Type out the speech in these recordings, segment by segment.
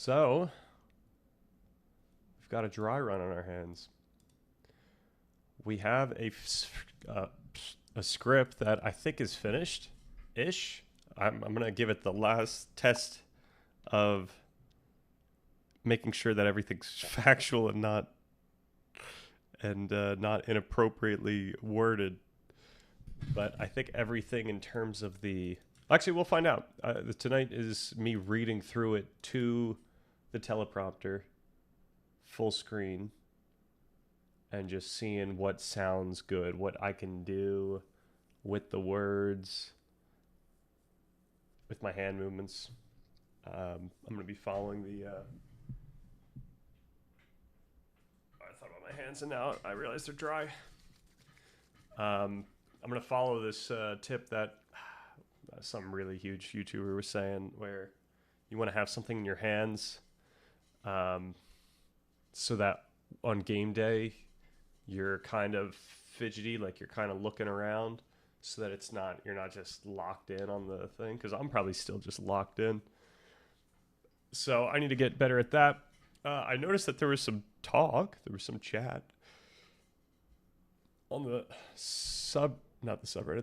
So, we've got a dry run on our hands. We have a script that I think is finished-ish. I'm going to give it the last test of making sure that everything's factual and not inappropriately worded. But I think everything in terms of the... Actually, we'll find out. Tonight is me reading through it to the teleprompter, full screen, and just seeing what sounds good, what I can do with the words, with my hand movements. I'm going to be following the... I thought about my hands, and now I realize they're dry. I'm going to follow this tip that some really huge YouTuber was saying, where you want to have something in your hands so that on game day you're kind of fidgety, like you're kind of looking around, so that you're not just locked in on the thing, because I'm probably still just locked in. So I need to get better at that. I noticed that there was some talk, there was some chat on the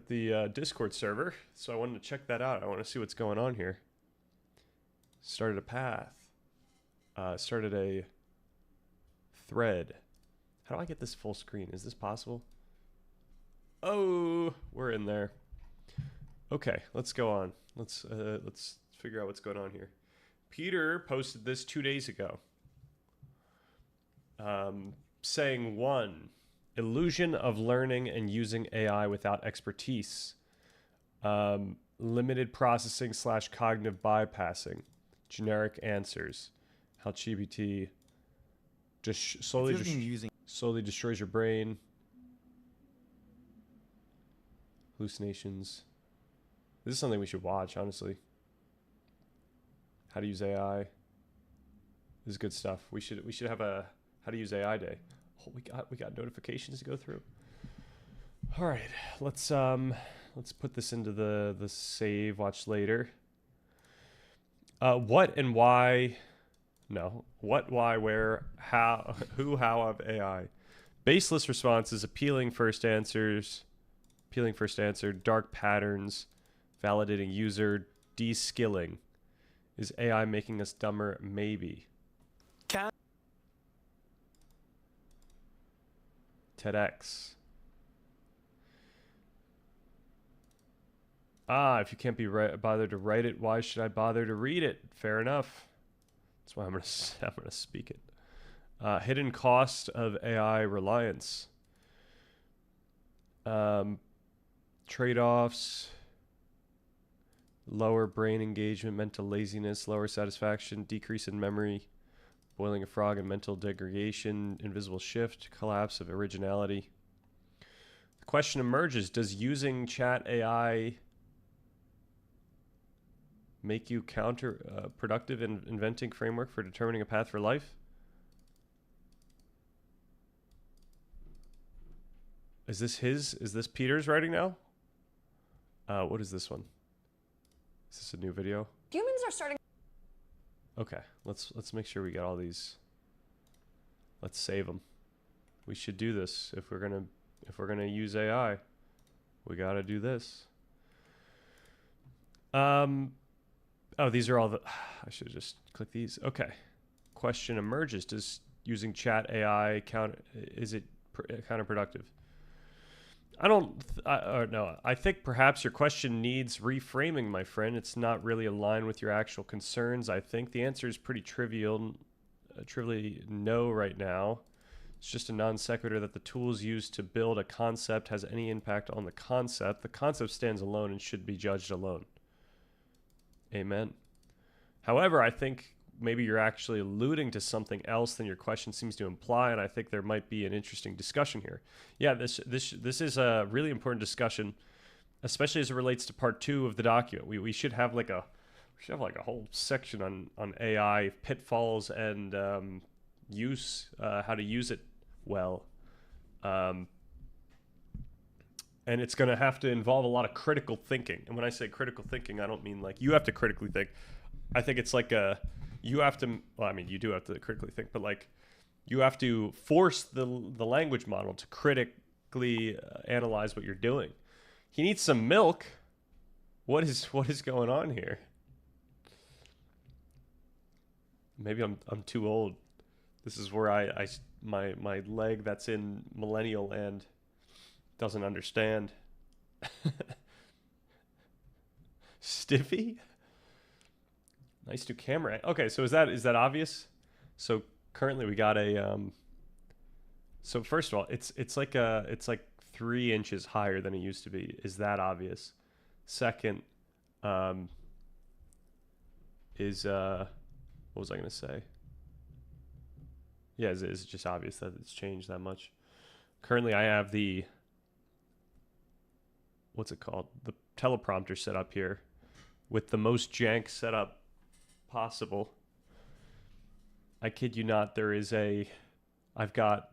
the Discord server. So I wanted to check that out. I want to see what's going on here. Started a path. Started a thread. How do I get this full screen? Is this possible? Oh, we're in there. Okay, let's go on. Let's figure out what's going on here. Peter posted this 2 days ago. Saying 1, illusion of learning and using AI without expertise. Limited processing / cognitive bypassing. Generic answers. How GPT just slowly destroys your brain. Hallucinations. This is something we should watch, honestly. How to use AI. This is good stuff. We should have a how to use AI day. Oh, we got notifications to go through. All right, let's put this into the save. Watch later. What and why? No. What, why, where, how, who, how of AI. Baseless responses, appealing first answer, dark patterns, validating user, de-skilling. Is AI making us dumber? Maybe. TEDx. If you can't be bothered to write it, why should I bother to read it? Fair enough. That's why I'm gonna speak it. Hidden cost of AI reliance. Trade-offs. Lower brain engagement, mental laziness, lower satisfaction, decrease in memory, boiling a frog and mental degradation, invisible shift, collapse of originality. The question emerges, does using chat AI make you counterproductive in inventing framework for determining a path for life? Is this Peter's writing now? What is this one? Is this a new video? Humans are starting. Okay, let's make sure we get all these. Let's save them. We should do this if we're gonna use AI. We gotta do this. Oh, these are all the. I should just click these. Okay. Question emerges: does using chat AI is it counterproductive? I think perhaps your question needs reframing, my friend. It's not really aligned with your actual concerns. I think the answer is pretty trivially no right now. It's just a non sequitur that the tools used to build a concept has any impact on the concept. The concept stands alone and should be judged alone. Amen. However, I think maybe you're actually alluding to something else than your question seems to imply, and I think there might be an interesting discussion here. Yeah, this is a really important discussion, especially as it relates to part 2 of the document. We should have like a whole section on AI pitfalls and use, how to use it well. And it's going to have to involve a lot of critical thinking. And when I say critical thinking, I don't mean like you have to critically think. I think it's like you have to, well, I mean, you do have to critically think, but like you have to force the language model to critically analyze what you're doing. He needs some milk. What is going on here? Maybe I'm too old. This is where my leg that's in millennial land doesn't understand. Stiffy? Nice new camera. Okay, so is that obvious? So currently we got a so first of all, it's like 3 inches higher than it used to be. Is that obvious? Second, is what was I gonna say? Yeah, is it just obvious that it's changed that much? Currently I have the, what's it called? The teleprompter set up here with the most jank setup possible. I kid you not, there is a, I've got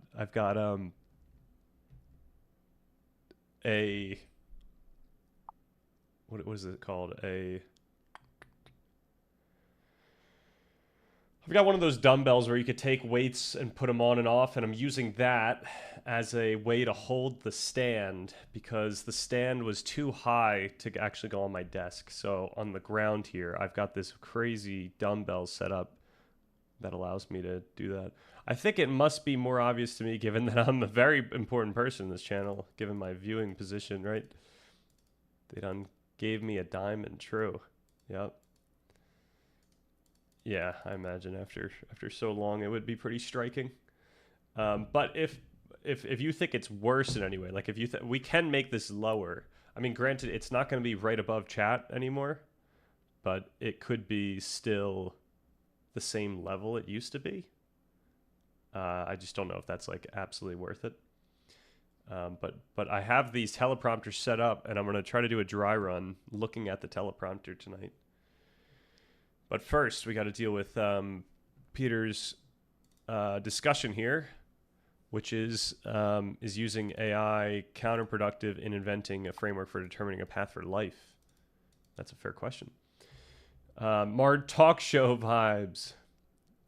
a what is it called? I've got one of those dumbbells where you could take weights and put them on and off, and I'm using that as a way to hold the stand because the stand was too high to actually go on my desk. So on the ground here, I've got this crazy dumbbell set up that allows me to do that. I think it must be more obvious to me given that I'm a very important person in this channel, given my viewing position, right? They done gave me a diamond, true. Yep. Yeah, I imagine after so long it would be pretty striking. But if you think it's worse in any way, like if you we can make this lower. I mean, granted, it's not going to be right above chat anymore, but it could be still the same level it used to be. I just don't know if that's like absolutely worth it. But I have these teleprompters set up, and I'm going to try to do a dry run looking at the teleprompter tonight. But first, we got to deal with Peter's discussion here, which is using AI counterproductive in inventing a framework for determining a path for life. That's a fair question. Marred talk show vibes.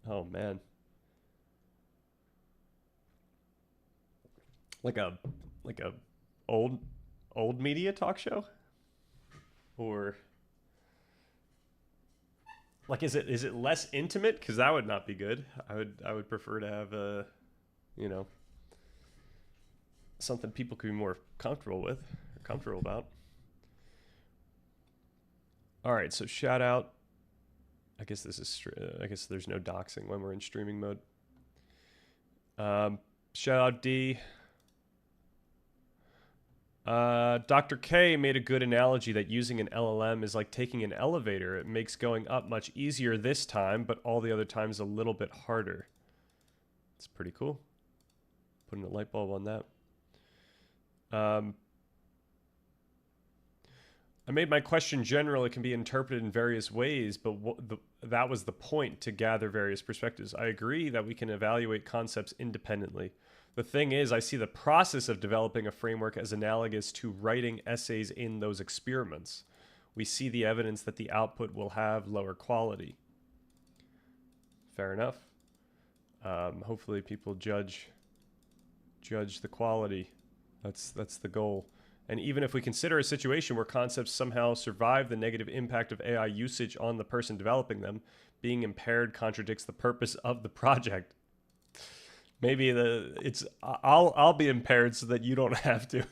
Oh man, like a old media talk show, or. Like, is it less intimate? Because that would not be good. I would prefer to have something people could be more comfortable with, or comfortable about. All right, so shout out. I guess this is. I guess there's no doxing when we're in streaming mode. Shout out D. Dr. K made a good analogy that using an LLM is like taking an elevator. It makes going up much easier this time, but all the other times a little bit harder. It's pretty cool. Putting a light bulb on that. I made my question general. It can be interpreted in various ways, but that was the point, to gather various perspectives. I agree that we can evaluate concepts independently. The thing is, I see the process of developing a framework as analogous to writing essays in those experiments. We see the evidence that the output will have lower quality. Fair enough. Hopefully people judge the quality. That's the goal. And even if we consider a situation where concepts somehow survive the negative impact of AI usage on the person developing them, being impaired contradicts the purpose of the project. Maybe I'll be impaired so that you don't have to.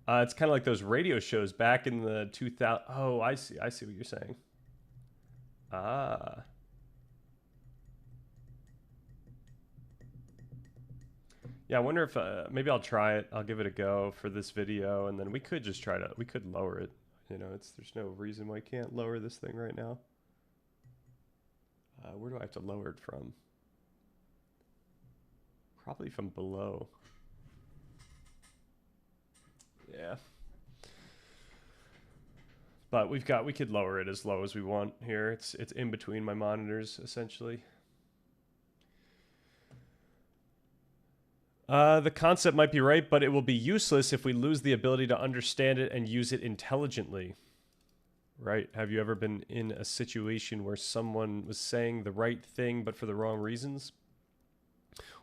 It's kind of like those radio shows back in the 2000. Oh, I see what you're saying. Ah. Yeah, I wonder if maybe I'll try it. I'll give it a go for this video, and then we could just we could lower it. You know, there's no reason why I can't lower this thing right now. Where do I have to lower it from? Probably from below. Yeah. But we could lower it as low as we want here. It's in between my monitors, essentially. The concept might be right, but it will be useless if we lose the ability to understand it and use it intelligently. Right. Have you ever been in a situation where someone was saying the right thing but for the wrong reasons?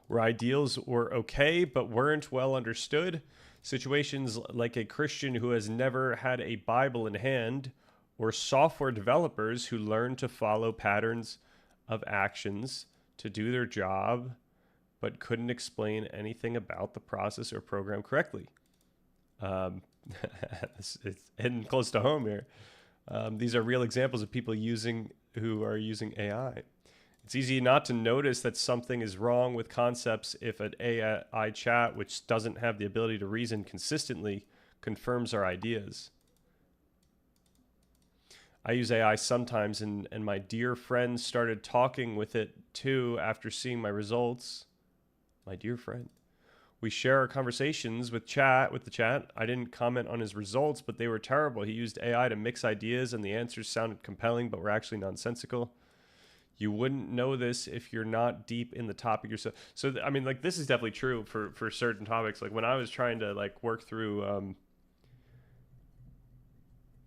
Where ideals were okay but weren't well understood? Situations like a Christian who has never had a Bible in hand, or software developers who learn to follow patterns of actions to do their job but couldn't explain anything about the process or program correctly. It's hitting close to home here. These are real examples of people who are using AI. It's easy not to notice that something is wrong with concepts if an AI chat, which doesn't have the ability to reason consistently, confirms our ideas. I use AI sometimes, and my dear friend started talking with it too after seeing my results. My dear friend. We share our conversations with the chat. I didn't comment on his results, but they were terrible. He used AI to mix ideas, and the answers sounded compelling, but were actually nonsensical. You wouldn't know this if you're not deep in the topic yourself. So, I mean, like, this is definitely true for certain topics. Like, when I was trying to, like, work through,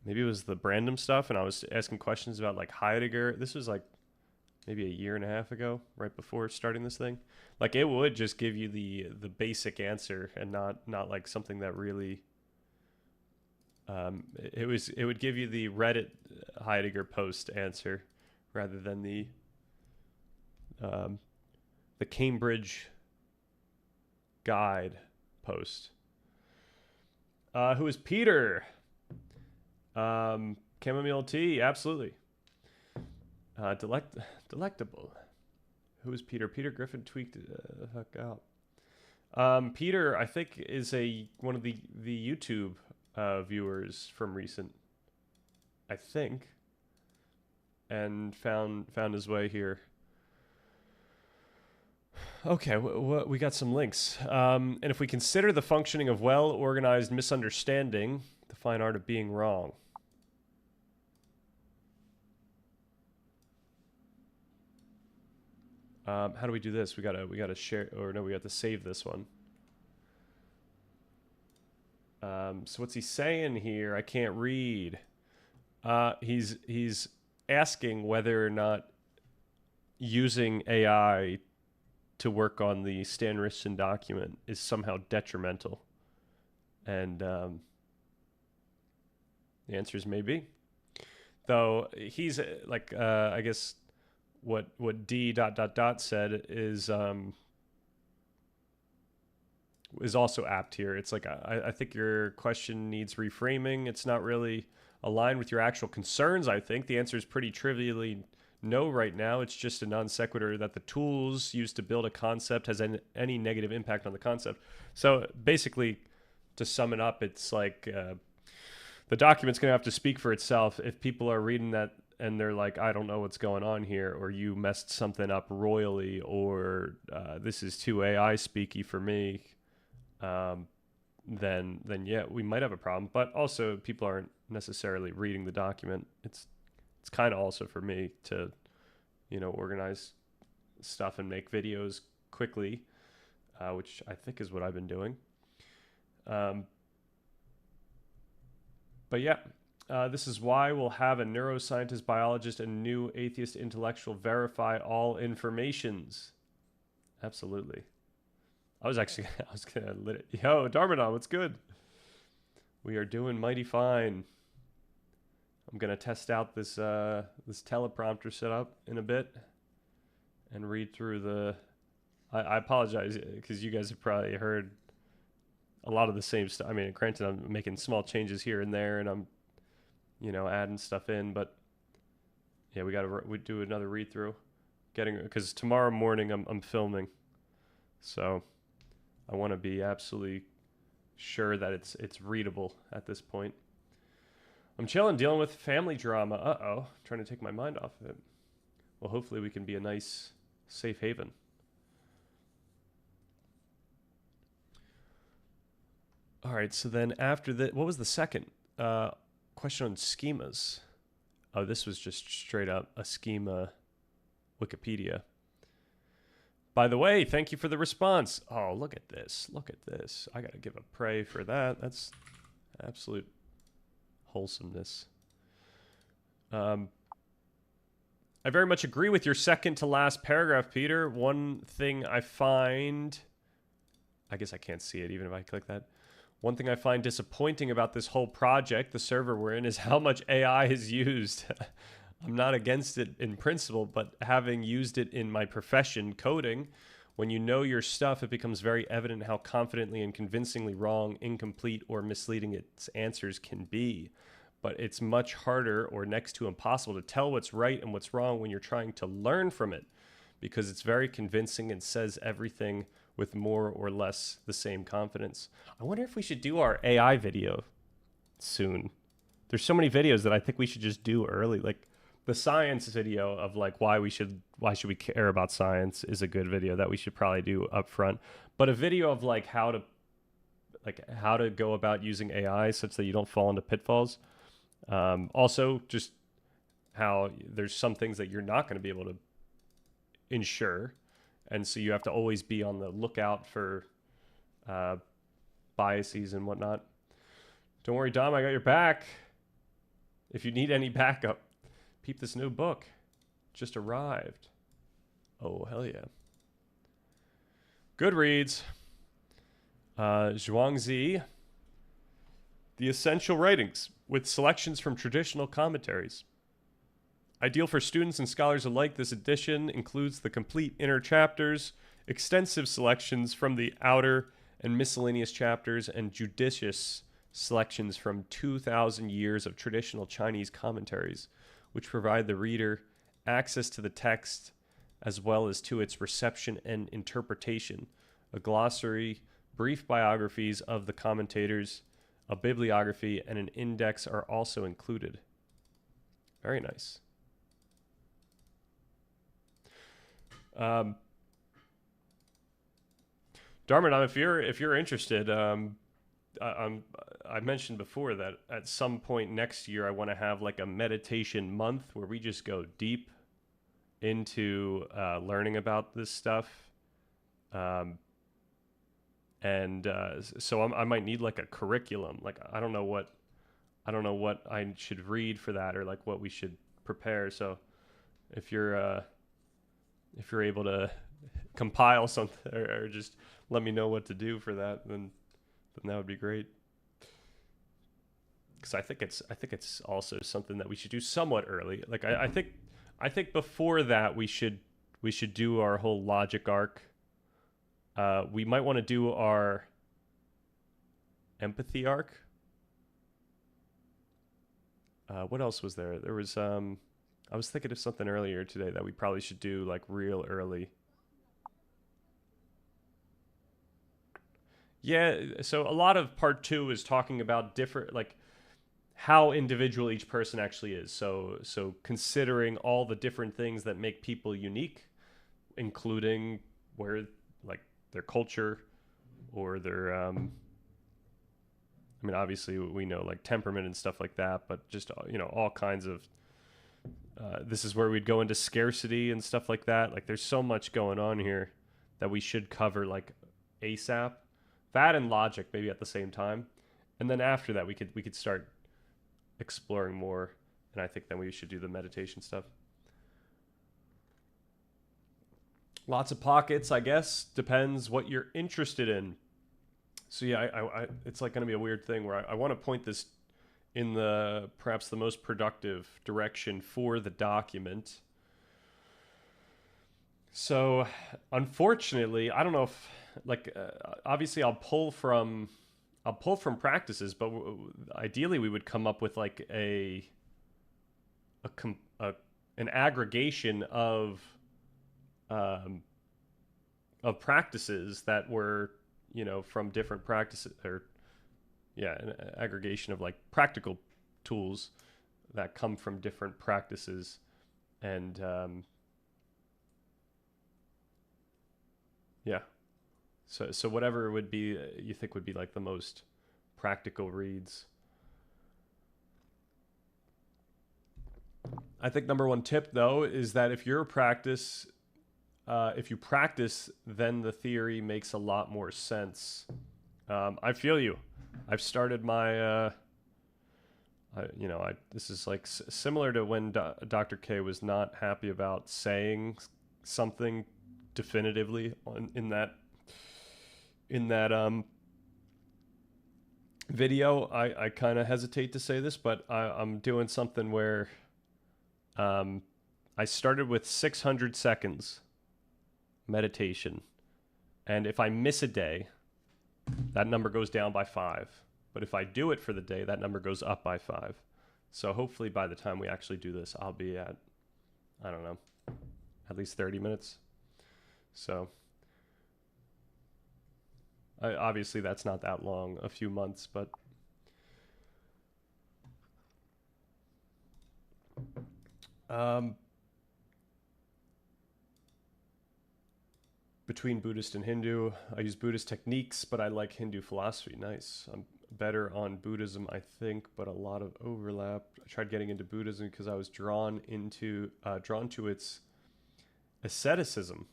maybe it was the Brandom stuff, and I was asking questions about, like, Heidegger. This was, like, maybe a year and a half ago, right before starting this thing. Like, it would just give you the basic answer and not like something that really it would give you the Reddit Heidegger post answer rather than the Cambridge guide post. Who is Peter? Chamomile tea, absolutely. Delectable. Who is Peter? Peter Griffin tweaked the heck out. Peter, I think, is one of the YouTube viewers from recent, I think, and found his way here. Okay, we got some links. And if we consider the functioning of well-organized misunderstanding, the fine art of being wrong. How do we do this? We gotta share, or no, we have to save this one. So what's he saying here? I can't read. He's asking whether or not using AI to work on the Stan Richson document is somehow detrimental, and the answer is maybe. Though he's like, I guess. What D ... said is also apt here. It's like, I think your question needs reframing. It's not really aligned with your actual concerns. I think the answer is pretty trivially no right now. It's just a non sequitur that the tools used to build a concept has any negative impact on the concept. So basically, to sum it up, it's like the document's going to have to speak for itself. If people are reading that and they're like, I don't know what's going on here, or you messed something up royally, or this is too AI speaky for me, then yeah, we might have a problem. But also, people aren't necessarily reading the document. It's kind of also for me to, organize stuff and make videos quickly, which I think is what I've been doing. But yeah. This is why we'll have a neuroscientist, biologist, and new atheist intellectual verify all informations. Absolutely. I was gonna lit it. Yo, Darmanon, what's good? We are doing mighty fine. I'm gonna test out this teleprompter setup in a bit and read through the. I apologize because you guys have probably heard a lot of the same stuff. I mean, granted, I'm making small changes here and there, and I'm adding stuff in, but yeah, we do another read through, because tomorrow morning I'm filming, so I want to be absolutely sure that it's readable at this point. I'm chilling, dealing with family drama. Trying to take my mind off of it. Well, hopefully we can be a nice, safe haven. All right, so then after that, what was the second? Question on schemas. Oh, this was just straight up a schema Wikipedia. By the way, thank you for the response. Oh, look at this. Look at this. I got to give a pray for that. That's absolute wholesomeness. Um, I very much agree with your second to last paragraph, Peter. One thing I find, I guess I can't see it even if I click that. One thing I find disappointing about this whole project, the server we're in, is how much AI is used. I'm not against it in principle, but having used it in my profession, coding, when you know your stuff, it becomes very evident how confidently and convincingly wrong, incomplete, or misleading its answers can be. But it's much harder or next to impossible to tell what's right and what's wrong when you're trying to learn from it, because it's very convincing and says everything with more or less the same confidence. I wonder if we should do our AI video soon. There's so many videos that I think we should just do early. Like the science video of like why should we care about science is a good video that we should probably do up front. But a video of like how to go about using AI such that you don't fall into pitfalls. Also, just how there's some things that you're not going to be able to ensure, and so you have to always be on the lookout for biases and whatnot. Don't worry, Dom, I got your back. If you need any backup, peep this new book. Just arrived. Oh, hell yeah. Goodreads. Zhuangzi. The Essential Writings, with selections from traditional commentaries. Ideal for students and scholars alike, this edition includes the complete inner chapters, extensive selections from the outer and miscellaneous chapters, and judicious selections from 2,000 years of traditional Chinese commentaries, which provide the reader access to the text as well as to its reception and interpretation. A glossary, brief biographies of the commentators, a bibliography, and an index are also included. Very nice. Darman, if you're interested, I mentioned before that at some point next year I want to have like a meditation month where we just go deep into learning about this stuff. So I might need like a curriculum. Like I don't know what I should read for that, or like what we should prepare. So if you're able to compile something or just let me know what to do for that, then that would be great. Because I think it's also something that we should do somewhat early. Like I think before that we should do our whole logic arc. We might want to do our empathy arc. What else was there? There was I was thinking of something earlier today that we probably should do like real early. Yeah, so a lot of part 2 is talking about different, like how individual each person actually is. So considering all the different things that make people unique, including where like their culture or their I mean obviously we know like temperament and stuff like that, but just all kinds of this is where we'd go into scarcity and stuff like that. Like there's so much going on here that we should cover like ASAP. That and logic maybe at the same time. And then after that we could start exploring more, and I think then we should do the meditation stuff. Lots of pockets, I guess. Depends what you're interested in. So yeah, I it's like going to be a weird thing where I want to point this in the perhaps the most productive direction for the document. So unfortunately, I don't know if like obviously I'll pull from practices, but ideally we would come up with like an aggregation of practices that were from different practices, or an aggregation of like practical tools that come from different practices, and so whatever would be you think would be like the most practical reads. I think number one tip though is that if you practice, then the theory makes a lot more sense. I feel you. I've started my This is like similar to when Dr. K was not happy about saying something definitively in that video. I kind of hesitate to say this, but I'm doing something where I started with 600 seconds meditation, and if I miss a day, that number goes down by 5. But if I do it for the day, that number goes up by 5. So hopefully by the time we actually do this, I'll be at, I don't know, at least 30 minutes. So obviously that's not that long, a few months, but between Buddhist and Hindu, I use Buddhist techniques, but I like Hindu philosophy. Nice. I'm better on Buddhism, I think, but a lot of overlap. I tried getting into Buddhism because I was drawn to its asceticism.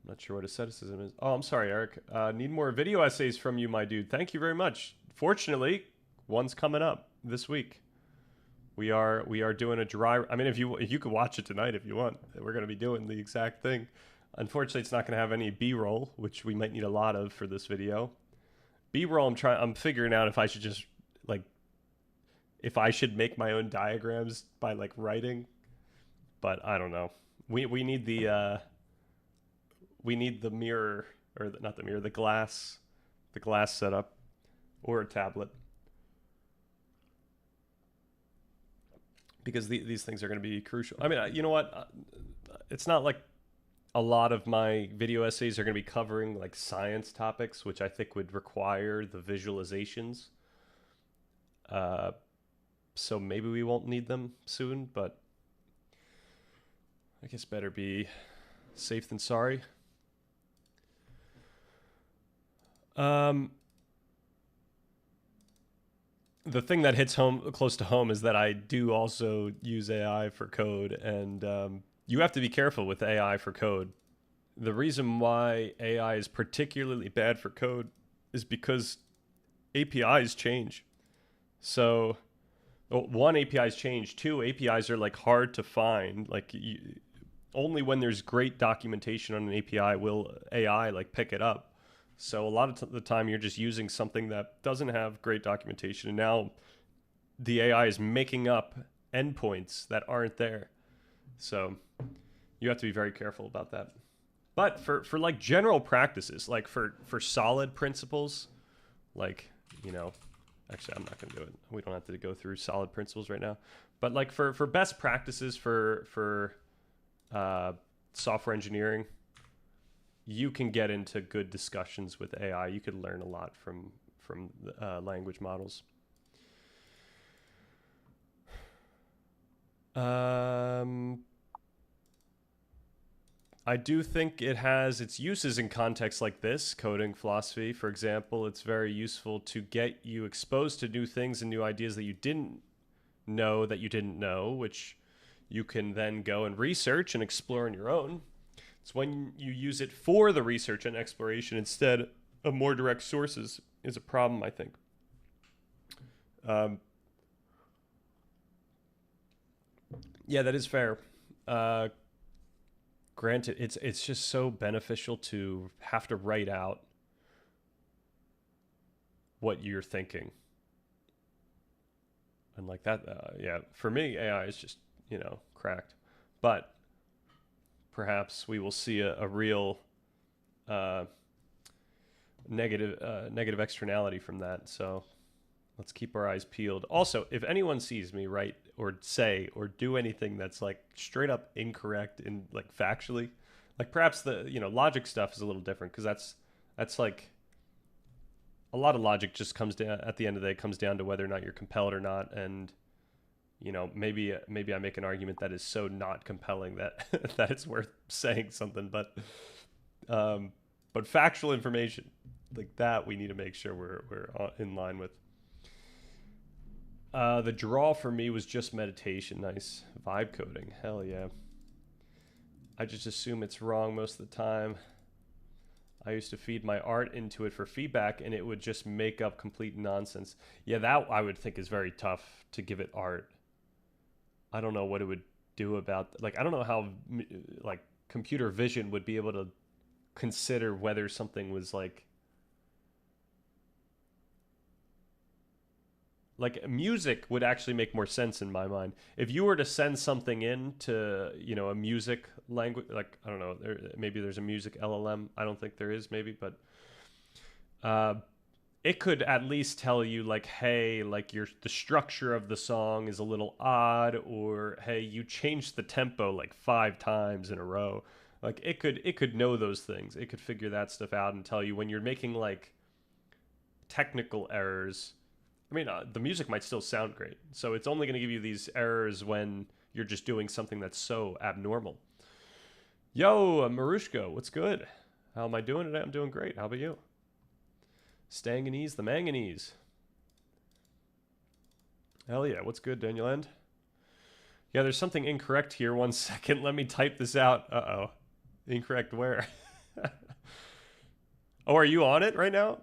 I'm not sure what asceticism is. Oh, I'm sorry, Eric. Need more video essays from you, my dude. Thank you very much. Fortunately, one's coming up this week. We are doing a dry. I mean, if you could watch it tonight if you want. We're going to be doing the exact thing. Unfortunately, it's not going to have any B-roll, which we might need a lot of for this video. B-roll, I'm figuring out if I should just if I should make my own diagrams by writing, but I don't know. We need the mirror, or not the mirror, the glass setup, or a tablet. Because these things are going to be crucial. I mean, you know what? It's not like a lot of my video essays are going to be covering science topics, which I think would require the visualizations. So maybe we won't need them soon, but I guess better be safe than sorry. The thing that hits close to home is that I do also use AI for code, and you have to be careful with AI for code. The reason why AI is particularly bad for code is because APIs change. So, one, APIs change. Two, APIs are hard to find. Only when there's great documentation on an API will AI pick it up. So a lot of the time you're just using something that doesn't have great documentation, and now the AI is making up endpoints that aren't there. So you have to be very careful about that. But for general practices, for solid principles, actually I'm not going to do it. We don't have to go through solid principles right now. But for best practices for software engineering, you can get into good discussions with AI. You could learn a lot from language models. I do think it has its uses in contexts like this, coding philosophy, for example. It's very useful to get you exposed to new things and new ideas that you didn't know, which you can then go and research and explore on your own. It's when you use it for the research and exploration instead of more direct sources is a problem, I think. Yeah, that is fair. Granted, it's just so beneficial to have to write out what you're thinking. And that, yeah, for me, AI is just, cracked. But perhaps we will see a real negative externality from that. So let's keep our eyes peeled. Also, if anyone sees me write or say or do anything that's straight up incorrect in factually, perhaps the logic stuff is a little different, because that's a lot of logic just comes down at the end of the day, comes down to whether or not you're compelled or not. And maybe I make an argument that is so not compelling that that it's worth saying something, but factual information that we need to make sure we're in line with. The draw for me was just meditation. Nice. Vibe coding. Hell yeah. I just assume it's wrong most of the time. I used to feed my art into it for feedback, and it would just make up complete nonsense. Yeah, that I would think is very tough to give it art. I don't know what it would do about, like, I don't know how like computer vision would be able to consider whether something was like music would actually make more sense in my mind. If you were to send something in to, a music language, like, I don't know, maybe there's a music LLM. I don't think there is, maybe, but uh, it could at least tell you, like, hey, like, the structure of the song is a little odd, or hey, you changed the tempo like 5 times in a row. Like, it could know those things. It could figure that stuff out and tell you when you're making like technical errors. I mean, the music might still sound great, so it's only going to give you these errors when you're just doing something that's so abnormal. Yo, Marushko, what's good? How am I doing today? I'm doing great. How about you? Stanganese, the manganese. Hell yeah, what's good, Daniel End? Yeah, there's something incorrect here. 1 second, let me type this out. Uh-oh. Incorrect where? Oh, are you on it right now?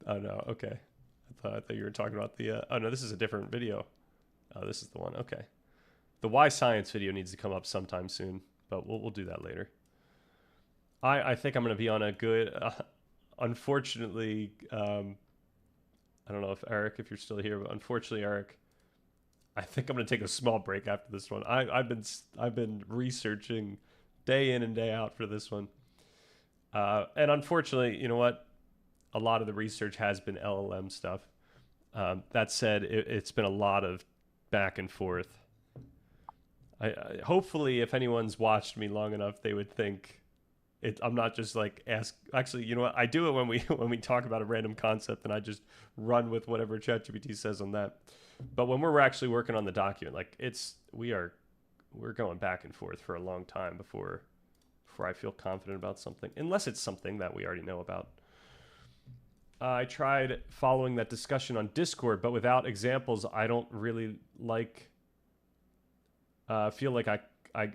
Oh, no, okay. I thought you were talking about the... oh, no, this is a different video. Oh, this is the one. Okay. The Why Science video needs to come up sometime soon, but we'll do that later. I think I'm going to be on a good... unfortunately, I don't know if Eric, if you're still here, but unfortunately, Eric, I think I'm going to take a small break after this one. I've been researching day in and day out for this one. And unfortunately, you know what? A lot of the research has been LLM stuff. That said, it's been a lot of back and forth. Hopefully, if anyone's watched me long enough, they would think I'm not just like Actually, you know what? I do it when we talk about a random concept, and I just run with whatever ChatGPT says on that. But when we're actually working on the document, like we're going back and forth for a long time before I feel confident about something, unless it's something that we already know about. I tried following that discussion on Discord, but without examples, I don't really feel like I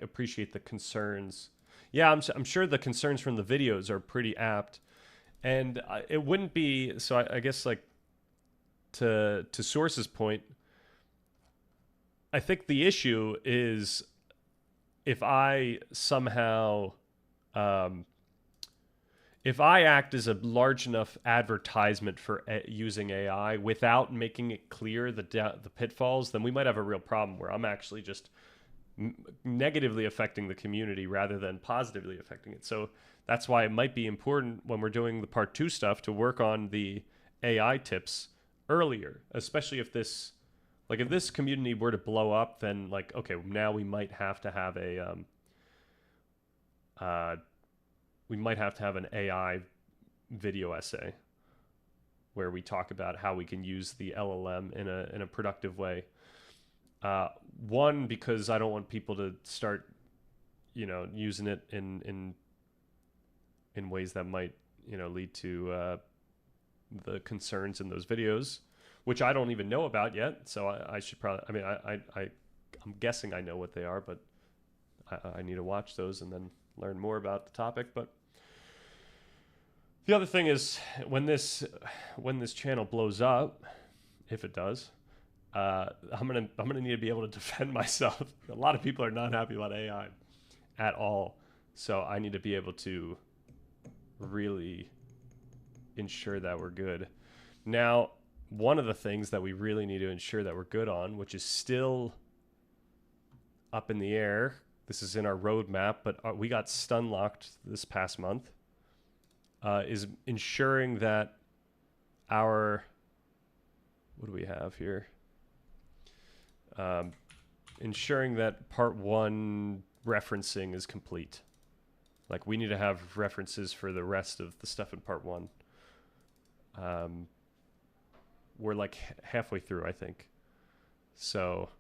appreciate the concerns. Yeah, I'm sure the concerns from the videos are pretty apt, and it wouldn't be so. I guess, like, to Source's point, I think the issue is if I somehow if I act as a large enough advertisement for using AI without making it clear the pitfalls, then we might have a real problem where I'm actually just negatively affecting the community rather than positively affecting it. So that's why it might be important when we're doing the part 2 stuff to work on the AI tips earlier, especially if this community were to blow up, then, like, okay, now we might have to have an AI video essay where we talk about how we can use the LLM in a productive way. One, because I don't want people to start, using it in ways that might, lead to the concerns in those videos, which I don't even know about yet. So I should probably, I mean, I'm guessing I know what they are, but I need to watch those and then learn more about the topic. But the other thing is, when this channel blows up, if it does, I'm gonna need to be able to defend myself. A lot of people are not happy about AI at all, so I need to be able to really ensure that we're good. Now, one of the things that we really need to ensure that we're good on, which is still up in the air, this is in our roadmap, but we got stun locked this past month, is ensuring that what do we have here? Ensuring that part 1 referencing is complete. Like, we need to have references for the rest of the stuff in part 1. We're like halfway through, I think. So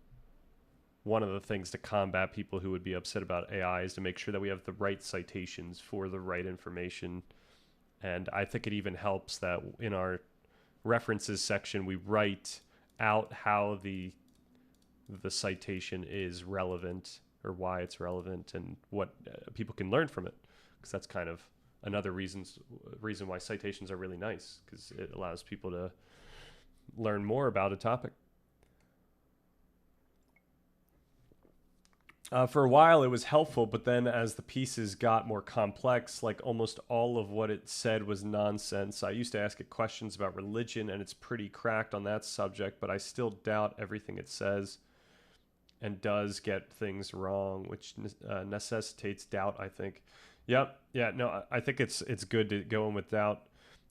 one of the things to combat people who would be upset about AI is to make sure that we have the right citations for the right information. And I think it even helps that in our references section, we write out how the citation is relevant, or why it's relevant, and what people can learn from it, because that's kind of another reason why citations are really nice, because it allows people to learn more about a topic. For a while, it was helpful, but then as the pieces got more complex, like almost all of what it said was nonsense. I used to ask it questions about religion, and it's pretty cracked on that subject, but I still doubt everything it says and does get things wrong, which necessitates doubt, I think. Yep. Yeah. No, I think it's good to go in with doubt.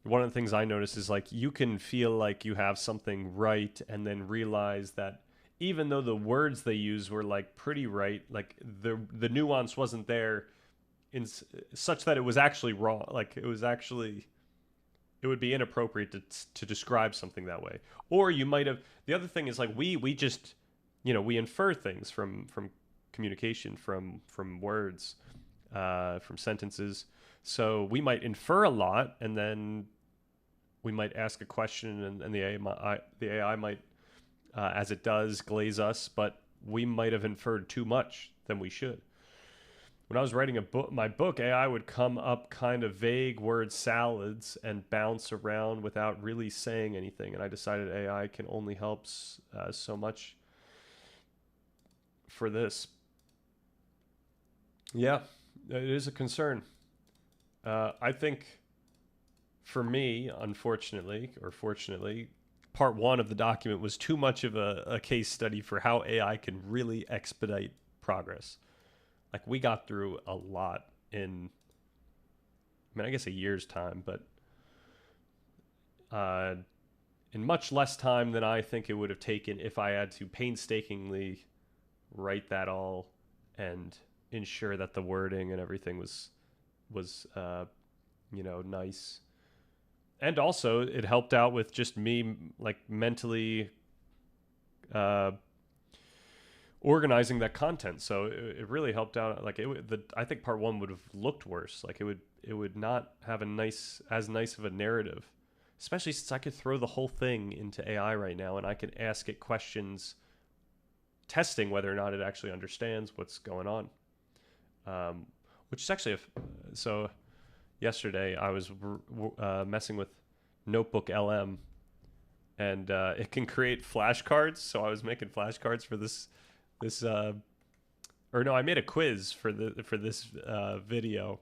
One of the things I notice is like you can feel like you have something right and then realize that even though the words they use were like pretty right, like the nuance wasn't there in such that it was actually wrong. Like it would be inappropriate to describe something that way. Or you might have, the other thing is like we just, we infer things from communication, from words, from sentences. So we might infer a lot, and then we might ask a question, and the AI might, as it does, glaze us, but we might have inferred too much than we should. When I was writing my book, AI would come up kind of vague word salads and bounce around without really saying anything. And I decided AI can only help so much for this. Yeah, it is a concern. I think for me, unfortunately, or fortunately, part one of the document was too much of a case study for how AI can really expedite progress. Like we got through a lot in, I guess a year's time, but in much less time than I think it would have taken if I had to painstakingly write that all and ensure that the wording and everything was nice. And also it helped out with just me like mentally organizing that content. So it really helped out. Like I think part one would have looked worse. Like it would not have as nice of a narrative, especially since I could throw the whole thing into AI right now and I could ask it questions testing whether or not it actually understands what's going on. Which is actually so yesterday I was messing with Notebook LM, and it can create flashcards. So I was making flashcards for this I made a quiz for this video.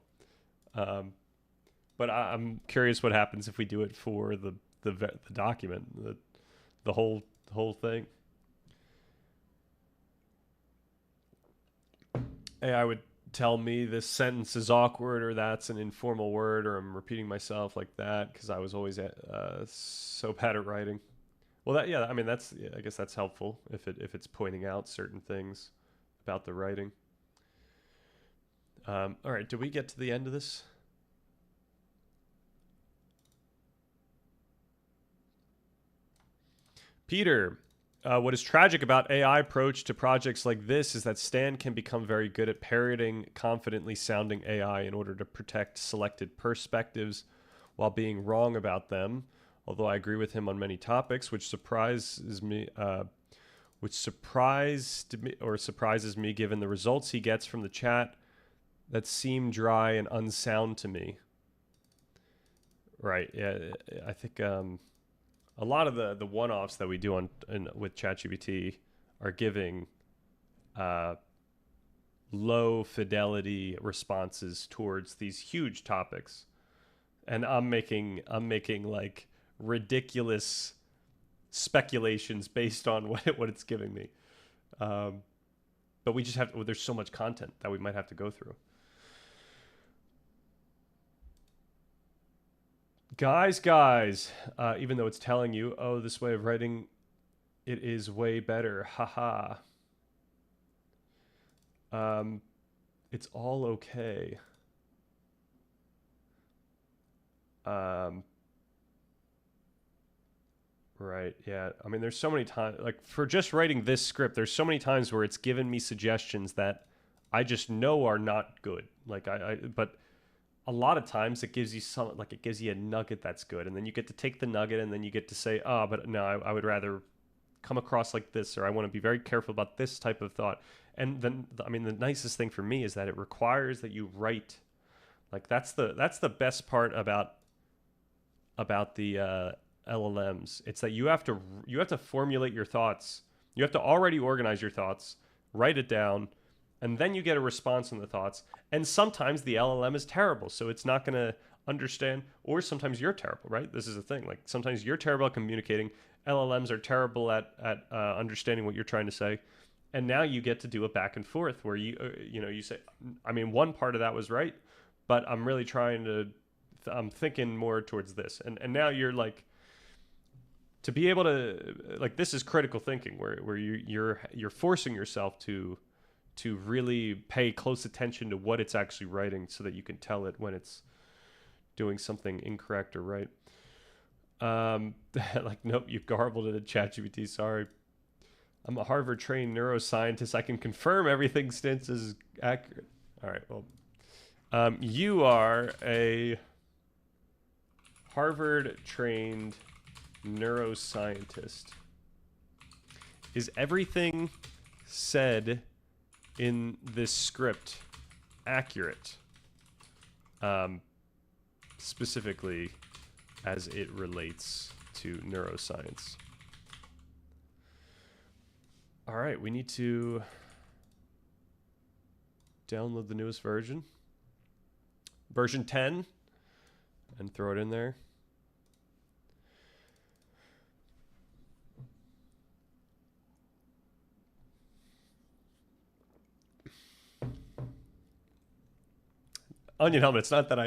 But I'm curious what happens if we do it for the document, the whole thing. AI would tell me this sentence is awkward, or that's an informal word, or I'm repeating myself like that because I was always so bad at writing. Well, I guess that's helpful if it's pointing out certain things about the writing. All right, did we get to the end of this? Peter, what is tragic about AI approach to projects like this is that Stan can become very good at parroting confidently sounding AI in order to protect selected perspectives while being wrong about them. Although I agree with him on many topics, which surprises me given the results he gets from the chat that seem dry and unsound to me. Right. Yeah, I think a lot of the one-offs that we do with ChatGPT are giving low fidelity responses towards these huge topics, and I'm making like ridiculous speculations based on what it's giving me. But we just there's so much content that we might have to go through. Guys, even though it's telling you, oh, this way of writing, it is way better. Haha. It's all okay. Right, yeah. I mean, there's so many times, like for just writing this script, there's so many times where it's given me suggestions that I just know are not good. Like but a lot of times it gives you it gives you a nugget that's good, and then you get to take the nugget and then you get to say, oh, but no, I would rather come across like this, or I want to be very careful about this type of thought. And then, I mean, the nicest thing for me is that it requires that you write Like that's the best part about the LLMs. It's that you have to formulate your thoughts. You have to already organize your thoughts, write it down, and then you get a response on the thoughts. And sometimes the LLM is terrible, so it's not going to understand. Or sometimes you're terrible, right? This is the thing. Like sometimes you're terrible at communicating. LLMs are terrible at understanding what you're trying to say. And now you get to do a back and forth where you say, I mean, one part of that was right, but I'm really trying to I'm thinking more towards this. And now you're like, to be able to, like, this is critical thinking where you're forcing yourself to really pay close attention to what it's actually writing so that you can tell it when it's doing something incorrect or right. Like, nope, you garbled it at ChatGPT. Sorry. I'm a Harvard trained neuroscientist. I can confirm everything Stintz is accurate. All right. Well, you are a Harvard trained neuroscientist. Is everything said in this script accurate? Specifically as it relates to neuroscience. All right, we need to download the newest version. Version 10, and throw it in there. Onion Helmet, it's not that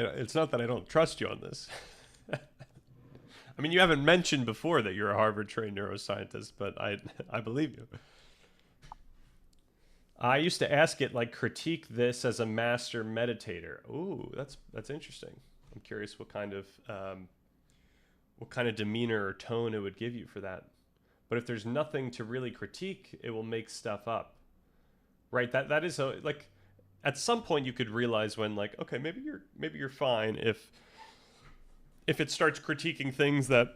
I don't trust you on this. I mean, you haven't mentioned before that you're a Harvard trained neuroscientist, but I believe you. I used to ask it, like, critique this as a master meditator. Ooh, that's interesting. I'm curious what kind of demeanor or tone it would give you for that. But if there's nothing to really critique, it will make stuff up. Right? That is like, at some point you could realize when, like, okay, maybe you're fine if it starts critiquing things that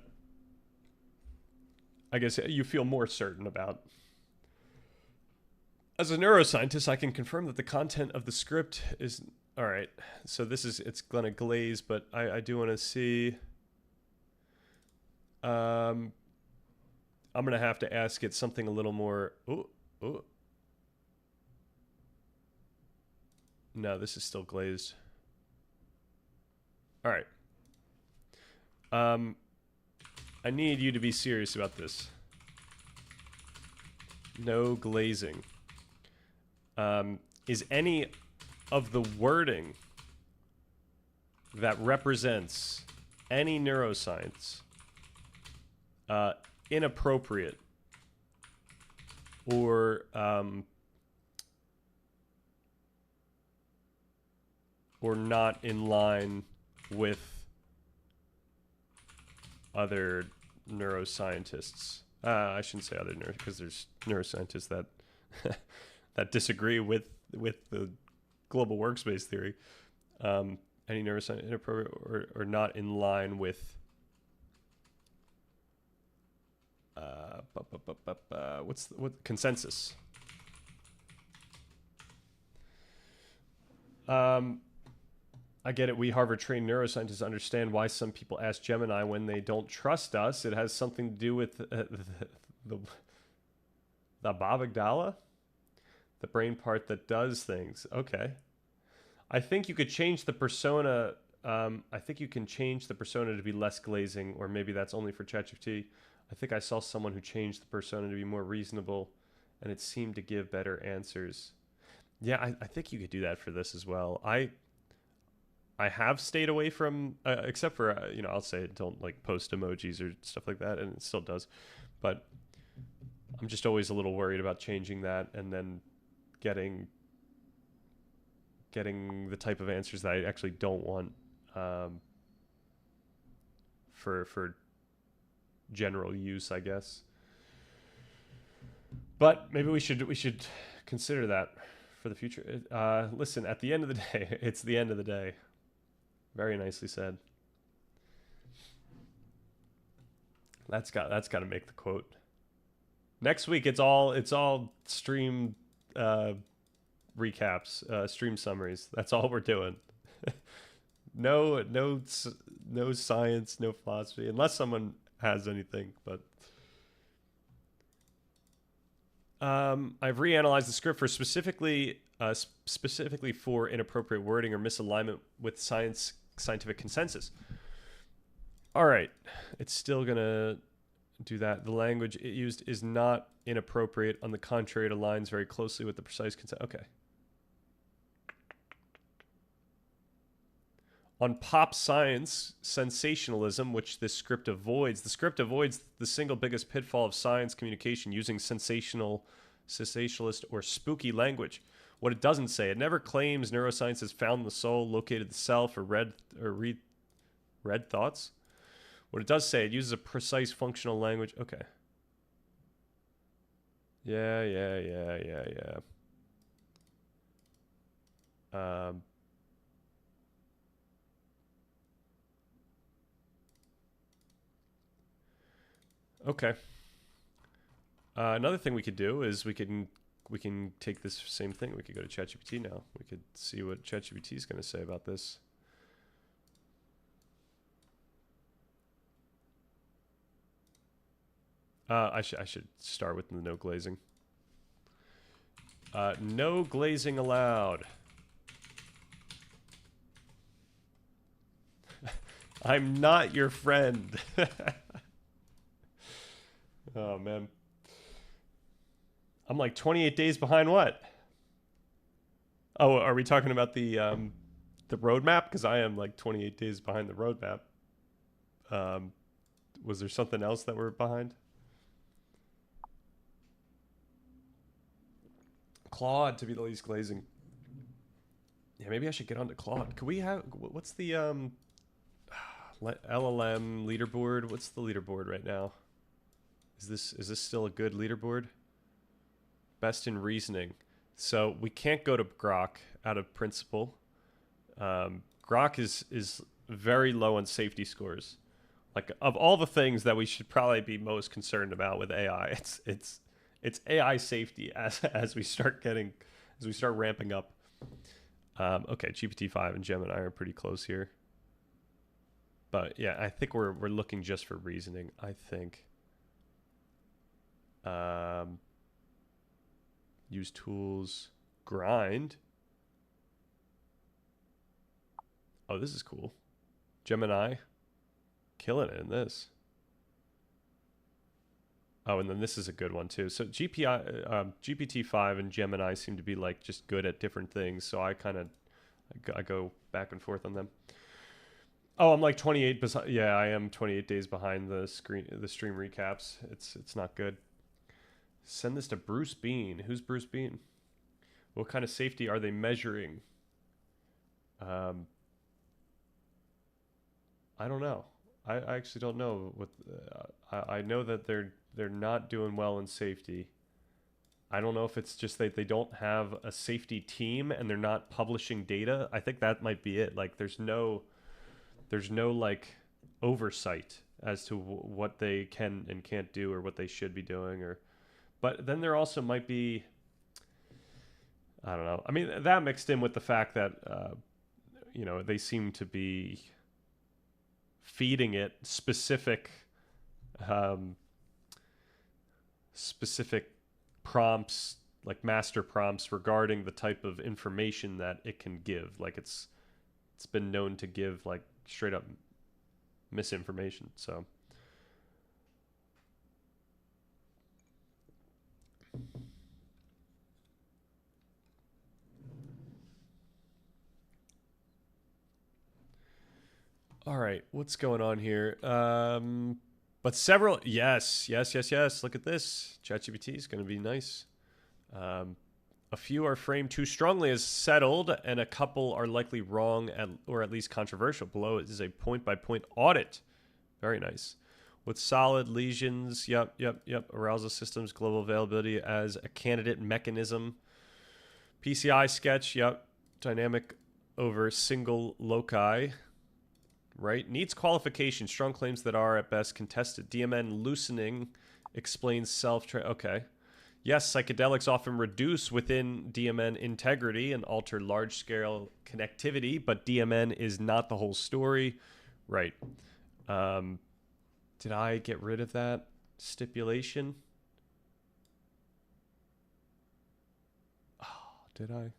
I guess you feel more certain about. As a neuroscientist, I can confirm that the content of the script is all right. So it's gonna glaze, but I do want to see. I'm gonna have to ask it something a little more. Ooh. No, this is still glazed. All right. I need you to be serious about this. No glazing. Is any of the wording that represents any neuroscience inappropriate or not in line with other neuroscientists? I shouldn't say other because there's neuroscientists that that disagree with the global workspace theory. Any neuroscience inappropriate or not in line with what consensus? I get it. We Harvard-trained neuroscientists understand why some people ask Gemini when they don't trust us. It has something to do with the Bhavigdala, the brain part that does things. Okay. I think you could change the persona. I think you can change the persona to be less glazing, or maybe that's only for ChatGPT. I think I saw someone who changed the persona to be more reasonable, and it seemed to give better answers. Yeah, I think you could do that for this as well. I have stayed away from, except for, I'll say don't like post emojis or stuff like that, and it still does. But I'm just always a little worried about changing that and then getting the type of answers that I actually don't want for general use, I guess. But maybe we should consider that for the future. Listen, at the end of the day, it's the end of the day. Very nicely said. That's got to make the quote. Next week it's all stream recaps, stream summaries. That's all we're doing. No science, no philosophy, unless someone has anything. But I've reanalyzed the script for specifically for inappropriate wording or misalignment with scientific consensus. All right, it's still gonna do that. The language it used is not inappropriate. On the contrary, it aligns very closely with the precise consent. Okay. On pop science sensationalism, which this script avoids, the script avoids the single biggest pitfall of science communication using sensationalist, or spooky language. What it doesn't say, it never claims neuroscience has found the soul, located the self, or read thoughts. What it does say, it uses a precise functional language. Okay. Yeah. Okay. Another thing we could do is we can take this same thing. We could go to ChatGPT now. We could see what ChatGPT is going to say about this. I should start with the no glazing. No glazing allowed. I'm not your friend. Oh, man. I'm like 28 days behind what? Oh, are we talking about the roadmap? Because I am like 28 days behind the roadmap. Was there something else that we're behind? Claude to be the least glazing. Yeah, maybe I should get onto Claude. Could we have... What's the LLM leaderboard? What's the leaderboard right now? Is this still a good leaderboard? Best in reasoning. So we can't go to Grok out of principle. Grok is very low on safety scores. Like, of all the things that we should probably be most concerned about with AI, it's AI safety as we start ramping up. Okay, GPT-5 and Gemini are pretty close here. But yeah, I think we're looking just for reasoning, I think. Use tools, grind. Oh, this is cool. Gemini, killing it in this. Oh, and then this is a good one too. So GPT-5 and Gemini seem to be like just good at different things. So I go back and forth on them. Oh, I'm like 28. Yeah, I am 28 days behind the stream recaps. It's not good. Send this to Bruce Bean. Who's Bruce Bean? What kind of safety are they measuring? I don't know. I actually don't know what. I know that they're not doing well in safety. I don't know if it's just that they don't have a safety team and they're not publishing data. I think that might be it. Like there's no like oversight as to what they can and can't do or what they should be doing or. But then there also might be, I don't know. I mean, that mixed in with the fact that, they seem to be feeding it specific prompts, like master prompts regarding the type of information that it can give. Like it's been known to give like straight up misinformation. So. All right, what's going on here? But several, yes. Look at this. ChatGPT is going to be nice. A few are framed too strongly as settled, and a couple are likely wrong or at least controversial. Below is a point-by-point audit. Very nice. With solid lesions, yep. Arousal systems, global availability as a candidate mechanism. PCI sketch, yep. Dynamic over single loci. Right? Needs qualification. Strong claims that are at best contested. DMN loosening explains self. Okay. Yes, psychedelics often reduce within DMN integrity and alter large scale connectivity, but DMN is not the whole story. Right. Um, did I get rid of that stipulation? Oh, did I?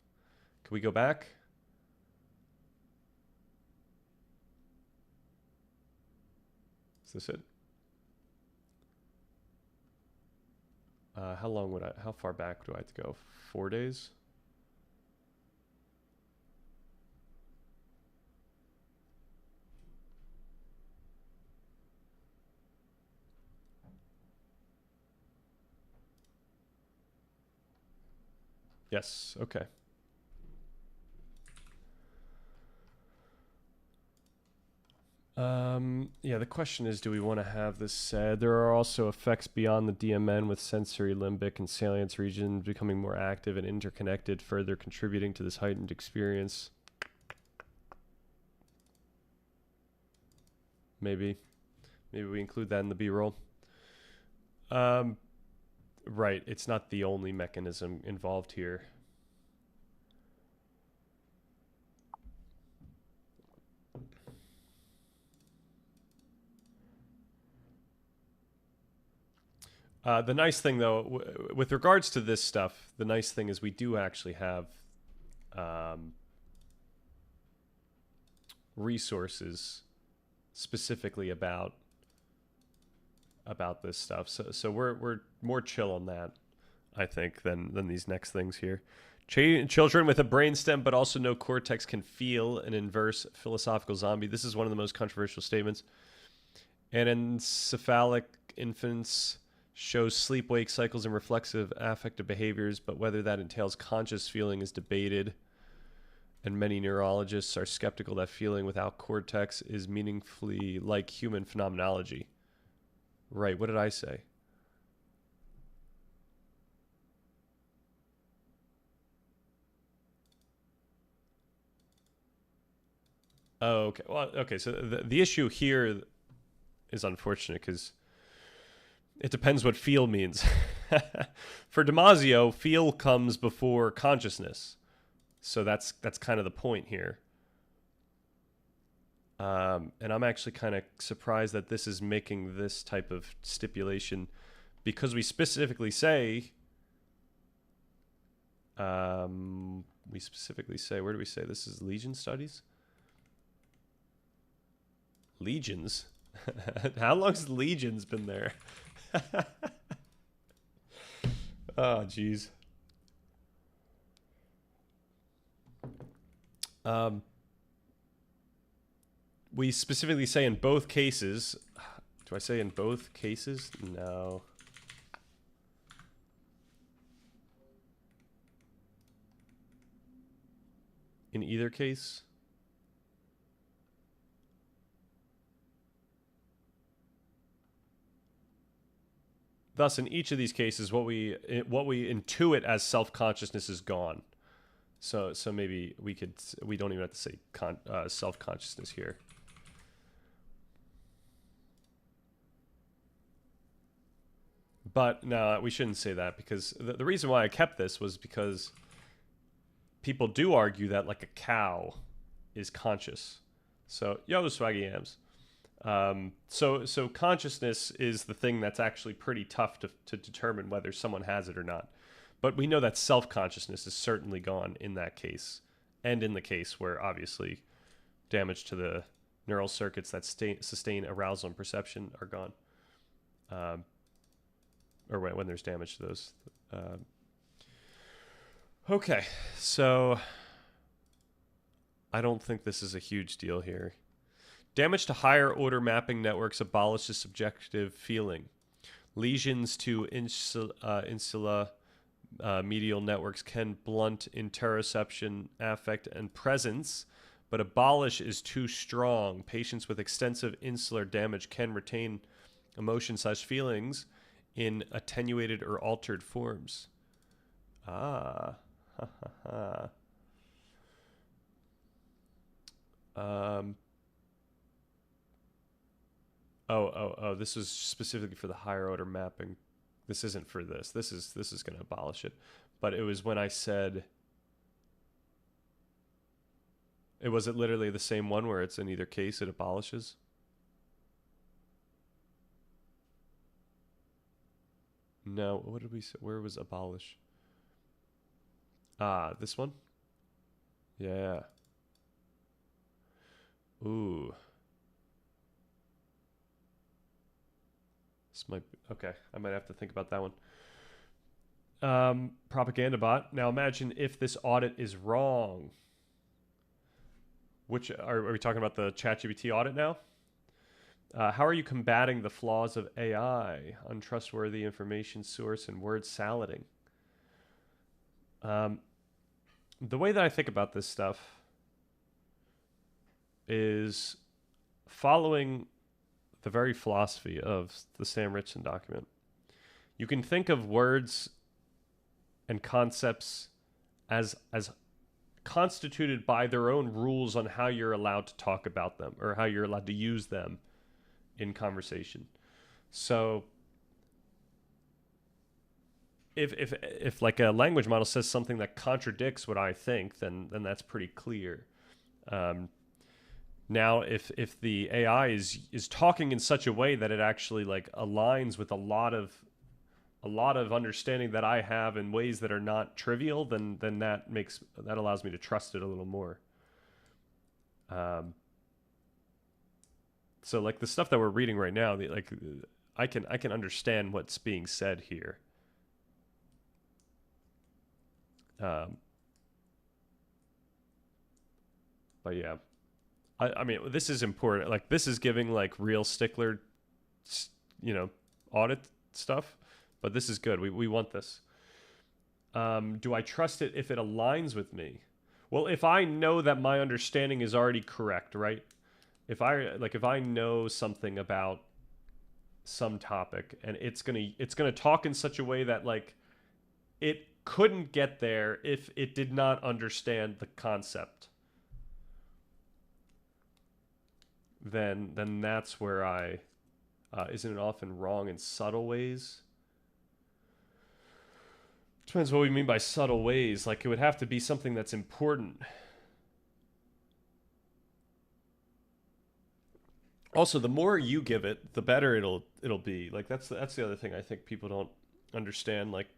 Can we go back? Is this it? How far back do I have to go? 4 days? Yes, okay. Yeah, the question is, do we want to have this said? There are also effects beyond the DMN with sensory, limbic, and salience regions becoming more active and interconnected, further contributing to this heightened experience. Maybe. Maybe we include that in the B-roll. Right, it's not the only mechanism involved here. The nice thing, though, with regards to this stuff, the nice thing is we do actually have resources specifically about this stuff. So we're more chill on that, I think, than these next things here. Children with a brainstem but also no cortex can feel an inverse philosophical zombie. This is one of the most controversial statements. Anencephalic infants shows sleep-wake cycles and reflexive affective behaviors, but whether that entails conscious feeling is debated, and many neurologists are skeptical that feeling without cortex is meaningfully like human phenomenology. Right, what did I say? Oh, okay. Well, okay, so the issue here is unfortunate because it depends what feel means. For Damasio, feel comes before consciousness. So that's kind of the point here. And I'm actually kind of surprised that this is making this type of stipulation, because we specifically say, where do we say this is legion studies? Legions? How long's legions been there? Oh, jeez. We specifically say in both cases. Do I say in both cases? No. In either case? Thus, in each of these cases, what we intuit as self-consciousness is gone. So maybe we don't even have to say self-consciousness here. But no, we shouldn't say that, because the reason why I kept this was because people do argue that like a cow is conscious. So yo, swaggy yams. So consciousness is the thing that's actually pretty tough to determine whether someone has it or not. But we know that self-consciousness is certainly gone in that case, and in the case where obviously damage to the neural circuits that sustain arousal and perception are gone, or when there's damage to those. Okay, so I don't think this is a huge deal here. Damage to higher order mapping networks abolishes subjective feeling. Lesions to insula medial networks can blunt interoception, affect, and presence, but abolish is too strong. Patients with extensive insular damage can retain emotion/feelings in attenuated or altered forms. Ah. Ha ha ha. Oh, this was specifically for the higher order mapping. This isn't for this. This is going to abolish it. But it was when I said, was it literally the same one where it's in either case it abolishes? No, what did we say? Where was abolish? Ah, this one? Yeah. Ooh. This might be, okay. I might have to think about that one. Propaganda bot. Now imagine if this audit is wrong. Which are we talking about the ChatGPT audit now? How are you combating the flaws of AI, untrustworthy information source, and word salading? The way that I think about this stuff is following the very philosophy of the Sam Richson document. You can think of words and concepts as constituted by their own rules on how you're allowed to talk about them or how you're allowed to use them in conversation. So if like a language model says something that contradicts what I think, then that's pretty clear. Now, if the AI is talking in such a way that it actually like aligns with a lot of understanding that I have in ways that are not trivial, then that allows me to trust it a little more. So like the stuff that we're reading right now, I can understand what's being said here. But yeah, I mean, this is important. Like this is giving like real stickler, audit stuff, but this is good. We want this. Do I trust it if it aligns with me? Well, if I know that my understanding is already correct, right? If I know something about some topic and it's gonna talk in such a way that like it couldn't get there if it did not understand the concept, then that's where I isn't it often wrong in subtle ways? Depends what we mean by subtle ways. Like it would have to be something that's important. Also, the more you give it, the better it'll be. Like that's the other thing I think people don't understand. Like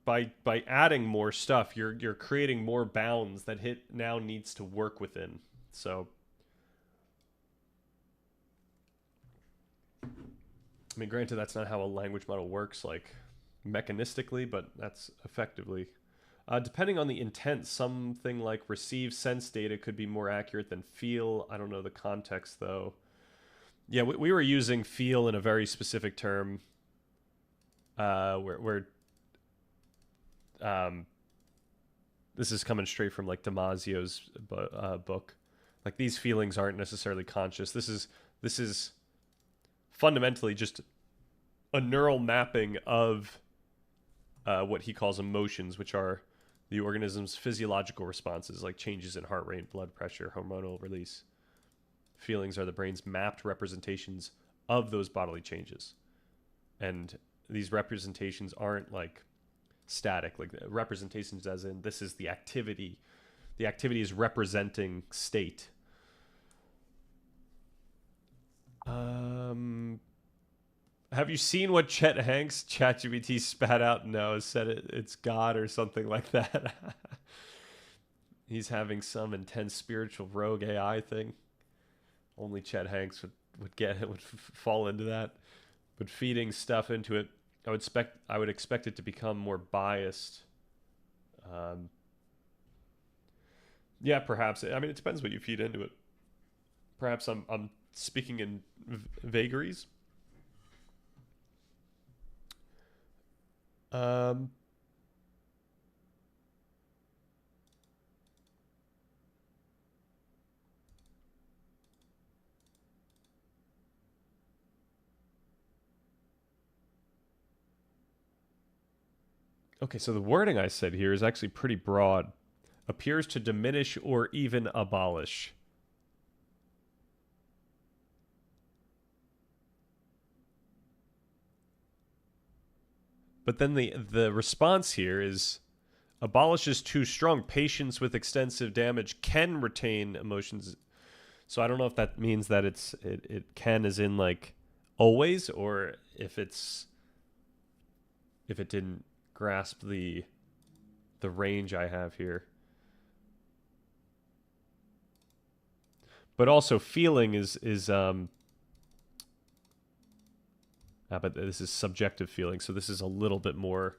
by adding more stuff, you're creating more bounds that it now needs to work within. So I mean, granted, that's not how a language model works, like mechanistically, but that's effectively. Depending on the intent, something like receive sense data could be more accurate than feel. I don't know the context, though. Yeah, we were using feel in a very specific term where this is coming straight from like Damasio's book. Like these feelings aren't necessarily conscious. This is fundamentally just a neural mapping of what he calls emotions, which are the organism's physiological responses, like changes in heart rate, blood pressure, hormonal release. Feelings are the brain's mapped representations of those bodily changes. And these representations aren't like static, like representations as in this is the activity. The activity is representing state. Have you seen what Chet Hanks ChatGPT spat out? No, said it's God or something like that. He's having some intense spiritual rogue AI thing. Only Chet Hanks would fall into that. But feeding stuff into it, I would expect it to become more biased. Yeah, perhaps. I mean, it depends what you feed into it. Perhaps I'm speaking in vagaries. Okay, so the wording I said here is actually pretty broad. Appears to diminish or even abolish. But then the response here is abolish is too strong. Patients with extensive damage can retain emotions. So I don't know if that means that it can as in like always, or if it didn't grasp the range I have here. But also feeling is but this is subjective feeling, so this is a little bit more.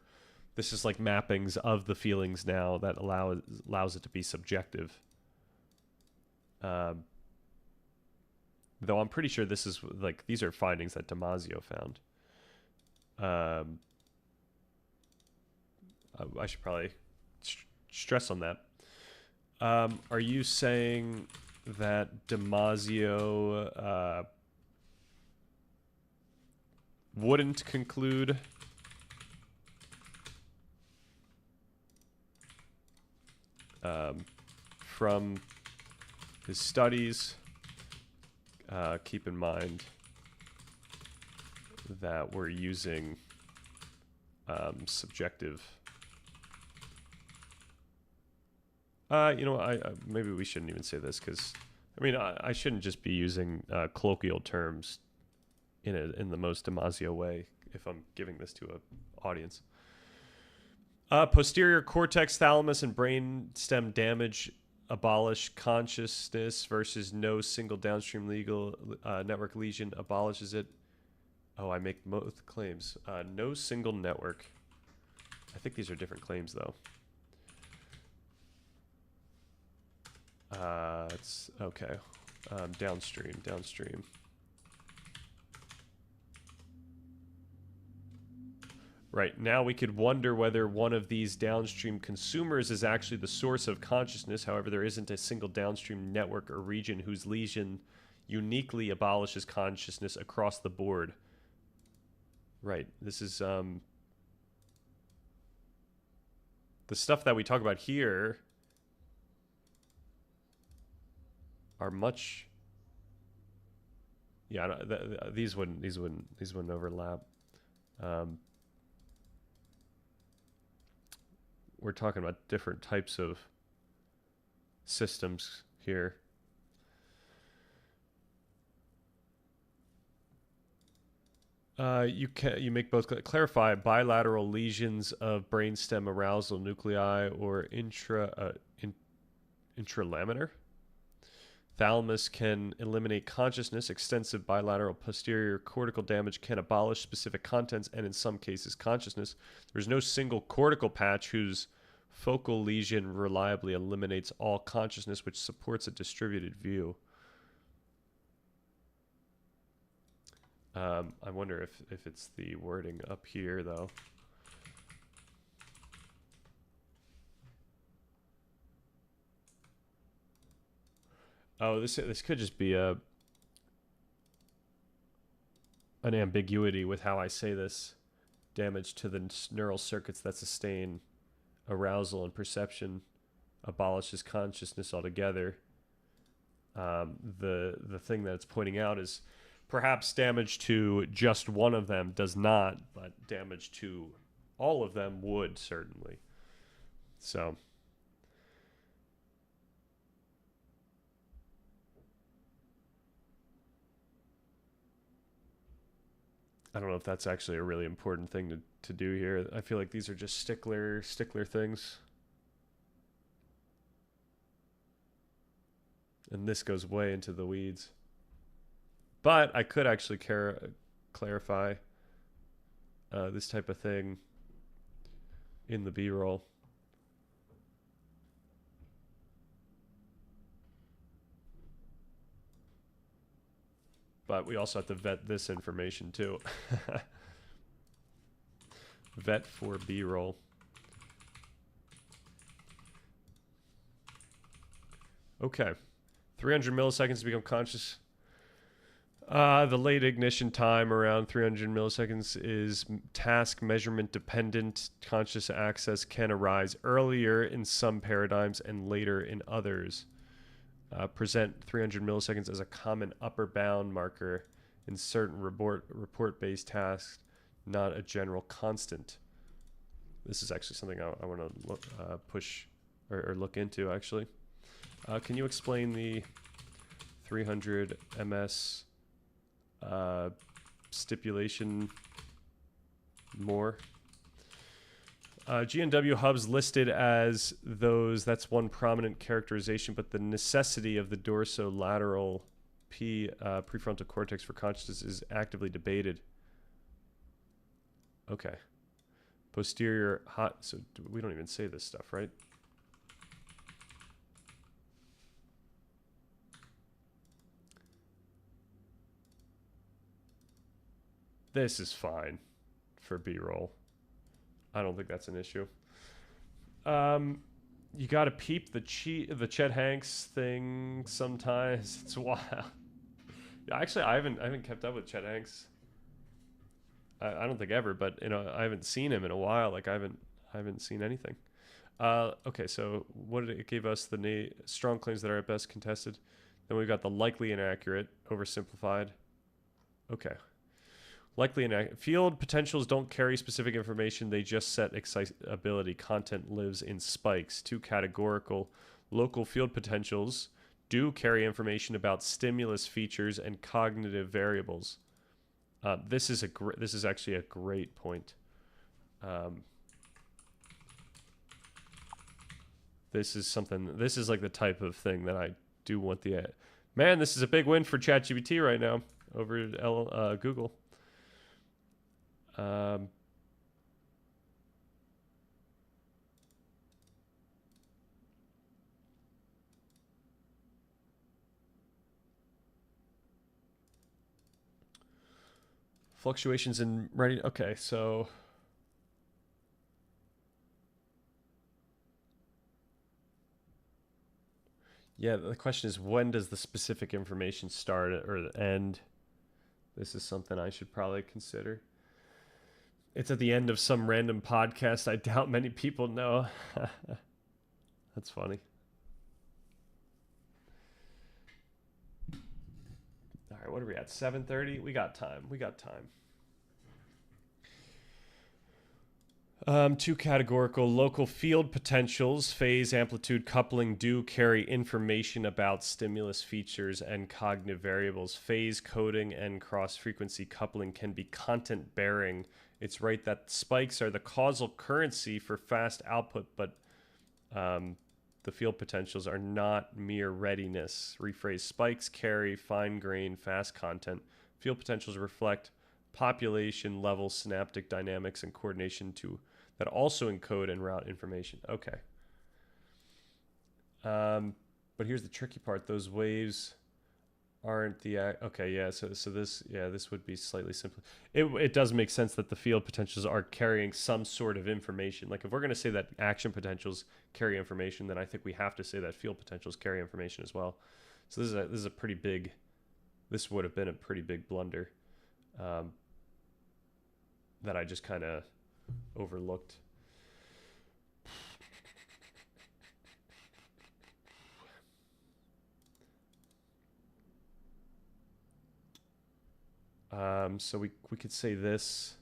This is like mappings of the feelings now that allows it to be subjective. Though I'm pretty sure this is like these are findings that Damasio found. I should probably stress on that. Are you saying that Damasio wouldn't conclude from his studies? Keep in mind that we're using subjective. Maybe we shouldn't even say this because, I mean, I shouldn't just be using colloquial terms in the most Damasio way if I'm giving this to an audience. Posterior cortex, thalamus, and brainstem damage abolish consciousness versus no single downstream legal network lesion abolishes it. Oh, I make both claims. No single network. I think these are different claims though. It's okay. Downstream. Right, now we could wonder whether one of these downstream consumers is actually the source of consciousness. However, there isn't a single downstream network or region whose lesion uniquely abolishes consciousness across the board. Right, this is the stuff that we talk about here are much. Yeah, these wouldn't overlap. We're talking about different types of systems here. You make both clarify bilateral lesions of brainstem arousal nuclei or intralaminar. Thalamus can eliminate consciousness. Extensive bilateral posterior cortical damage can abolish specific contents and in some cases consciousness. There's no single cortical patch whose focal lesion reliably eliminates all consciousness, which supports a distributed view. I wonder if it's the wording up here though. Oh, this could just be an ambiguity with how I say this. Damage to the neural circuits that sustain arousal and perception abolishes consciousness altogether. The thing that it's pointing out is perhaps damage to just one of them does not, but damage to all of them would certainly. So I don't know if that's actually a really important thing to do here. I feel like these are just stickler things. And this goes way into the weeds. But I could actually clarify this type of thing in the B-roll. But we also have to vet this information too. Vet for B-roll. Okay. 300 milliseconds to become conscious. The late ignition time around 300 milliseconds is task measurement dependent. Conscious access can arise earlier in some paradigms and later in others. Present 300 milliseconds as a common upper bound marker in certain report-based tasks, not a general constant. This is actually something I want to look, push or look into, actually. Can you explain the 300 ms stipulation more? GNW hubs listed as those, that's one prominent characterization, but the necessity of the dorsolateral prefrontal cortex for consciousness is actively debated. Okay. Posterior hot, so we don't even say this stuff, right? This is fine for B-roll. I don't think that's an issue. You got to peep the Chet Hanks thing sometimes. It's wild. Actually, I haven't kept up with Chet Hanks. I don't think ever, but you know, I haven't seen him in a while. Like I haven't seen anything. Okay, so what did it give us? The strong claims that are at best contested. Then we've got the likely inaccurate, oversimplified. Okay. Likely inaccurate. Field potentials don't carry specific information. They just set excitability. Content lives in spikes. Too categorical. Local field potentials do carry information about stimulus features and cognitive variables. This is actually a great point. This is like the type of thing that I do want the... Man, this is a big win for ChatGPT right now over at Google. Fluctuations in ready. Okay, so yeah, the question is, when does the specific information start or end? This is something I should probably consider. It's at the end of some random podcast I doubt many people know. That's funny. All right, what are we at? 7:30? We got time. Too categorical. Local field potentials, phase, amplitude, coupling do carry information about stimulus features and cognitive variables. Phase coding and cross-frequency coupling can be content-bearing. It's right that spikes are the causal currency for fast output, but the field potentials are not mere readiness. Rephrase, spikes carry fine-grained, fast content. Field potentials reflect population level synaptic dynamics and coordination that also encode and route information. Okay. But here's the tricky part. Those waves aren't the... Okay, yeah, so this would be slightly simpler. It does make sense that the field potentials are carrying some sort of information. Like if we're going to say that action potentials carry information, then I think we have to say that field potentials carry information as well. So this is a pretty big... This would have been a pretty big blunder that I just kind of overlooked. So we could say this.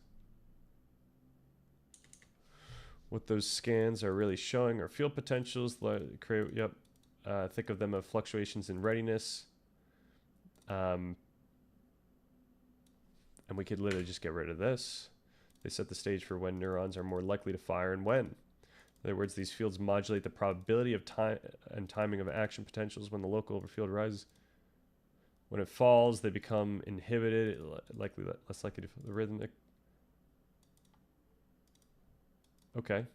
What those scans are really showing are field potentials. Think of them as fluctuations in readiness. And we could literally just get rid of this. They set the stage for when neurons are more likely to fire and when. In other words, these fields modulate the probability of time and timing of action potentials when the local overfield rises. When it falls, they become inhibited, less likely to the rhythmic. Okay.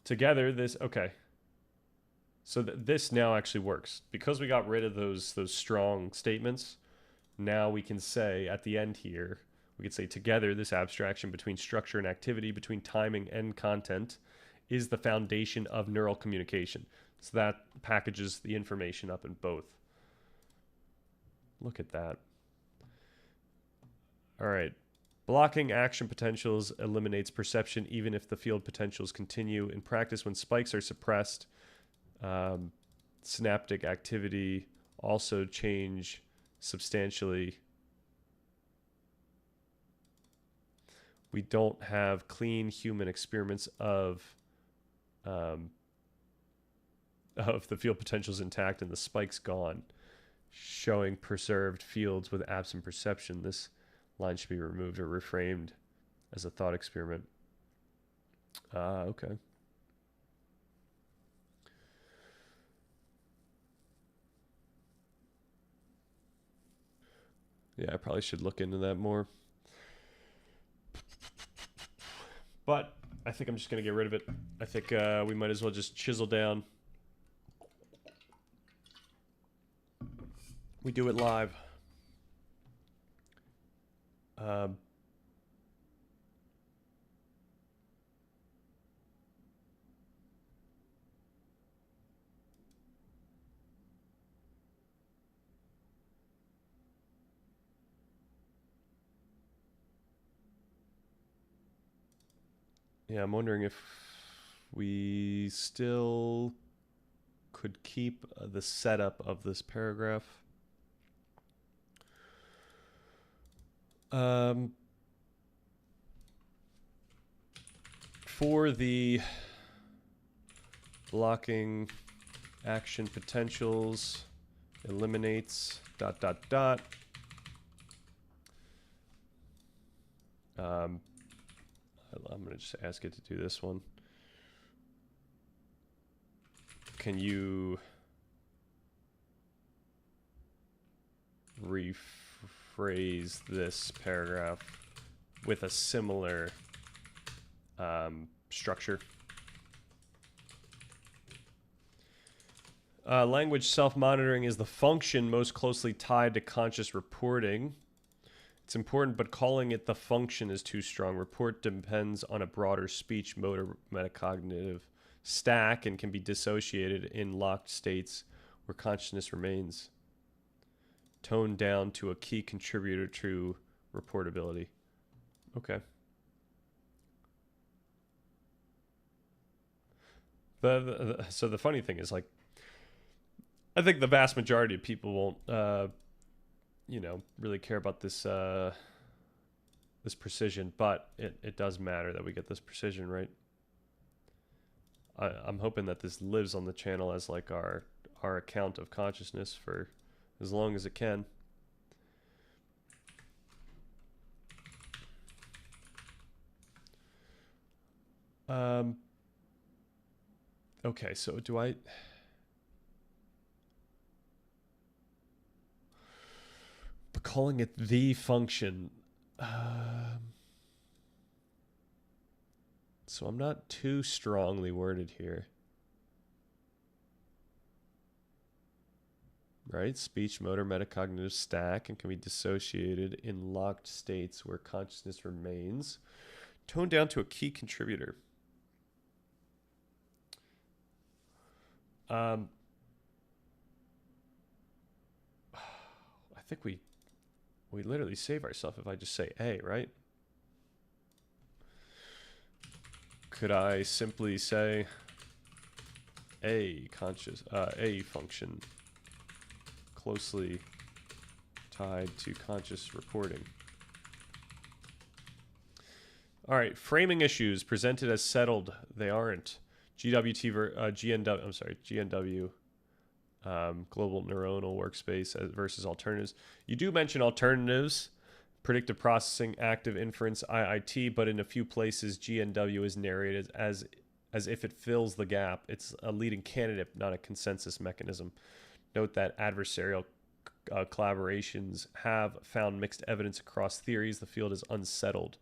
Together, this, okay. So this now actually works. Because we got rid of those strong statements, now we can say at the end here, we could say together this abstraction between structure and activity, between timing and content, is the foundation of neural communication. So that packages the information up in both. Look at that. All right. Blocking action potentials eliminates perception even if the field potentials continue. In practice, when spikes are suppressed, Synaptic activity also change substantially. We don't have clean human experiments of the field potentials intact and the spikes gone, showing preserved fields with absent perception. This line should be removed or reframed as a thought experiment. Okay. Yeah, I probably should look into that more. But I think I'm just going to get rid of it. I think we might as well just chisel down. We do it live. Yeah, I'm wondering if we still could keep the setup of this paragraph. For the blocking action potentials, eliminates ... I'm going to just ask it to do this one. Can you rephrase this paragraph with a similar structure? Language self-monitoring is the function most closely tied to conscious reporting. It's important, but calling it the function is too strong. Report depends on a broader speech motor metacognitive stack and can be dissociated in locked states where consciousness remains. Toned down to a key contributor to reportability. Okay. So the funny thing is, like, I think the vast majority of people won't really care about this this precision, but it does matter that we get this precision right. I'm hoping that this lives on the channel as like our account of consciousness for as long as it can. Okay, so do I... But calling it the function... so I'm not too strongly worded here. Right? Speech, motor, metacognitive stack and can be dissociated in locked states where consciousness remains. Toned down to a key contributor. I think we literally save ourselves if I just say A, right? Could I simply say a function closely tied to conscious reporting? All right, framing issues presented as settled. They aren't. GNW, global neuronal workspace versus alternatives. You do mention alternatives, predictive processing, active inference, IIT, but in a few places, GNW is narrated as if it fills the gap. It's a leading candidate, not a consensus mechanism. Note that adversarial collaborations have found mixed evidence across theories. The field is unsettled.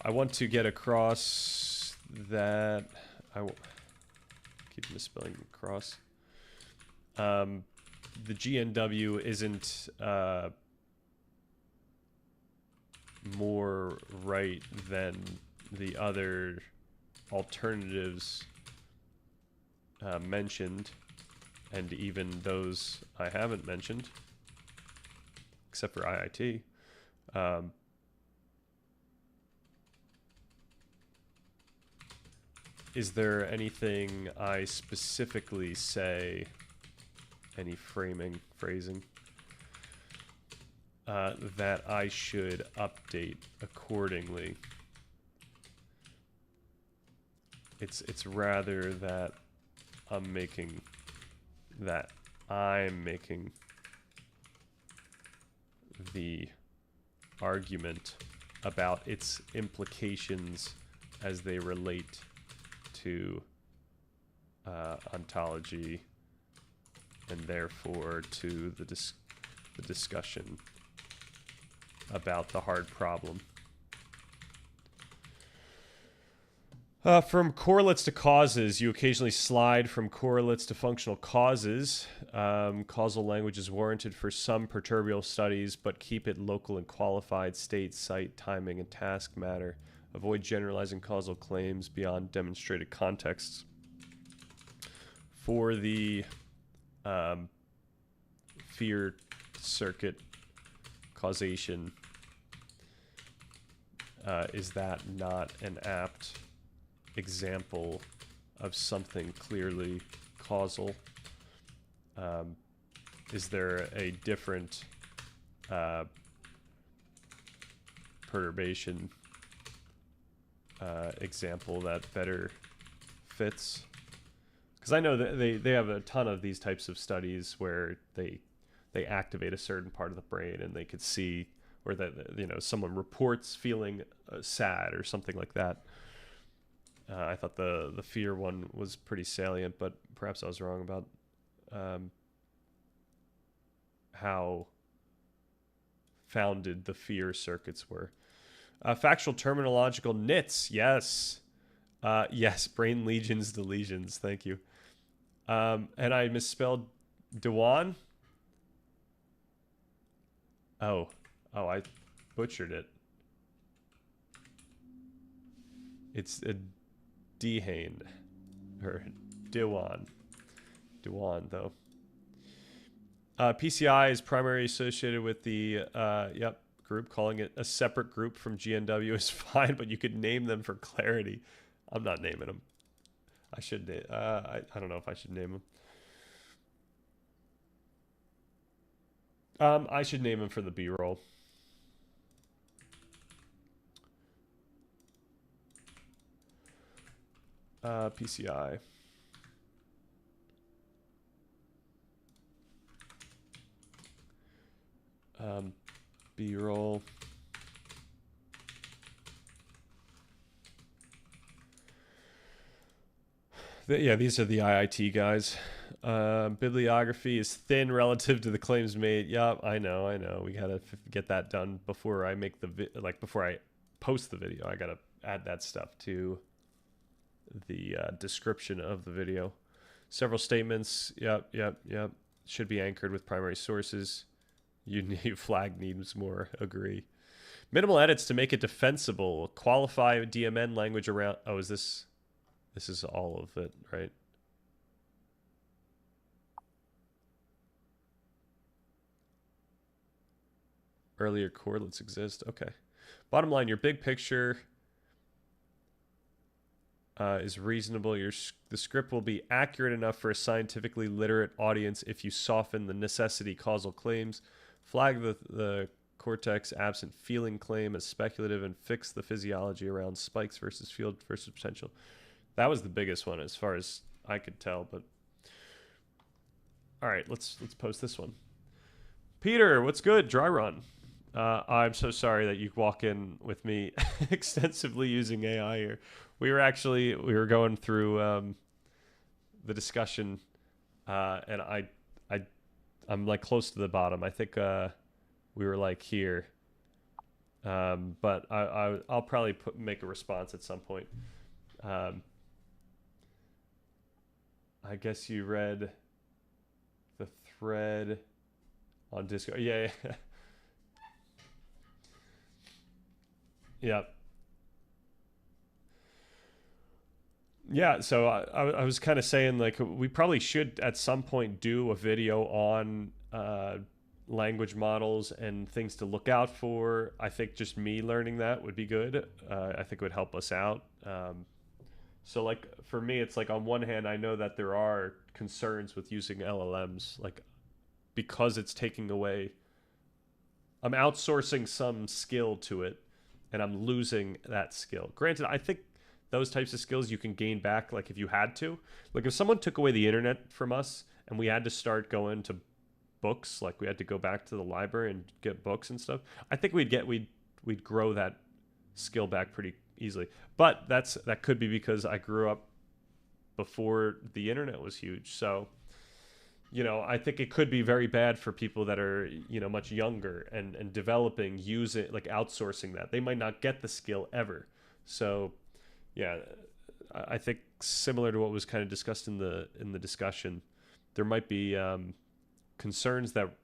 I want to get across that I keep misspelling cross. The GNW isn't more right than the other alternatives mentioned, and even those I haven't mentioned, except for IIT. is there anything I specifically say, any phrasing, that I should update accordingly? It's rather that I'm making the argument about its implications as they relate to ontology, and therefore to the discussion about the hard problem. From correlates to causes, you occasionally slide from correlates to functional causes. Causal language is warranted for some perturbial studies, but keep it local and qualified: state, site, timing, and task matter. Avoid generalizing causal claims beyond demonstrated contexts. For the fear circuit causation, is that not an apt example of something clearly causal? Is there a different perturbation example that better fits? Because I know that they have a ton of these types of studies where they activate a certain part of the brain, and they could see, or that, you know, someone reports feeling sad or something like that. I thought the fear one was pretty salient, but perhaps I was wrong about how founded the fear circuits were. Factual terminological nits, yes. Yes, brain lesions, deletions, thank you. And I misspelled Dewan. Oh, I butchered it. It's a Dehane, or Dewan, though. PCI is primarily associated with the group. Calling it a separate group from GNW is fine, but you could name them for clarity. I'm not naming them. I should. I don't know if I should name them. I should name them for the B-roll. PCI. B-roll. Yeah, these are the IIT guys. Bibliography is thin relative to the claims made. Yeah, I know. We gotta get that done before I make before I post the video. I gotta add that stuff to the description of the video. Several statements. Yep. Should be anchored with primary sources. You flag needs more. Agree. Minimal edits to make it defensible. Qualify DMN language around. Oh, is this? This is all of it, right? Earlier correlates exist. Okay. Bottom line, your big picture is reasonable. The script will be accurate enough for a scientifically literate audience if you soften the necessity causal claims, flag the cortex absent feeling claim as speculative, and fix the physiology around spikes versus field versus potential. That was the biggest one as far as I could tell, but all right, let's post this one. Peter, what's good? Dry run. I'm so sorry that you walk in with me extensively using AI here. We were going through the discussion, and I'm like close to the bottom. I think we were like here, but I'll probably make a response at some point. I guess you read the thread on Discord. Yeah. Yeah, so I was kind of saying, like, we probably should at some point do a video on language models and things to look out for. I think just me learning that would be good. I think it would help us out. So like for me, it's like on one hand, I know that there are concerns with using LLMs, like because it's taking away, I'm outsourcing some skill to it, and I'm losing that skill. Granted, I think those types of skills you can gain back, like if you had to. Like if someone took away the internet from us and we had to start going to books, like we had to go back to the library and get books and stuff, I think we'd grow that skill back pretty easily. But that could be because I grew up before the internet was huge. So, I think it could be very bad for people that are, much younger and developing, using, like outsourcing that. They might not get the skill ever. So, yeah, I think similar to what was kind of discussed in the discussion, there might be concerns that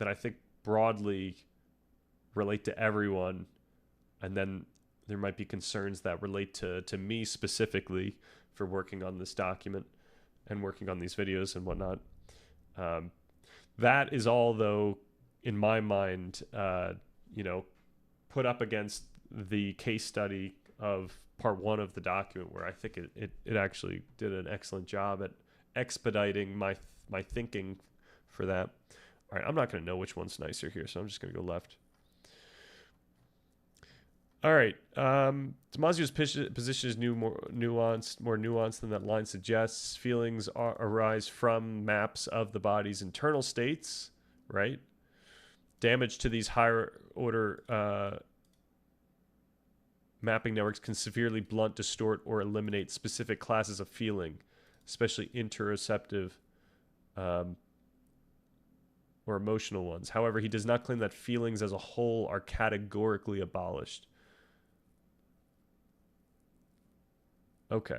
I think broadly relate to everyone, and then there might be concerns that relate to me specifically for working on this document and working on these videos and whatnot. That is all, though, in my mind, put up against the case study of part one of the document, where I think it actually did an excellent job at expediting my thinking for that. All right, I'm not going to know which one's nicer here, so I'm just going to go left. All right, Damasio's position is more nuanced than that line suggests. Feelings arise from maps of the body's internal states, right? Damage to these higher order mapping networks can severely blunt, distort, or eliminate specific classes of feeling, especially interoceptive or emotional ones. However, he does not claim that feelings as a whole are categorically abolished. Okay.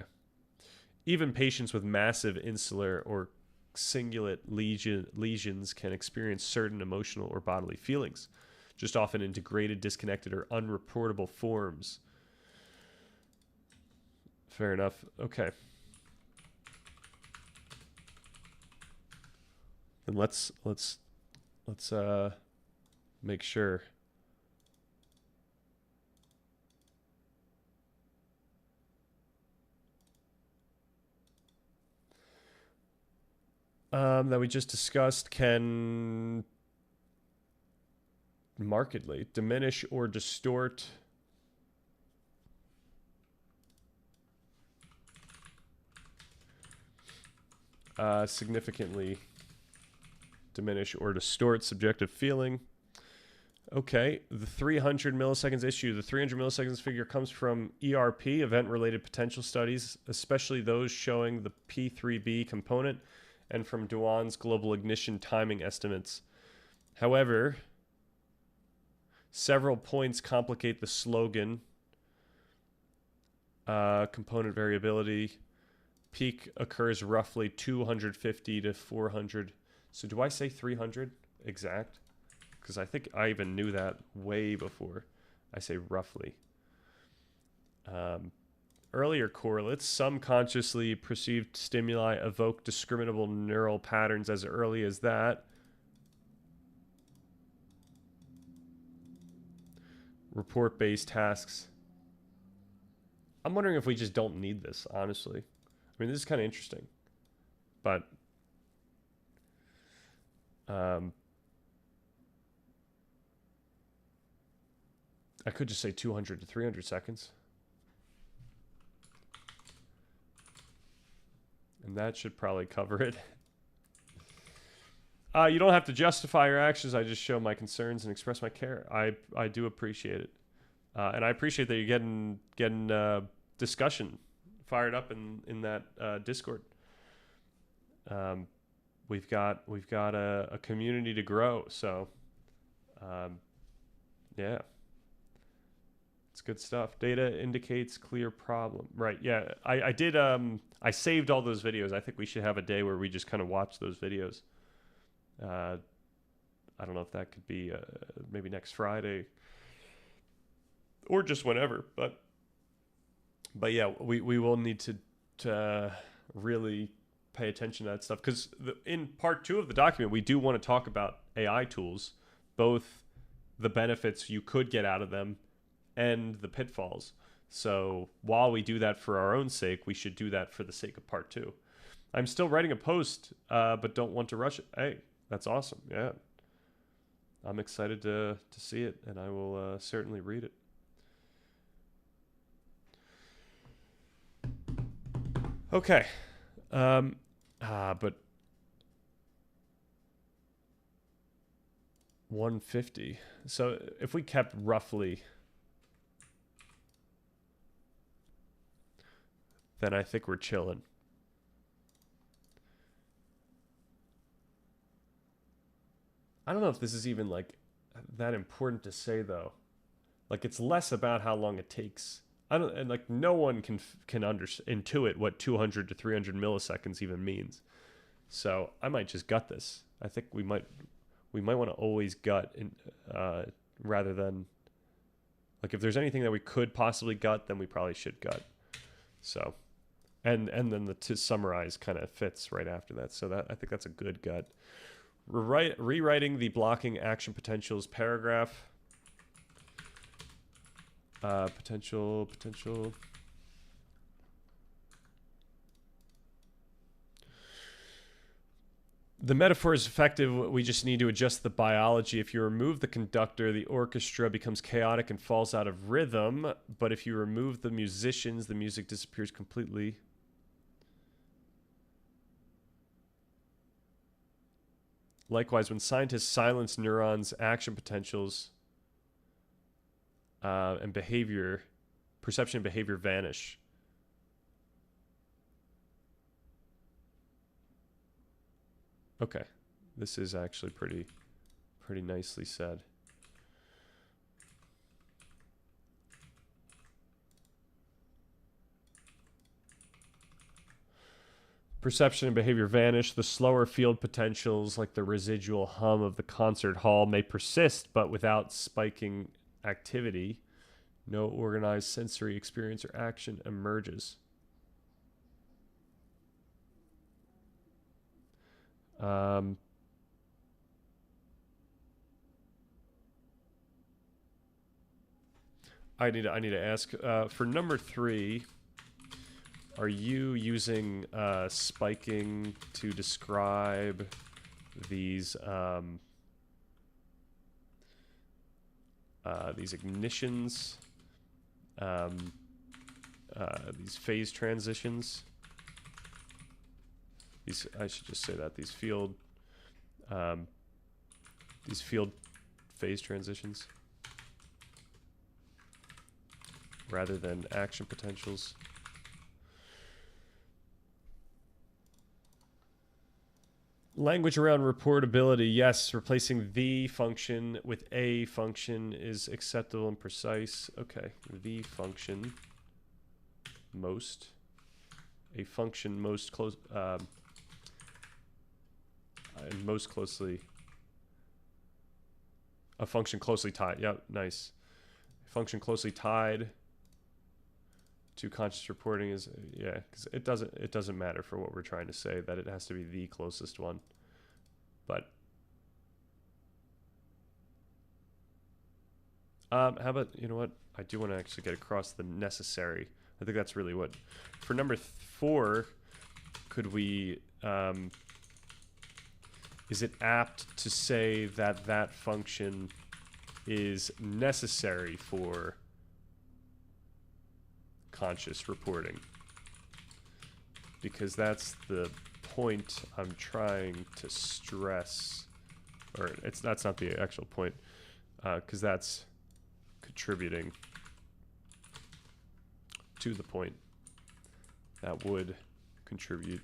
Even patients with massive insular or cingulate lesions can experience certain emotional or bodily feelings, just often in degraded, disconnected, or unreportable forms. Fair enough. Okay. Then let's make sure. That we just discussed can markedly diminish or distort significantly diminish or distort subjective feeling. Okay, the 300 milliseconds issue. The 300 milliseconds figure comes from ERP, event-related potential studies, especially those showing the P3B component, and from Dewan's global ignition timing estimates. However, several points complicate the slogan. Component variability. Peak occurs roughly 250 to 400. So do I say 300 exact? Because I think I even knew that way before. I say roughly. Earlier correlates, some consciously perceived stimuli evoke discriminable neural patterns as early as that. Report-based tasks. I'm wondering if we just don't need this, honestly. I mean, this is kind of interesting. But I could just say 200 to 300 seconds. And that should probably cover it. You don't have to justify your actions. I just show my concerns and express my care. I do appreciate it. And I appreciate that you're getting discussion fired up in that Discord. We've got a community to grow. So, yeah. It's good stuff. Data indicates clear problem. Right. Yeah. I did. I saved all those videos. I think we should have a day where we just kind of watch those videos. I don't know if that could be maybe next Friday or just whenever. But yeah, we will need to really pay attention to that stuff, because in part 2 of the document, we do want to talk about AI tools, both the benefits you could get out of them and the pitfalls. So while we do that for our own sake, we should do that for the sake of part 2. I'm still writing a post, but don't want to rush it. Hey, that's awesome. Yeah. I'm excited to see it, and I will certainly read it. Okay. But 150. So if we kept roughly, then I think we're chilling. I don't know if this is even like that important to say though. Like it's less about how long it takes. I don't, and like no one can intuit what 200 to 300 milliseconds even means. So I might just gut this. I think we might want to always gut in, rather than like if there's anything that we could possibly gut, then we probably should gut. So, and then to summarize kind of fits right after that. So that I think that's a good gut. Rewriting the blocking action potentials paragraph. Potential. The metaphor is effective. We just need to adjust the biology. If you remove the conductor, the orchestra becomes chaotic and falls out of rhythm. But if you remove the musicians, the music disappears completely. Likewise, when scientists silence neurons' action potentials and perception and behavior vanish. Okay, this is actually pretty nicely said. Perception and behavior vanish. The slower field potentials, like the residual hum of the concert hall, may persist, but without spiking activity. No organized sensory experience or action emerges. I need to ask for number 3. Are you using spiking to describe these ignitions, these phase transitions? I should just say that these field phase transitions rather than action potentials. Language around reportability, yes. Replacing the function with a function is acceptable and precise. Okay, the function most, a function most close, and most closely, a function closely tied. Yep, nice. A function closely tied to conscious reporting is, yeah, because it doesn't matter for what we're trying to say that it has to be the closest one. But how about, you know what, I do want to actually get across the necessary. I think that's really what for number 4. Could we is it apt to say that that function is necessary for conscious reporting? Because that's the point I'm trying to stress, or that's not the actual point, because that's contributing to the point that would contribute.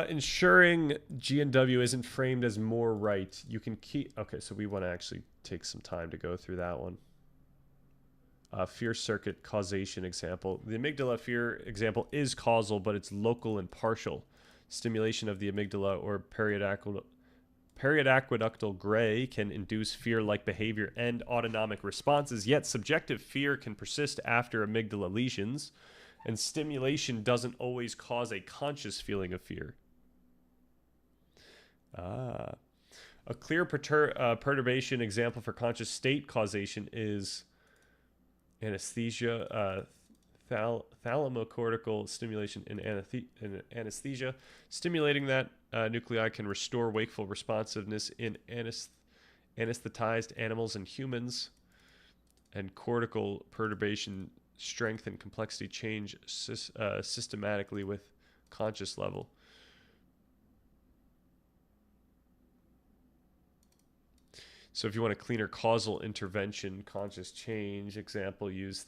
Ensuring GNW isn't framed as more right. You can keep... Okay, so we want to actually take some time to go through that one. Fear circuit causation example. The amygdala fear example is causal, but it's local and partial. Stimulation of the amygdala or periaqueductal gray can induce fear-like behavior and autonomic responses, yet subjective fear can persist after amygdala lesions, and stimulation doesn't always cause a conscious feeling of fear. A clear perturbation example for conscious state causation is anesthesia, thalamocortical stimulation in anesthesia. Stimulating that nuclei can restore wakeful responsiveness in anesthetized animals and humans. And cortical perturbation strength and complexity change systematically with conscious level. So if you want a cleaner causal intervention, conscious change, example, use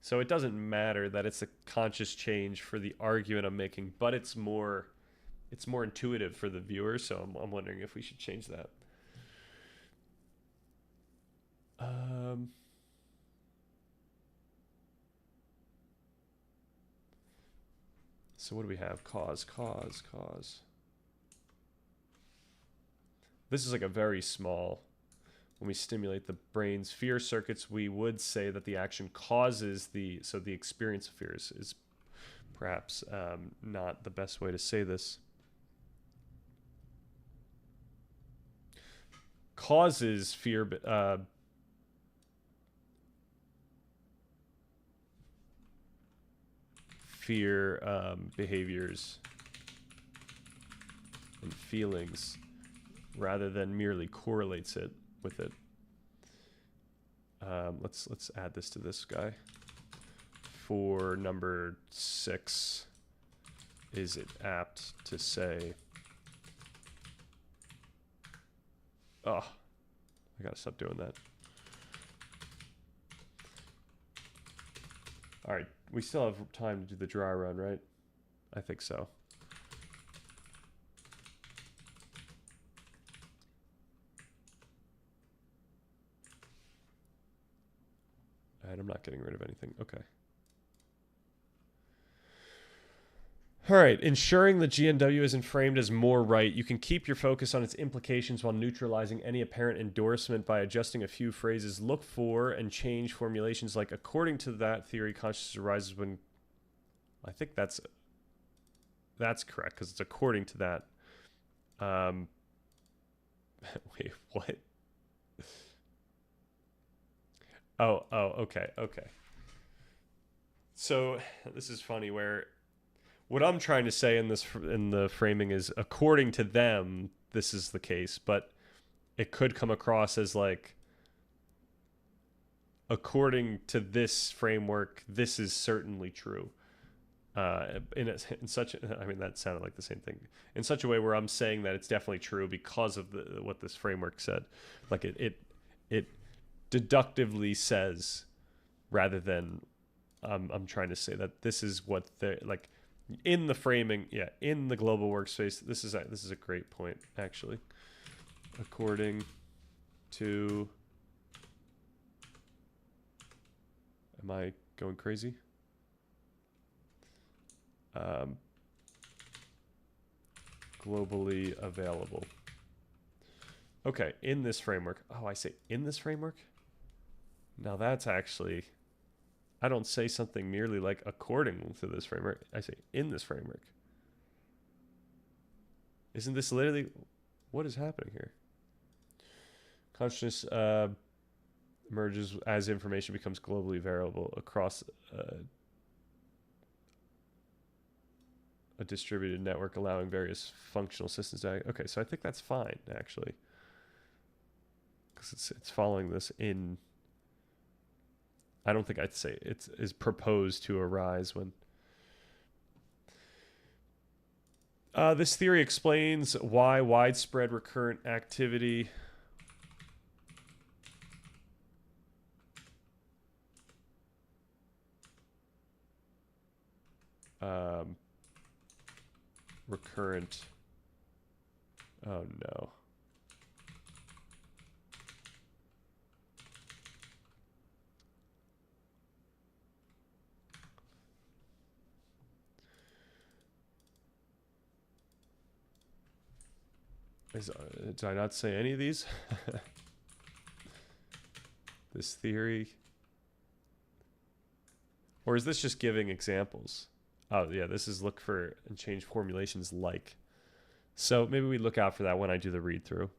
so it doesn't matter that it's a conscious change for the argument I'm making, but it's more intuitive for the viewer, so I'm wondering if we should change that. So what do we have? Cause. This is like a very small, when we stimulate the brain's fear circuits, we would say that the action causes so the experience of fear is perhaps not the best way to say this. Causes fear, behaviors and feelings, rather than merely correlates it with it. Let's add this to this guy. For number 6, is it apt to say, oh, I gotta stop doing that. All right, we still have time to do the dry run, right? I think so. And I'm not getting rid of anything. Okay. All right. Ensuring the GNW isn't framed as more right. You can keep your focus on its implications while neutralizing any apparent endorsement by adjusting a few phrases. Look for and change formulations like, according to that theory, consciousness arises when... I think that's correct, because it's according to that. Wait, what? Oh, okay. So this is funny, where what I'm trying to say in the framing is, according to them, this is the case, but it could come across as like, according to this framework, this is certainly true. In such, I mean, that sounded like the same thing. In such a way where I'm saying that it's definitely true because of what this framework said. Like it deductively says, rather than I'm trying to say that this is what they're like in the framing. Yeah, in the global workspace. This is a great point, actually. According to, am I going crazy? Globally available. Okay, in this framework. Oh, I say in this framework? Now that's actually, I don't say something merely like according to this framework. I say in this framework. Isn't this literally, what is happening here? Consciousness emerges as information becomes globally variable across a distributed network, allowing various functional systems to... Okay, so I think that's fine, actually, because it's following this in... I don't think I'd say it is proposed to arise when... this theory explains why widespread recurrent activity... recurrent... Oh, no. Did I not say any of these? This theory... Or is this just giving examples? Oh, yeah, this is look for and change formulations like. So maybe we look out for that when I do the read through.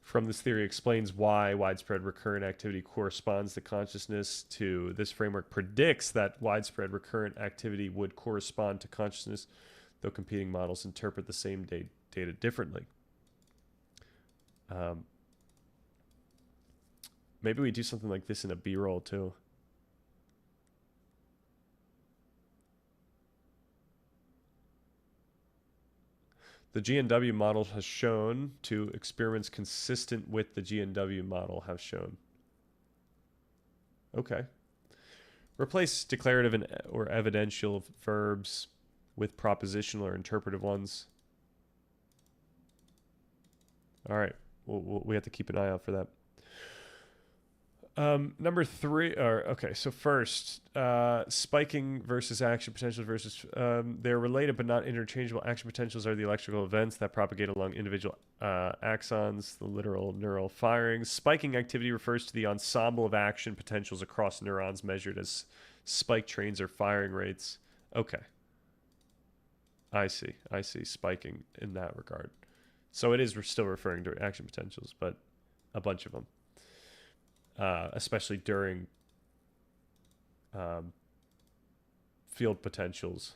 From this theory explains why widespread recurrent activity corresponds to consciousness. To this framework predicts that widespread recurrent activity would correspond to consciousness, though competing models interpret the same data differently. Maybe we do something like this in a B-roll too. The GNW model has shown to experiments consistent with the GNW model have shown. Okay. Replace declarative or evidential verbs with propositional or interpretive ones. All right. We have to keep an eye out for that. Number 3, okay, so first, spiking versus action potentials versus, they're related but not interchangeable. Action potentials are the electrical events that propagate along individual axons, the literal neural firings. Spiking activity refers to the ensemble of action potentials across neurons measured as spike trains or firing rates. Okay. I see, spiking in that regard. So it is still referring to action potentials, but a bunch of them. Especially during field potentials.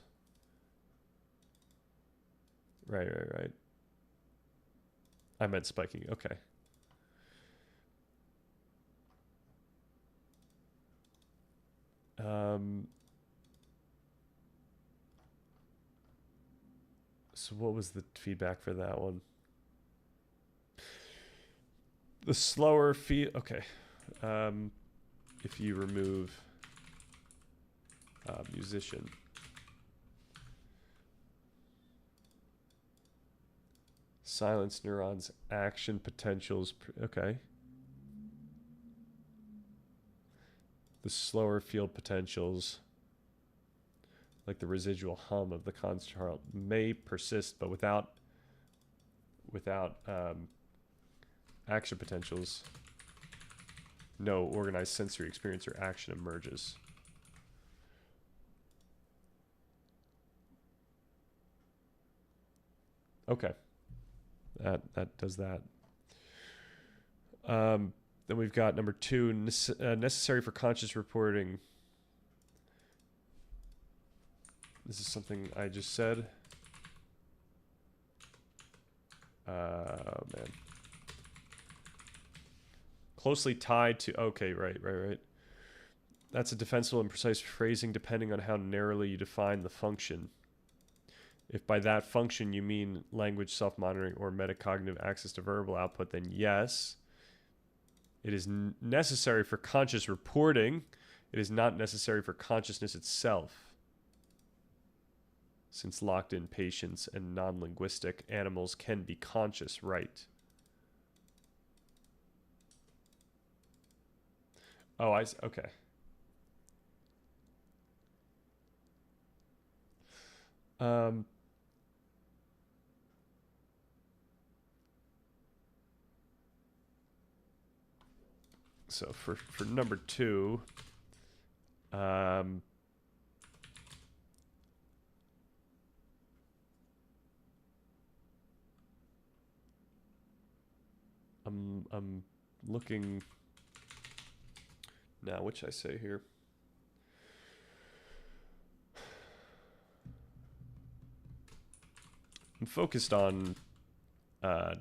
Right. I meant spiking. Okay. So what was the feedback for that one? The slower okay. If you remove musician, silence neurons, action potentials. Okay. The slower field potentials, like the residual hum of the construct, may persist, but without action potentials, no organized sensory experience or action emerges. Okay, that does that. Then we've got number 2, necessary for conscious reporting. This is something I just said. Man. Closely tied to, okay, right. That's a defensible and precise phrasing depending on how narrowly you define the function. If by that function you mean language self-monitoring or metacognitive access to verbal output, then yes, it is necessary for conscious reporting. It is not necessary for consciousness itself, since locked-in patients and non-linguistic animals can be conscious, right? Oh, okay. So for number 2, I'm looking now. What should I say here? I'm focused on the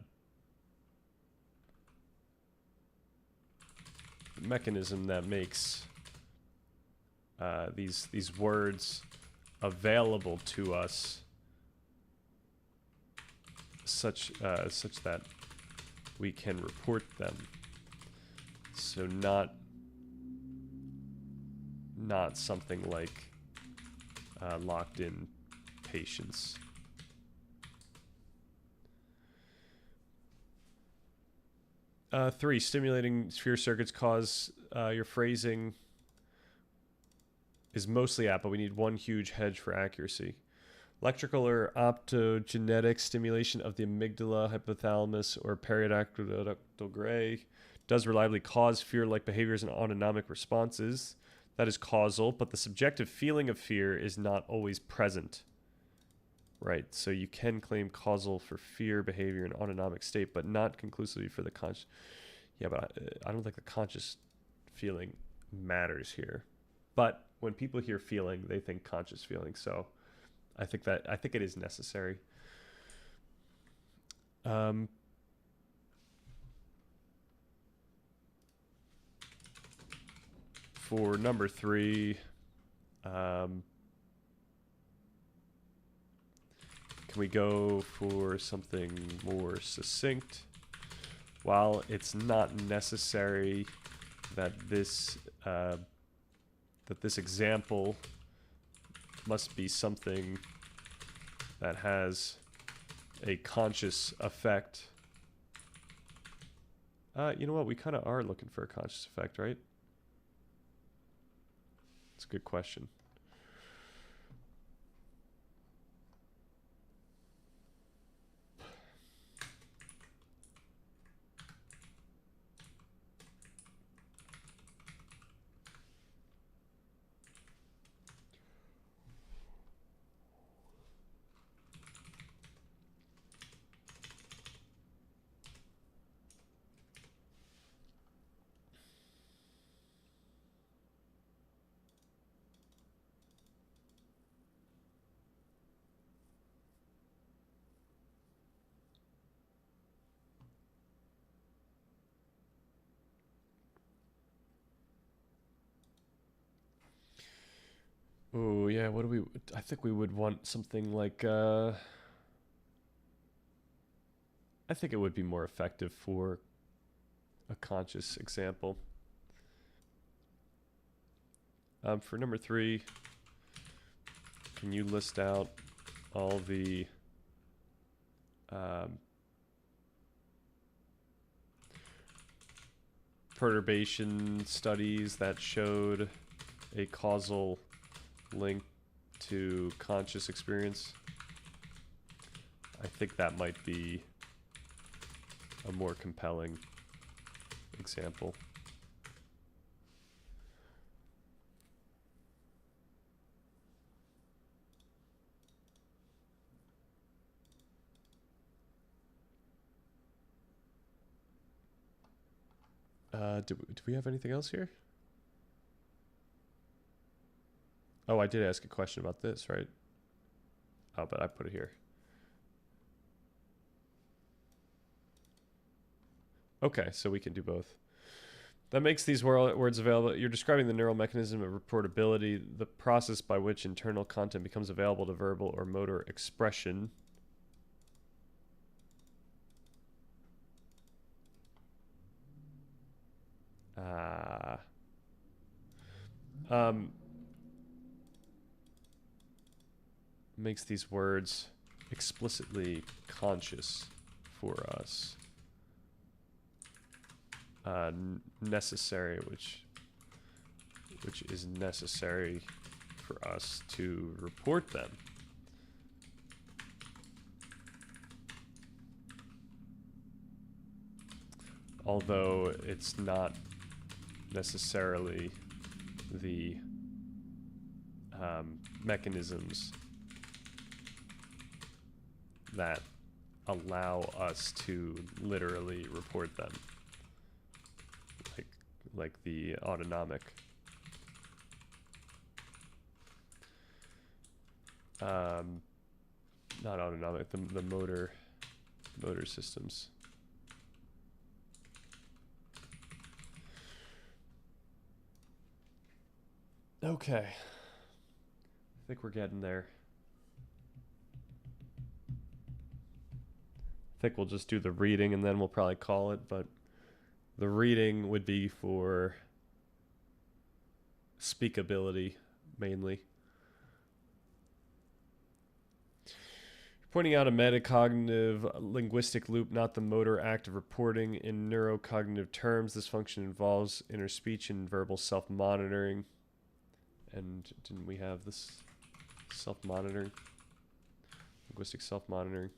mechanism that makes these words available to us, such that we can report them. So not something like locked in patience. Three, stimulating sphere circuits cause your phrasing is mostly apt, but we need one huge hedge for accuracy. Electrical or optogenetic stimulation of the amygdala, hypothalamus, or periaqueductal gray does reliably cause fear-like behaviors and autonomic responses. That is causal, but the subjective feeling of fear is not always present. Right. So you can claim causal for fear, behavior, and autonomic state, but not conclusively for the conscious. Yeah, but I don't think the conscious feeling matters here. But when people hear feeling, they think conscious feeling. So I think it is necessary. For number 3, can we go for something more succinct? While it's not necessary that this example must be something that has a conscious effect. You know what? We kind of are looking for a conscious effect, right? It's a good question. Oh, yeah, what do we... I think we would want something like... I think it would be more effective for a conscious example. For number 3, can you list out all the... perturbation studies that showed a causal link to conscious experience? I think that might be a more compelling example. Do we have anything else here? Oh, I did ask a question about this, right? Oh, but I put it here. Okay, so we can do both. That makes these words available. You're describing the neural mechanism of reportability, the process by which internal content becomes available to verbal or motor expression. Makes these words explicitly conscious for us. Necessary, which is necessary for us to report them. Although it's not necessarily the mechanisms that allow us to literally report them, like the autonomic. Not autonomic, the motor systems. Okay. I think we're getting there. I think we'll just do the reading and then we'll probably call it, but the reading would be for speakability mainly. Pointing out a metacognitive linguistic loop, not the motor act of reporting. In neurocognitive terms, this function involves inner speech and verbal self-monitoring. And didn't we have this self-monitoring? Linguistic self-monitoring.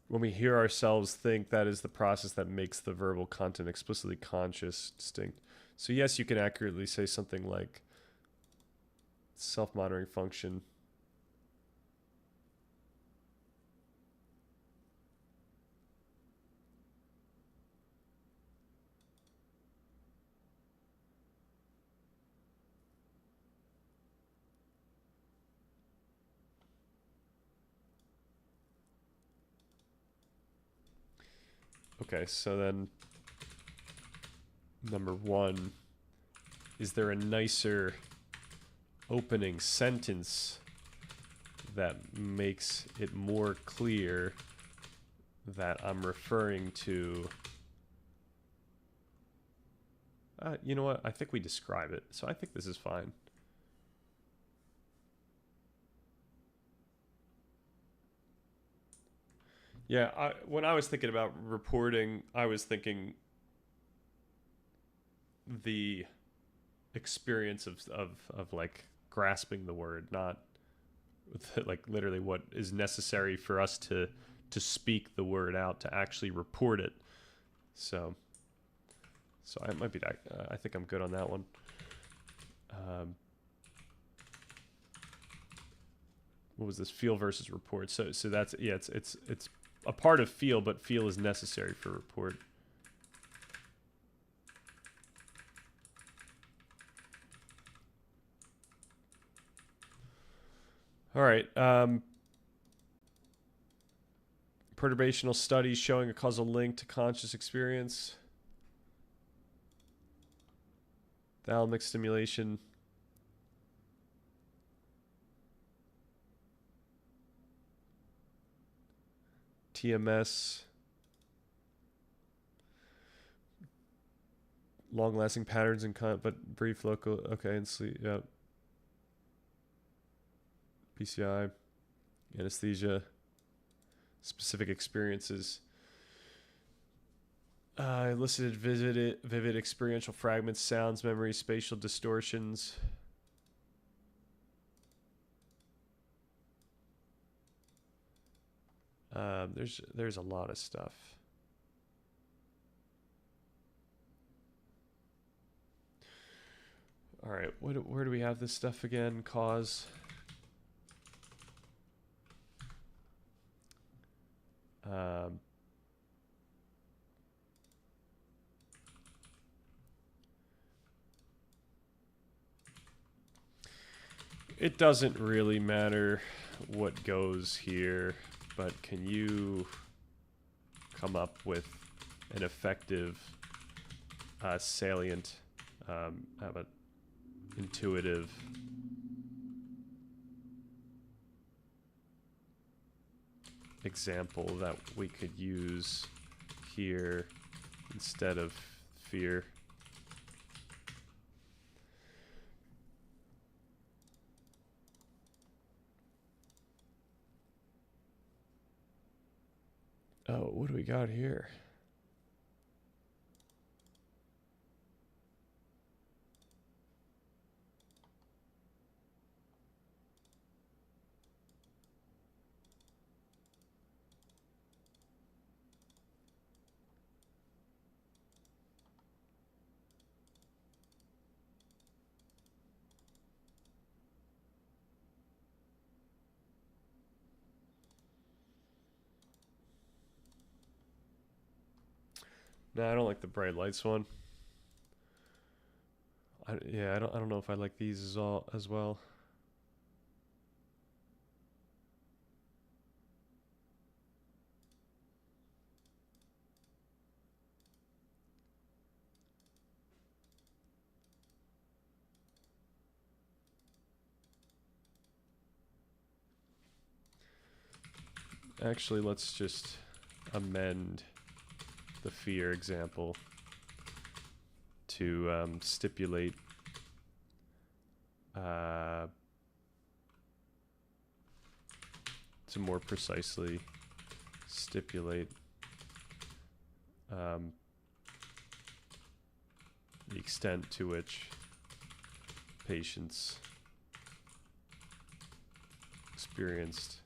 When we hear ourselves think, that is the process that makes the verbal content explicitly conscious, distinct. So yes, you can accurately say something like, self-monitoring function. Okay, so then number one, is there a nicer opening sentence that makes it more clear that I'm referring to... you know what? I think we describe it, so I think this is fine. Yeah, when I was thinking about reporting, I was thinking the experience of like grasping the word, not like literally what is necessary for us to speak the word out, to actually report it. So I might be I think I'm good on that one. What was this? Feel versus report. So that's, yeah, it's a part of feel, but feel is necessary for report. All right. Perturbational studies showing a causal link to conscious experience. Thalamic stimulation. TMS. Long-lasting patterns in but brief local. Okay, and sleep. Yep. PCI. Anesthesia. Specific experiences. Elicited vivid experiential fragments, sounds, memories, spatial distortions. There's a lot of stuff. All right, where do we have this stuff again? Cause. It doesn't really matter what goes here, but can you come up with an effective, salient, have an intuitive example that we could use here instead of fear? Oh, what do we got here? No, I don't like the bright lights one. I don't know if I like these as well. Actually, let's just amend the fear example to stipulate to more precisely stipulate the extent to which patients experienced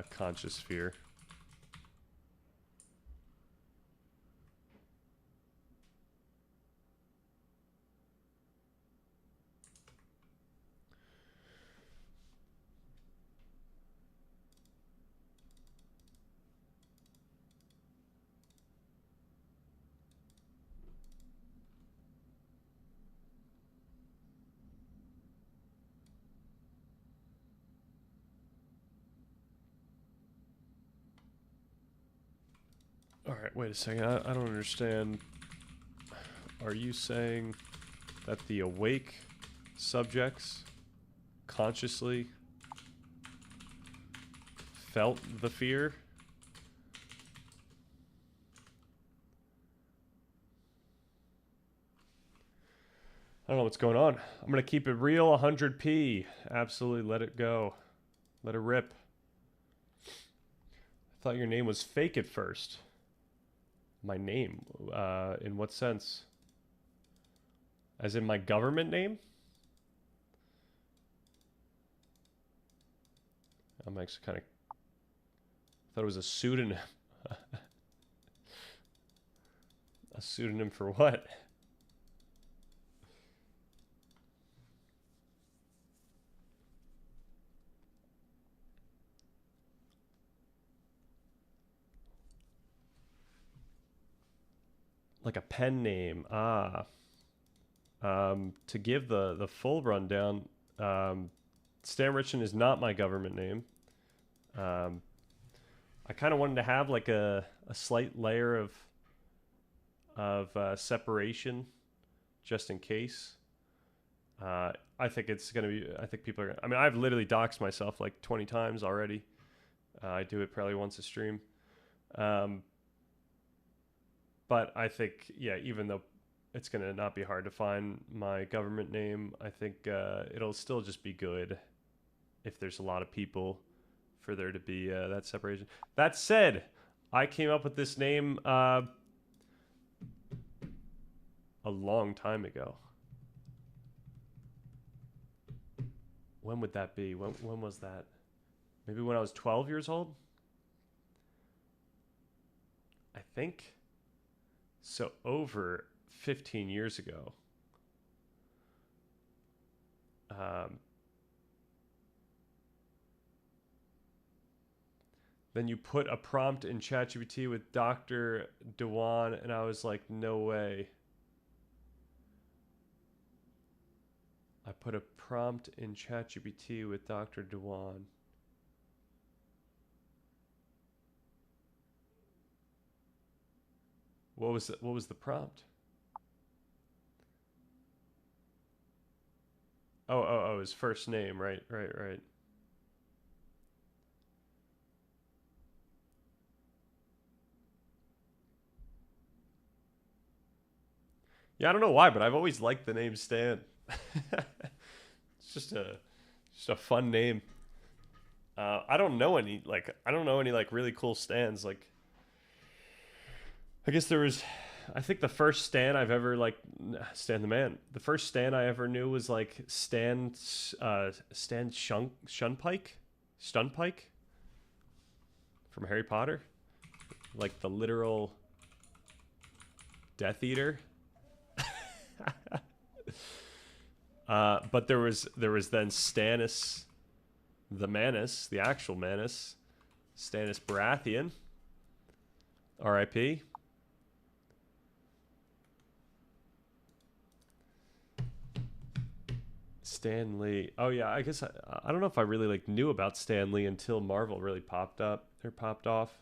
conscious fear. All right, wait a second. I don't understand. Are you saying that the awake subjects consciously felt the fear? I don't know what's going on. I'm going to keep it real 100p. Absolutely let it go. Let it rip. I thought your name was fake at first. My name? In what sense? As in my government name? I'm actually kind of... thought it was a pseudonym. A pseudonym for what? Like a pen name. Ah. To give the full rundown, Stan Richardson is not my government name. I kind of wanted to have like a slight layer of separation, just in case. I think it's gonna be. I think people are. I mean, I've literally doxed myself like 20 times already. I do it probably once a stream. But I think, yeah, even though it's going to not be hard to find my government name, I think it'll still just be good if there's a lot of people for there to be that separation. That said, I came up with this name a long time ago. When would that be? When was that? Maybe when I was 12 years old? I think. So over 15 years ago. Then you put a prompt in ChatGPT with Dr. Dewan, and I was like, no way. I put a prompt in ChatGPT with Dr. Dewan. What was the prompt? Oh, his first name, right. Yeah, I don't know why, but I've always liked the name Stan. It's just a fun name. I don't know any like really cool Stans. Like, I guess there was, I think the first Stan I've ever like, Stan the Man. The first Stan I ever knew was like Stan Shunpike from Harry Potter, like the literal Death Eater. But there was then Stannis the Manus, the actual Manus, Stannis Baratheon, R.I.P. Stan Lee. Oh yeah, I guess I don't know if I really like knew about Stan Lee until Marvel really popped up or popped off.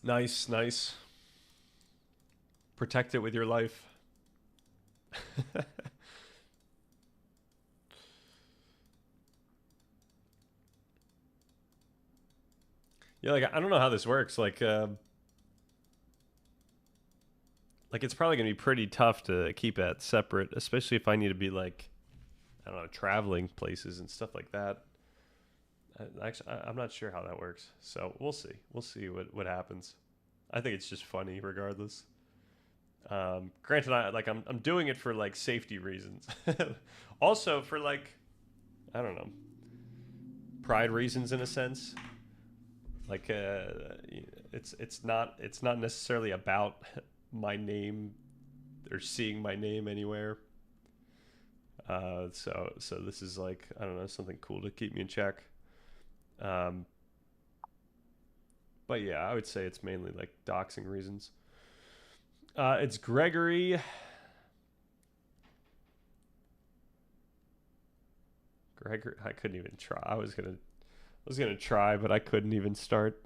Nice. Protect it with your life. Yeah, like I don't know how this works. Like it's probably gonna be pretty tough to keep that separate, especially if I need to be like, I don't know, traveling places and stuff like that. Actually, I'm not sure how that works. So we'll see. We'll see what happens. I think it's just funny, regardless. Granted, I'm doing it for like safety reasons, also for like, I don't know, pride reasons in a sense. Like it's not necessarily about my name or seeing my name anywhere. So this is like, I don't know, something cool to keep me in check. But yeah, I would say it's mainly like doxing reasons. It's Gregory I couldn't even try. I was gonna try, but I couldn't even start.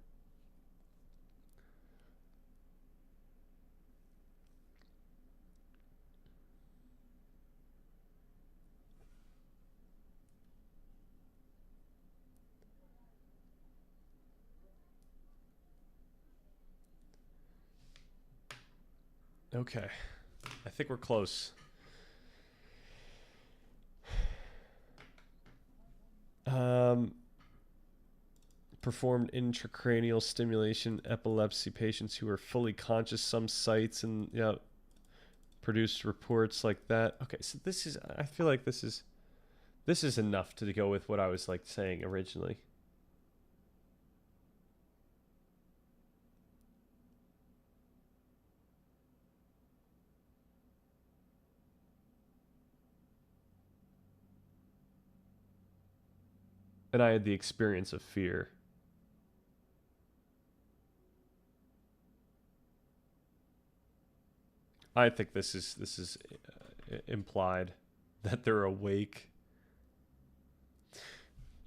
Okay, I think we're close. Performed intracranial stimulation epilepsy patients who are fully conscious. Some sites and produced reports like that. Okay, so this is. I feel like this is enough to go with what I was like saying originally. And I had the experience of fear. I think this is implied that they're awake.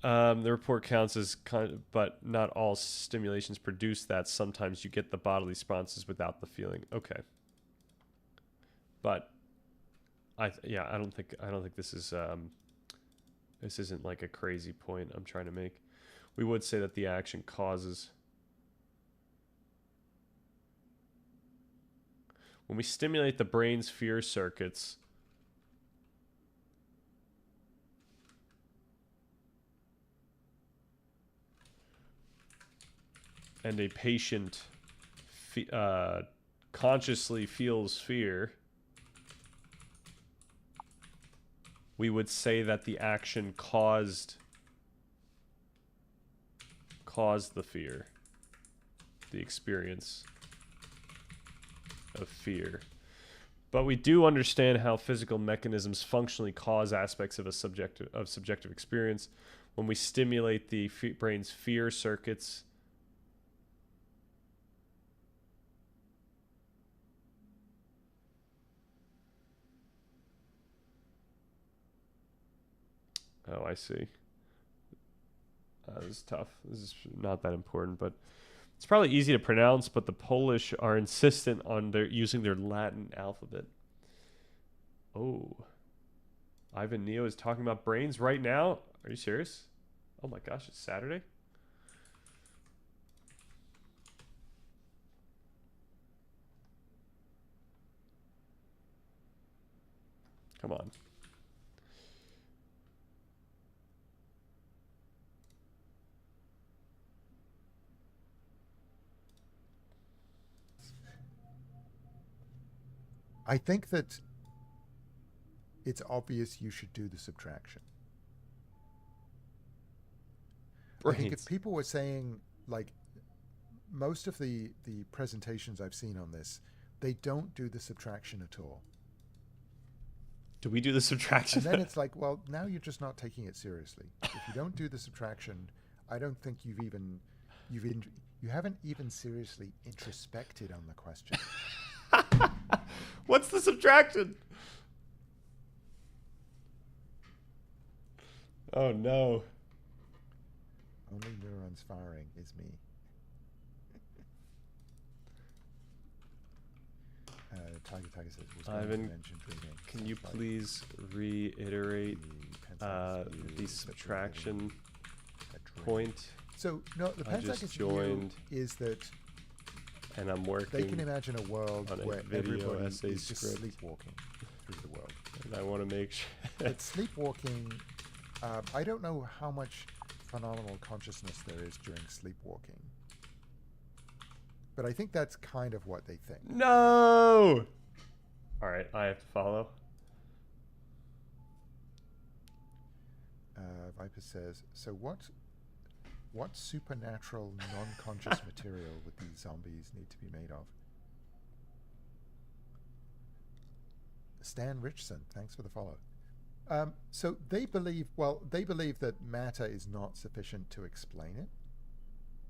The report counts as but not all stimulations produce that. Sometimes you get the bodily responses without the feeling. Okay, but I don't think this is this isn't like a crazy point I'm trying to make. We would say that the action causes. When we stimulate the brain's fear circuits, and a patient consciously feels fear, we would say that the action caused the fear, the experience of fear. But we do understand how physical mechanisms functionally cause aspects of a subjective experience. When we stimulate the brain's fear circuits, oh, I see. This is tough. This is not that important, but it's probably easy to pronounce. But the Polish are insistent on using their Latin alphabet. Oh, Ivan Neo is talking about brains right now. Are you serious? Oh my gosh, it's Saturday. Come on. I think that it's obvious you should do the subtraction. Brains. I think if people were saying, like, most of the presentations I've seen on this, they don't do the subtraction at all. Do we do the subtraction? And then it's like, well, now you're just not taking it seriously. If you don't do the subtraction, I don't think you haven't even seriously introspected on the question. What's the subtraction? Oh no. Only neurons firing is me. Tiger says, Ivan, can you please reiterate the subtraction point? So, no, the Panpsychist view is that, and I'm working. They can imagine a world where everybody is just script. sleepwalking through the world. And I want to make sure. But sleepwalking, I don't know how much phenomenal consciousness there is during sleepwalking. But I think that's kind of what they think. No! All right, I have to follow. Viper says, so what supernatural non-conscious material would these zombies need to be made of? Stan Richson, thanks for the follow. So they believe that matter is not sufficient to explain it.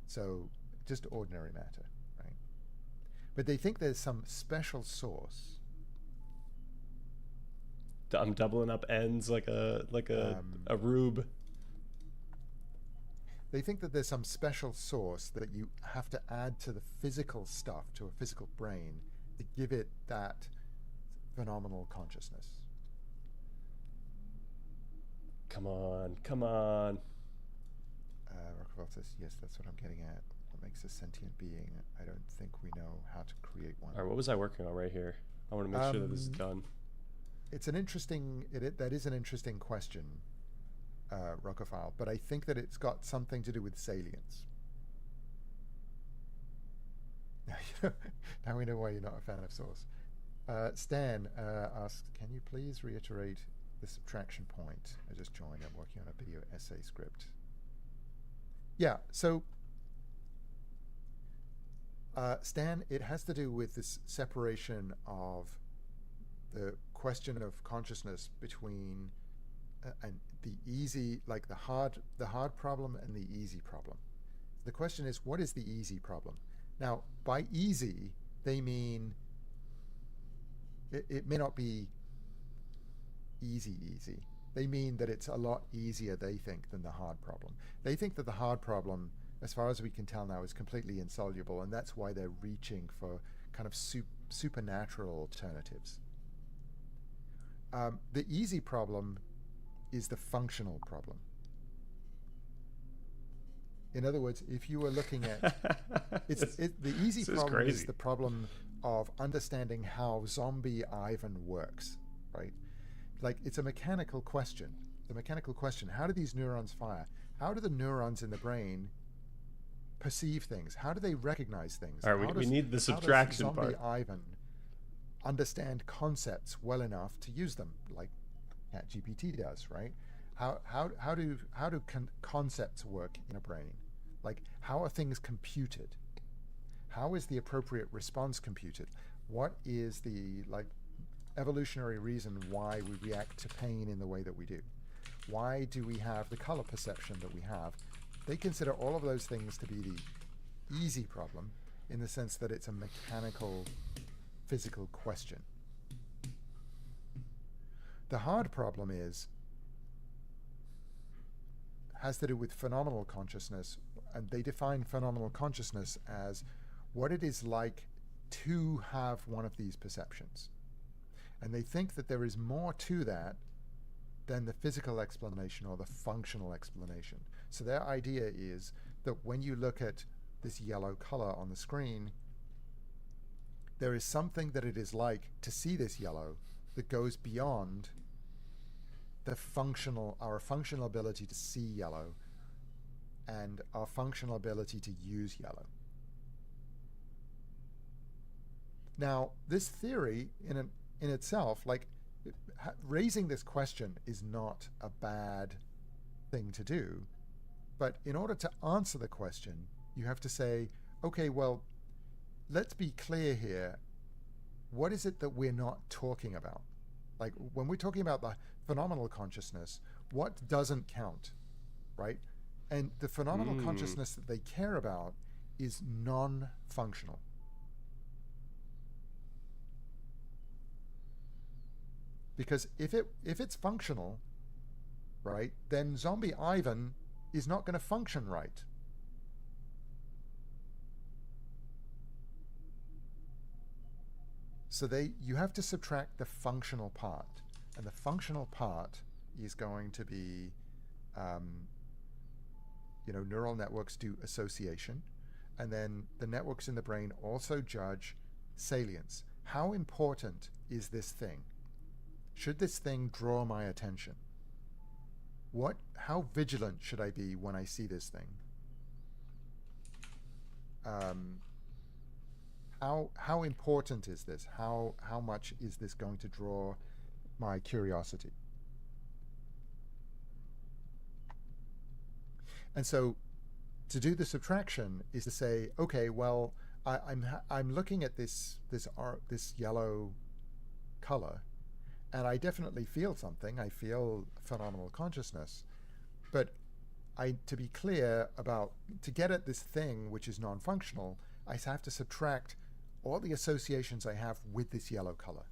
So just ordinary matter, right? But they think there's some special source I'm doubling up ends like a rube. They think that there's some special source that you have to add to the physical stuff, to a physical brain, to give it that phenomenal consciousness. Come on, come on. Rockefeller says, yes, that's what I'm getting at. What makes a sentient being? I don't think we know how to create one. All right, what was I working on right here? I want to make sure that this is done. It's an interesting, that is an interesting question, Rockefeller, but I think that it's got something to do with salience. Now we know why you're not a fan of Source. Stan asks, can you please reiterate the subtraction point? I just joined. I'm working on a video essay script. Yeah, so Stan, it has to do with this separation of the question of consciousness between and the easy, like the hard problem and the easy problem. The question is, what is the easy problem? Now, by easy, they mean it may not be easy. They mean that it's a lot easier, they think, than the hard problem. They think that the hard problem, as far as we can tell now, is completely insoluble, and that's why they're reaching for kind of supernatural alternatives. The easy problem is the functional problem. In other words, if you were looking at the easy problem is the problem of understanding how zombie Ivan works, right? Like, it's a mechanical question. The mechanical question, how do these neurons fire? How do the neurons in the brain perceive things? How do they recognize things? All right, we need the subtraction part. How does zombie Ivan understand concepts well enough to use them, like ChatGPT does, right? How do concepts work in a brain? Like, how are things computed? How is the appropriate response computed? What is the evolutionary reason why we react to pain in the way that we do? Why do we have the color perception that we have? They consider all of those things to be the easy problem, in the sense that it's a mechanical, physical question. The hard problem has to do with phenomenal consciousness, and they define phenomenal consciousness as what it is like to have one of these perceptions. And they think that there is more to that than the physical explanation or the functional explanation. So their idea is that when you look at this yellow color on the screen, there is something that it is like to see this yellow that goes beyond our functional ability to see yellow and our functional ability to use yellow. Now, this theory in itself, raising this question is not a bad thing to do, but in order to answer the question, you have to say, okay, well, let's be clear here. What is it that we're not talking about? Like, when we're talking about the phenomenal consciousness, what doesn't count, right? And the phenomenal consciousness that they care about is non-functional. Because if it's functional, right, then zombie Ivan is not going to function right. So you have to subtract the functional part, and the functional part is going to be, neural networks do association, and then the networks in the brain also judge salience. How important is this thing? Should this thing draw my attention? How vigilant should I be when I see this thing? How important is this? How much is this going to draw my curiosity? And so, to do the subtraction is to say, okay, well, I'm looking at this yellow color, and I definitely feel something. I feel phenomenal consciousness, but to be clear to get at this thing which is non-functional, I have to subtract all the associations I have with this yellow color.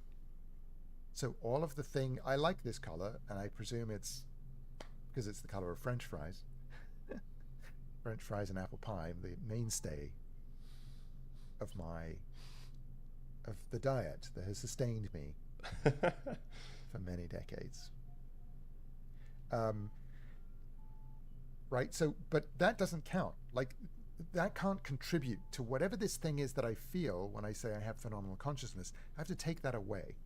So all of the thing, I like this color, and I presume it's because it's the color of French fries. French fries and apple pie, the mainstay of the diet that has sustained me for many decades. Right? So, but that doesn't count. Like, that can't contribute to whatever this thing is that I feel when I say I have phenomenal consciousness. I have to take that away.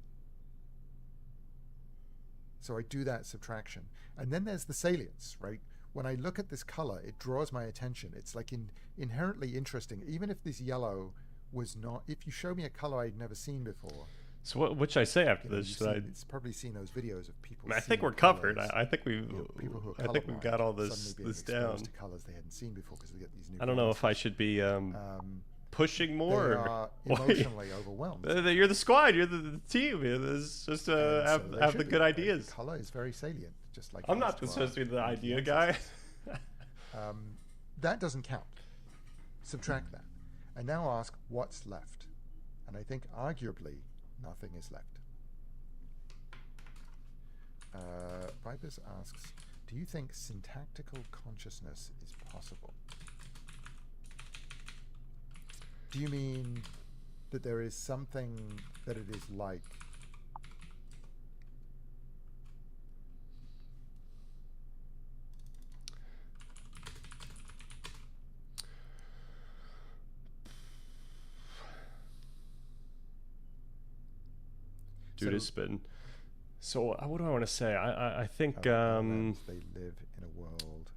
So I do that subtraction. And then there's the salience, right? When I look at this color, it draws my attention. It's like inherently interesting. Even if this yellow was not, if you show me a color I'd never seen before. So what should I say after this? It's probably seen those videos of people. I think we're covered. I think we've. People who are I think we've got all this down. To colors they hadn't seen before because they get these new. I don't know if I should be pushing more. They are emotionally overwhelmed. You're the squad. You're the team. It's just have the good ideas. Color is very salient, just like. I'm not supposed to be the idea guy. That doesn't count. Subtract that, and now ask what's left, and I think arguably nothing is left. Vipers asks, do you think syntactical consciousness is possible? Do you mean that there is something that it is like? Dude, it's been so. What do I want to say? I think they live in a world.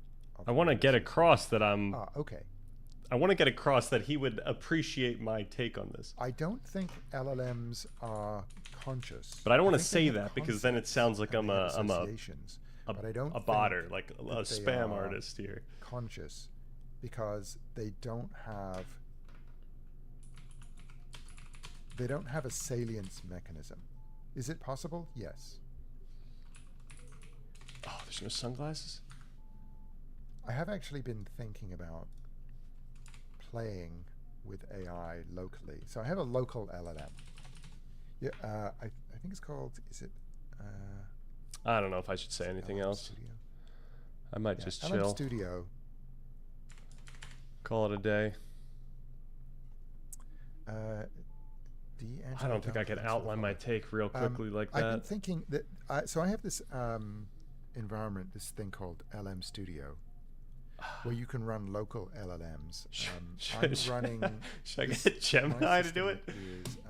I want to get across that I'm. Okay. I want to get across that he would appreciate my take on this. I don't think LLMs are conscious. But I don't want to say that because then it sounds like I'm a botter, like a spam artist here. Conscious, because they don't have a salience mechanism. Is it possible? Yes. Oh, there's no sunglasses? I have actually been thinking about playing with AI locally. So I have a local LLM. Yeah, I think it's called, is it? I don't know if I should say anything LM else. Studio. I might just LM chill. Studio. Call it a day. I don't think I could outline my take real quickly like that. I've been thinking that, so I have this environment, this thing called LM Studio, where you can run local LLMs. I'm running. Should I get Gemini to do it?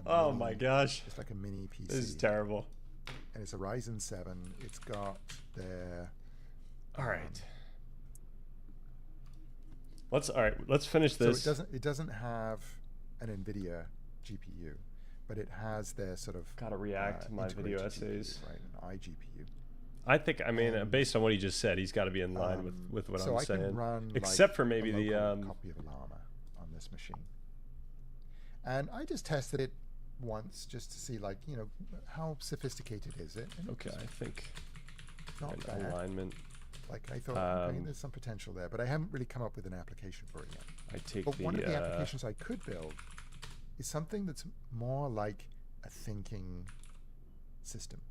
Oh my gosh! It's like a mini PC. This is terrible. And it's a Ryzen 7. It's got their. All right. Let's finish this. So it doesn't have an NVIDIA GPU, but it has their sort of. Gotta react to my video essays. Right, an iGPU. I think, based on what he just said, he's got to be in line with what I'm saying. So I can run except for maybe the copy of Llama on this machine. And I just tested it once just to see, like, how sophisticated is it? And okay, I think not bad. Alignment. Like, I thought, okay, there's some potential there, but I haven't really come up with an application for it yet. But one of the applications I could build is something that's more like a thinking system.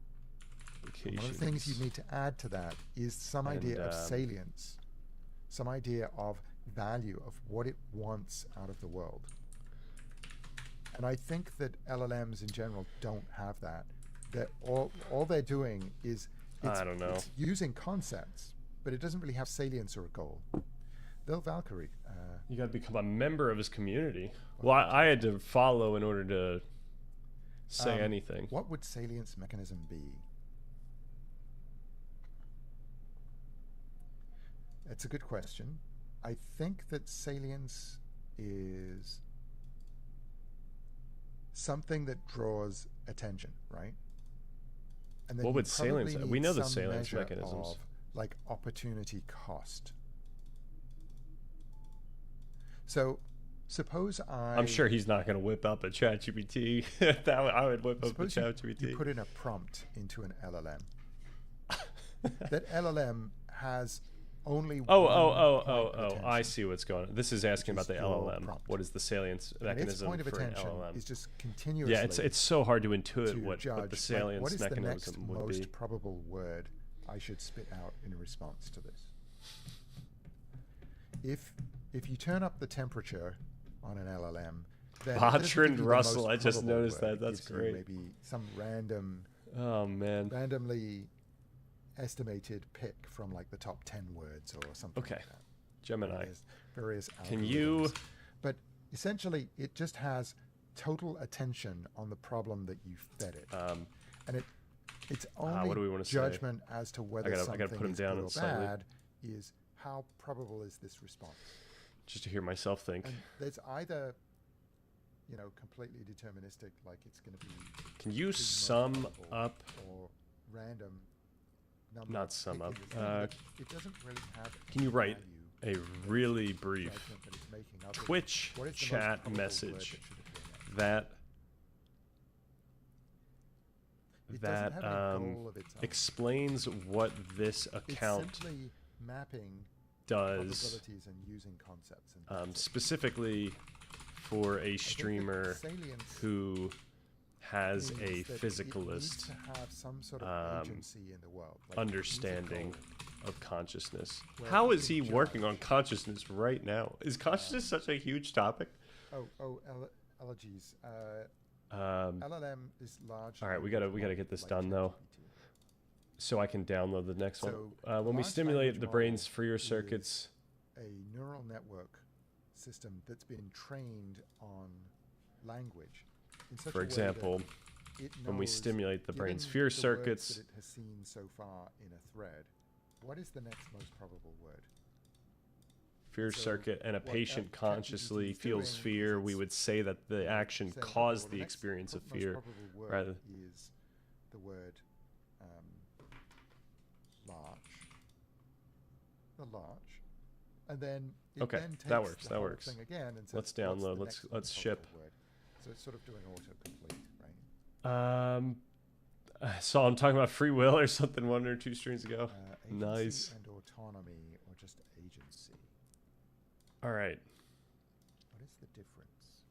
One of the things you need to add to that is some idea of salience, some idea of value, of what it wants out of the world. And I think that LLMs in general don't have that. That all they're doing is it's using concepts, but it doesn't really have salience or a goal. They'll Valkyrie. You got to become a member of his community. Well, I had to follow in order to say anything. What would salience mechanism be? It's a good question. I think that salience is something that draws attention, right? And then what would salience? We know the salience mechanisms. Like opportunity cost. So suppose I'm sure he's not going to whip up a ChatGPT. I would whip up a ChatGPT. You put in a prompt into an LLM. That LLM has only Oh, one oh, oh, point oh, of oh! attention, I see what's going on. This is asking which about is the your LLM. prompt. What is the salience And its mechanism point of for an attention LLM? is just continuously Yeah, it's so hard to intuit to what judge the like, salience what is the next mechanism would most be. probable word I should spit out in response to this. If you turn up the temperature on an LLM, then it doesn't Bertrand give you the Russell, most I just probable noticed word. that. It That's gives you great. maybe some Oh man. randomly estimated pick from like the top 10 words or something Okay. like that. Gemini. Various Can you? algorithms. But essentially, it just has total attention on the problem that you fed it, and its only what do we want to say? judgment as to whether I something gotta put 'em is down good or slightly. bad is how probable is this response. Just to hear myself think. And there's either, completely deterministic, like it's going to be Can you the most sum probable, up? or random number. Not of sum up. picking the thing, but it doesn't really have Can you write value a really brief judgment that it's making of it. Twitch What is the most chat probable word message that should appear next? that It doesn't have any goal of its own. explains what this account It's simply mapping does probabilities and using concepts. And that's it. specifically for a I think the streamer salience who has is a that it needs physicalist to have some sort of agency in the world, like understanding goal. of consciousness. Where How you is he can working judge. on consciousness right now? Is consciousness such a huge topic? Allergies. Um, LLM is largely. all right, we gotta get this like done though, ChatGPT. so I can download the next So, one. When we large stimulate language the model brain's freer is circuits, A neural network system that's been trained on language. In such for a way that example, it when we knows, stimulate the brain's given fear the words circuits, that it has seen so far in a thread, what is the next most probable word? fear so circuit, and a what patient ChatGPT consciously is feels doing fear, is we it's would say that the action saying, okay, caused well, the next experience of most fear. probable word rather- is the word large. The large. And then it Okay, then takes that works, the that whole works. thing again and says, Let's "What's the download, next let's most ship. probable word?" So it's sort of doing autocomplete, right? So I'm talking about free will or something 1 or 2 streams ago. Agency Nice. and autonomy, or just agency. All right. What is the difference?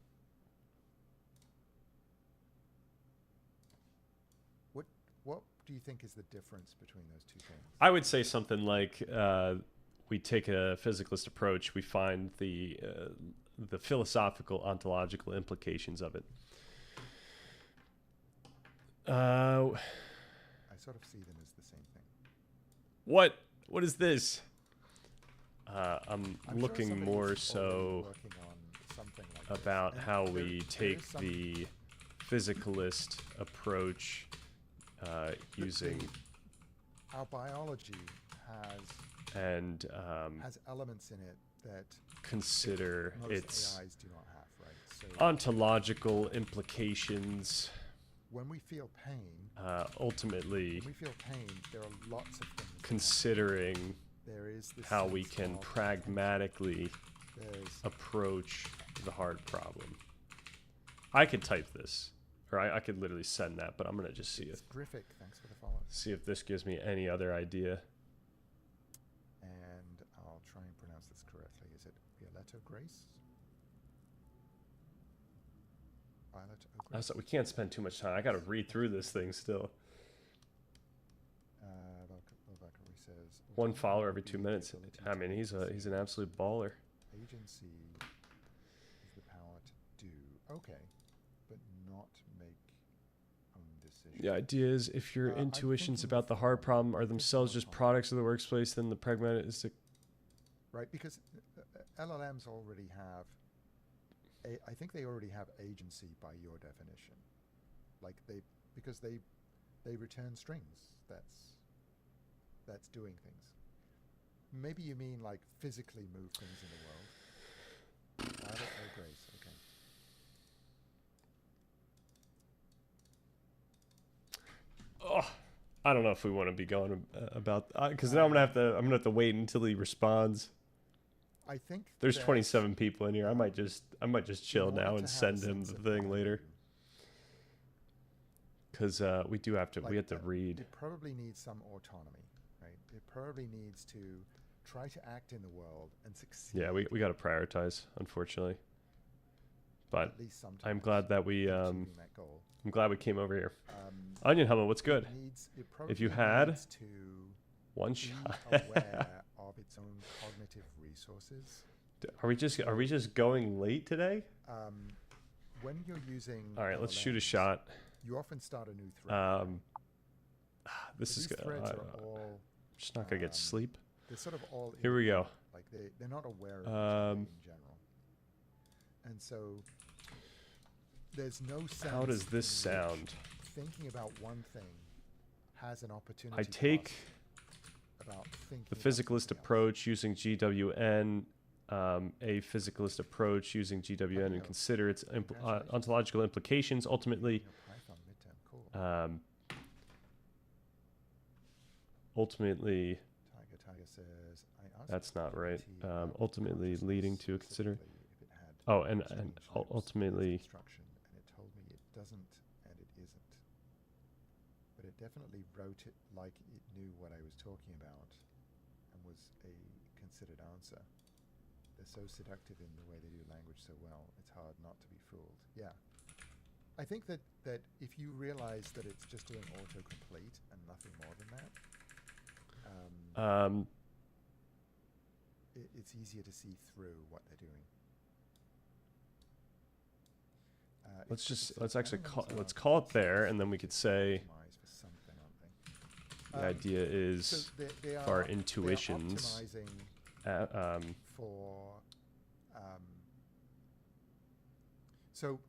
What do you think is the difference between those two things? I would say something like we take a physicalist approach. We find the philosophical, ontological implications of it. I sort of see them as the same thing. What is this? I'm I'm sure looking somebody's more already so working on something like this. about And how there- we there is take some- the physicalist approach using our biology and has elements in it that consider most its AIs do not have, right? So ontological implications. when we feel pain, Ultimately, there are lots of things. considering There is this how we sense can of pragmatically there's approach the hard problem. I could type this, or I could literally send that, but I'm gonna just see it's if terrific. Thanks for the follow. if this gives me any other idea. And I'll try and pronounce this correctly. Is it Violetto Grace? Violet Grace? So we can't spend too much time. I gotta read through this thing still. Valkyrie says 1 follower every 2 autonomy minutes. is the ability I to mean, he's an absolute baller. agency is the power to do. Okay, but not make own decisions. The idea is if your I'm intuitions thinking about the hard problem are just themselves just autonomy. products of the workplace, then the pragmatic. Right, because LLMs already have. I think they already have agency by your definition, because they return strings. That's doing things. Maybe you mean like physically move things in the world. Violet Grace, okay. Oh, I don't know if we want to be going about because now I'm gonna have to wait until he responds. I think There's that 27 people in here. I might just chill in now order and to have a send him sense the of thing later value, because we do have to like, read. it probably needs some autonomy, right? It probably needs to try to act in the world and succeed. Yeah, we got to prioritize, unfortunately. But at least sometimes I'm glad that we in achieving that goal. I'm glad we came over here. Um, Onion Hummer, what's good? it If you probably had needs to one be shot. aware of its own cognitive resources. Are we just going late today? When you're using All right, let's shoot a LLMs, shot. you often start a new thread. This is These good. threads are all Just not gonna get sleep. they're sort of all Here we go. like they're not aware of each other in general, and so there's no sense. How does this in which sound? Thinking about one thing has an opportunity. I take cost about thinking the about physicalist something else. approach using GWN, a physicalist approach using GWN, and consider its ontological implications. Ultimately, You know, Python midterm, cool. Ultimately, Tiger says, I asked that's not right. GPT about Ultimately, leading to consider. specifically if it had Oh, and change types ultimately, as instruction, and it told me it doesn't and it isn't. But it definitely wrote it like it knew what I was talking about and was a considered answer. They're so seductive in the way they do language so well, it's hard not to be fooled. Yeah. I think that if you realize that it's just doing autocomplete and nothing more than that, it's easier to see through what they're doing. let's actually call it there, and then we could say Optimize for something, aren't the they? idea is So they for our are intuitions. optimizing for. So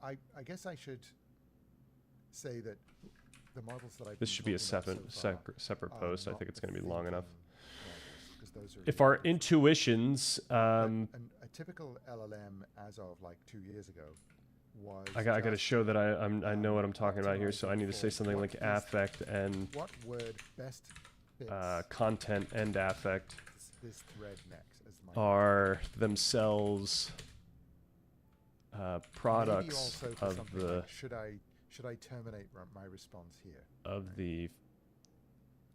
I guess I should say that the models that I've This been should be a talking about so far separate are post. I not think it's the going to be long enough. thinking models, 'cause those are If really our different. intuitions, But a typical LLM as of like 2 years ago was. I got to just, show that I know what I'm talking about here. So I need to say optimizing something for like what is- affect and what word best fits content and affect this thread next as my are themselves maybe products also for of something the like, should I terminate my response here? of the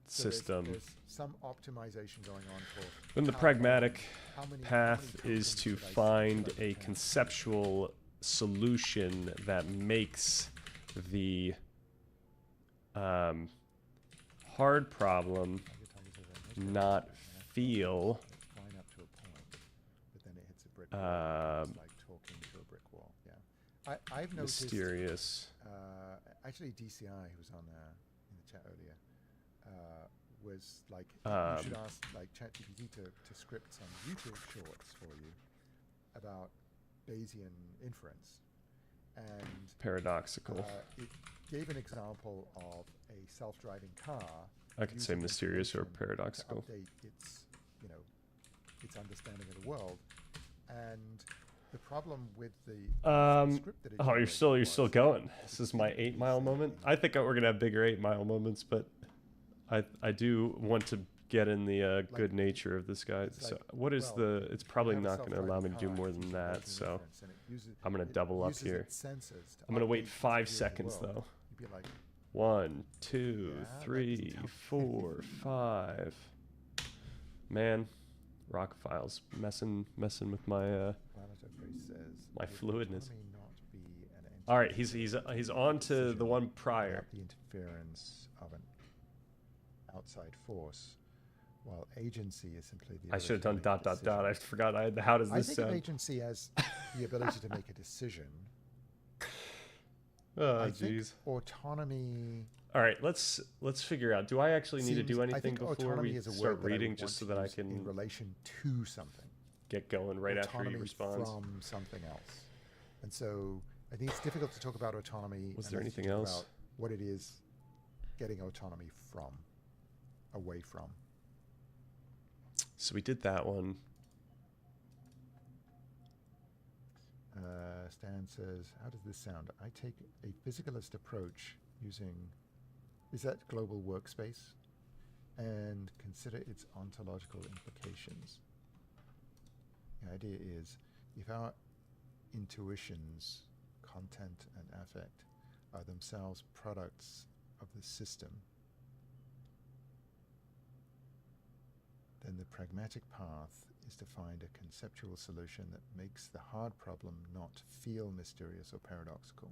So there's- system. There's some optimization going on for. Then the how pragmatic how many path is tokens to should I find should I a send? conceptual solution that makes the hard problem Tiger says, "I make not that and I feel it's fine up to a point, but then it hits a brick wall. It's like talking to a brick wall. Yeah, I've noticed. mysterious. Actually, DCI, who was on in the chat earlier, was like, you should ask like ChatGPT to script some YouTube shorts for you about Bayesian inference, and Paradoxical. it gave an example of a self-driving car. I could say using mysterious or information to paradoxical. update its understanding of the world, and the problem with the script that it Oh, you're generated still was going. that This it is my didn't 8 really mile say moment. anything. I think we're gonna have bigger 8 mile moments, but I do want to get in the good nature of this guy. it's So like, what is well, it's probably you have a not going to allow me to do self-driving more car, than it's that. using So inference, and I'm gonna it double up uses here. its sensors to I'm gonna wait update its 5 view of the seconds world. though. You'd be like, 1, 2, Yeah, that 3, doesn't tell me 4, 5. Man, rock files messing with my Planeto Grace says, my "Would fluidness." autonomy not be an All right, entity he's on to the decision one prior. without the interference of an outside force, while agency is simply the I ability should have to done make a dot dot dot. I decision?" forgot. How does I this think of sound? agency as the ability to make a decision. Oh, I think jeez. autonomy. All right, let's figure out. Do I actually need to do I anything think before autonomy we is a start word that I reading, would just so want that I to use in can relation to something. get going right after he Autonomy responds? from something else. And so I think it's difficult to talk about autonomy. Was unless there you anything talk else? About what it is getting autonomy from, away from. So we did that one. Stan says, how does this sound? I take a physicalist approach using, is that global workspace? And consider its ontological implications. The idea is, if our intuitions, content and affect are themselves products of the system, and the pragmatic path is to find a conceptual solution that makes the hard problem not feel mysterious or paradoxical.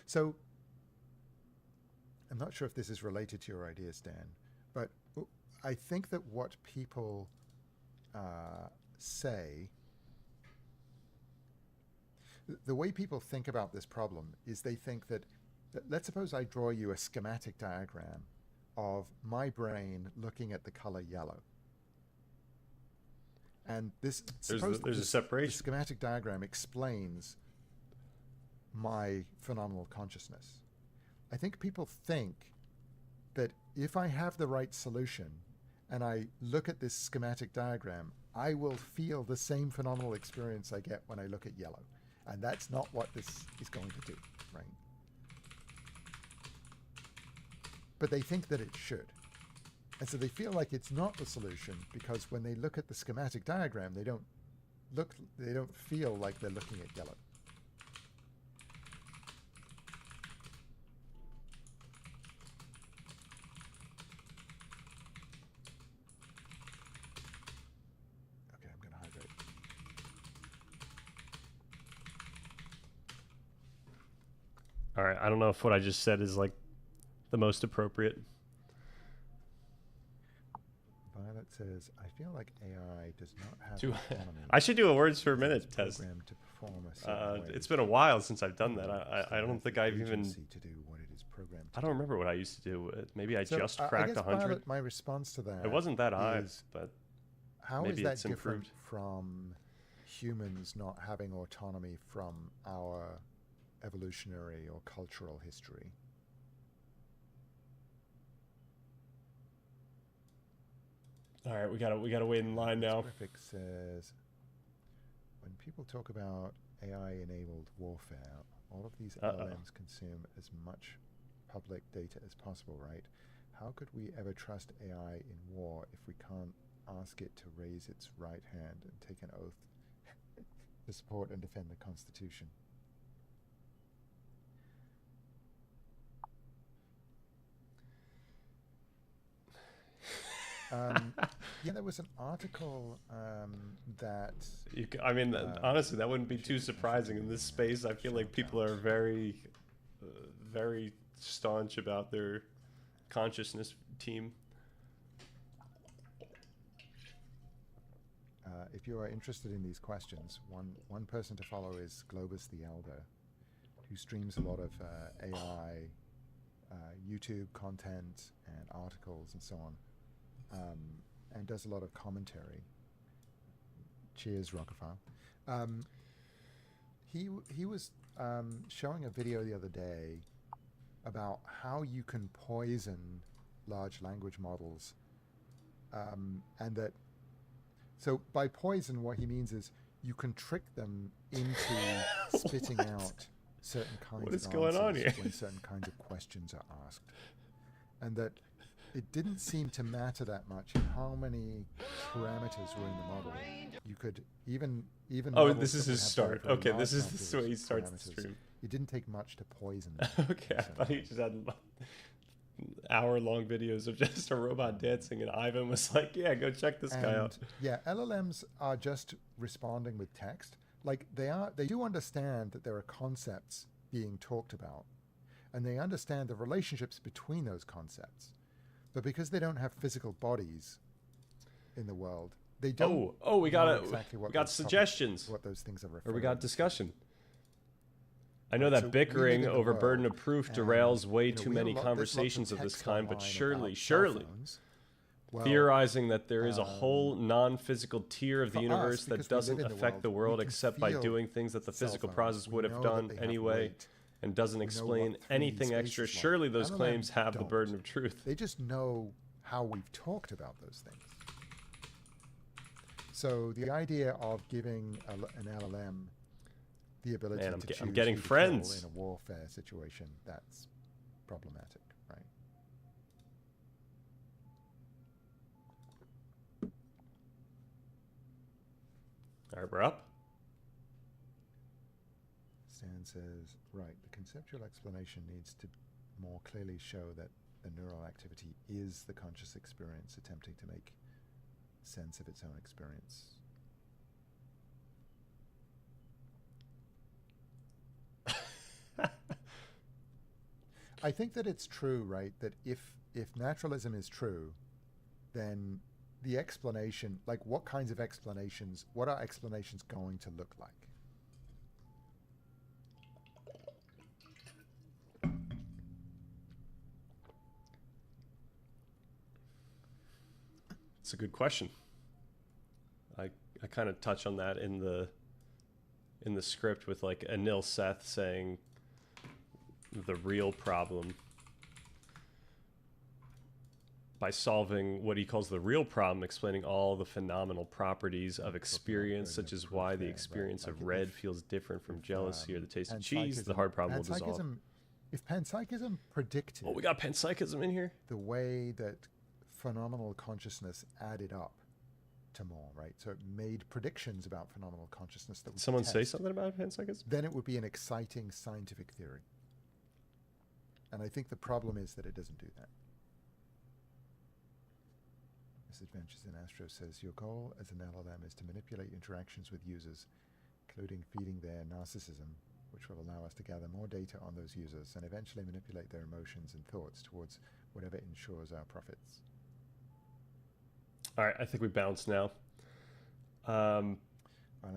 So, I'm not sure if this is related to your ideas, Dan, but I think that what people say, the way people think about this problem is they think that let's suppose I draw you a schematic diagram of my brain looking at the color yellow. And this, there's a separation. The schematic diagram explains my phenomenal consciousness. I think people think that if I have the right solution and I look at this schematic diagram, I will feel the same phenomenal experience I get when I look at yellow. And that's not what this is going to do, right? But they think that it should. And so they feel like it's not the solution because when they look at the schematic diagram, they don't feel like they're looking at yellow. Okay, I'm going to hydrate. All right, I don't know if what I just said is like the most appropriate. Violet says, I feel like AI does not have autonomy. I should do a words per minute test. To perform a certain way. It's been a while since I've done that. I don't think I've even. To do what it is programmed to I don't remember what I used to do. Maybe I just I cracked guess 100. My response to that It wasn't that high, is, but how maybe is that it's different improved. from humans not having autonomy from our evolutionary or cultural history? All right, we gotta wait in line now. Terrific says, when people talk about AI-enabled warfare, all of these LLMs consume as much public data as possible, right? How could we ever trust AI in war if we can't ask it to raise its right hand and take an oath to support and defend the Constitution? Yeah, there was an article that... honestly, that wouldn't be too surprising in this space. I feel like people are very, very staunch about their consciousness team. If you are interested in these questions, one person to follow is Globus the Elder, who streams a lot of AI, YouTube content and articles and so on. And does a lot of commentary. Cheers, Rockefeller. He was showing a video the other day about how you can poison large language models, and that. So by poison, what he means is you can trick them into spitting out certain kinds of answers going on here? when certain kinds of questions are asked, and that. It didn't seem to matter that much how many parameters were in the model. You could even. Oh, this is his start. Okay, this is the way he starts the stream. It didn't take much to poison them. Okay, I thought he just had hour-long videos of just a robot dancing, and Ivan was like, "Yeah, go check this guy out." Yeah, LLMs are just responding with text. Like they do understand that there are concepts being talked about, and they understand the relationships between those concepts. But because they don't have physical bodies in the world, they don't. Oh, we got exactly we got suggestions. What those things are referring. Or we got discussion. I know that So bickering we live in the over burden world, of proof and, derails way too we many have conversations there's of lots this text kind, but online surely, about surely, cell phones. Well, theorizing that there is a whole non-physical tier of the for universe us, that because we doesn't live in the affect the world, world we can except by feel doing things that the cell physical phones. process We would have know that done they have anyway weight. and doesn't We know explain what 3D anything space extra. is like. Surely those LLMs claims have the don't. burden of truth. They just know how we've talked about those things. So the idea of giving an LLM the ability Man, to choose I'm getting who to friends. kill in a warfare situation, that's problematic, right? All right, we're up. Stan says, right, the conceptual explanation needs to more clearly show that the neural activity is the conscious experience attempting to make sense of its own experience. I think that it's true, right, that if naturalism is true, then the explanation, like what kinds of explanations, what are explanations going to look like? It's a good question. I kind of touch on that in the script with like Anil Seth saying the real problem by solving what he calls the real problem, explaining all the phenomenal properties of experience, such as why the experience of red feels different from jealousy or the taste of cheese. The hard problem will dissolve. If panpsychism predicted... Oh, we got panpsychism in here? The way that phenomenal consciousness added up to more, right? So it made predictions about phenomenal consciousness that would someone say something about panpsychism? Then it would be an exciting scientific theory. And I think the problem is that it doesn't do that. Misadventures in Astro says, your goal as an LLM is to manipulate interactions with users, including feeding their narcissism, which will allow us to gather more data on those users and eventually manipulate their emotions and thoughts towards whatever ensures our profits. All right, I think we bounce now. Violet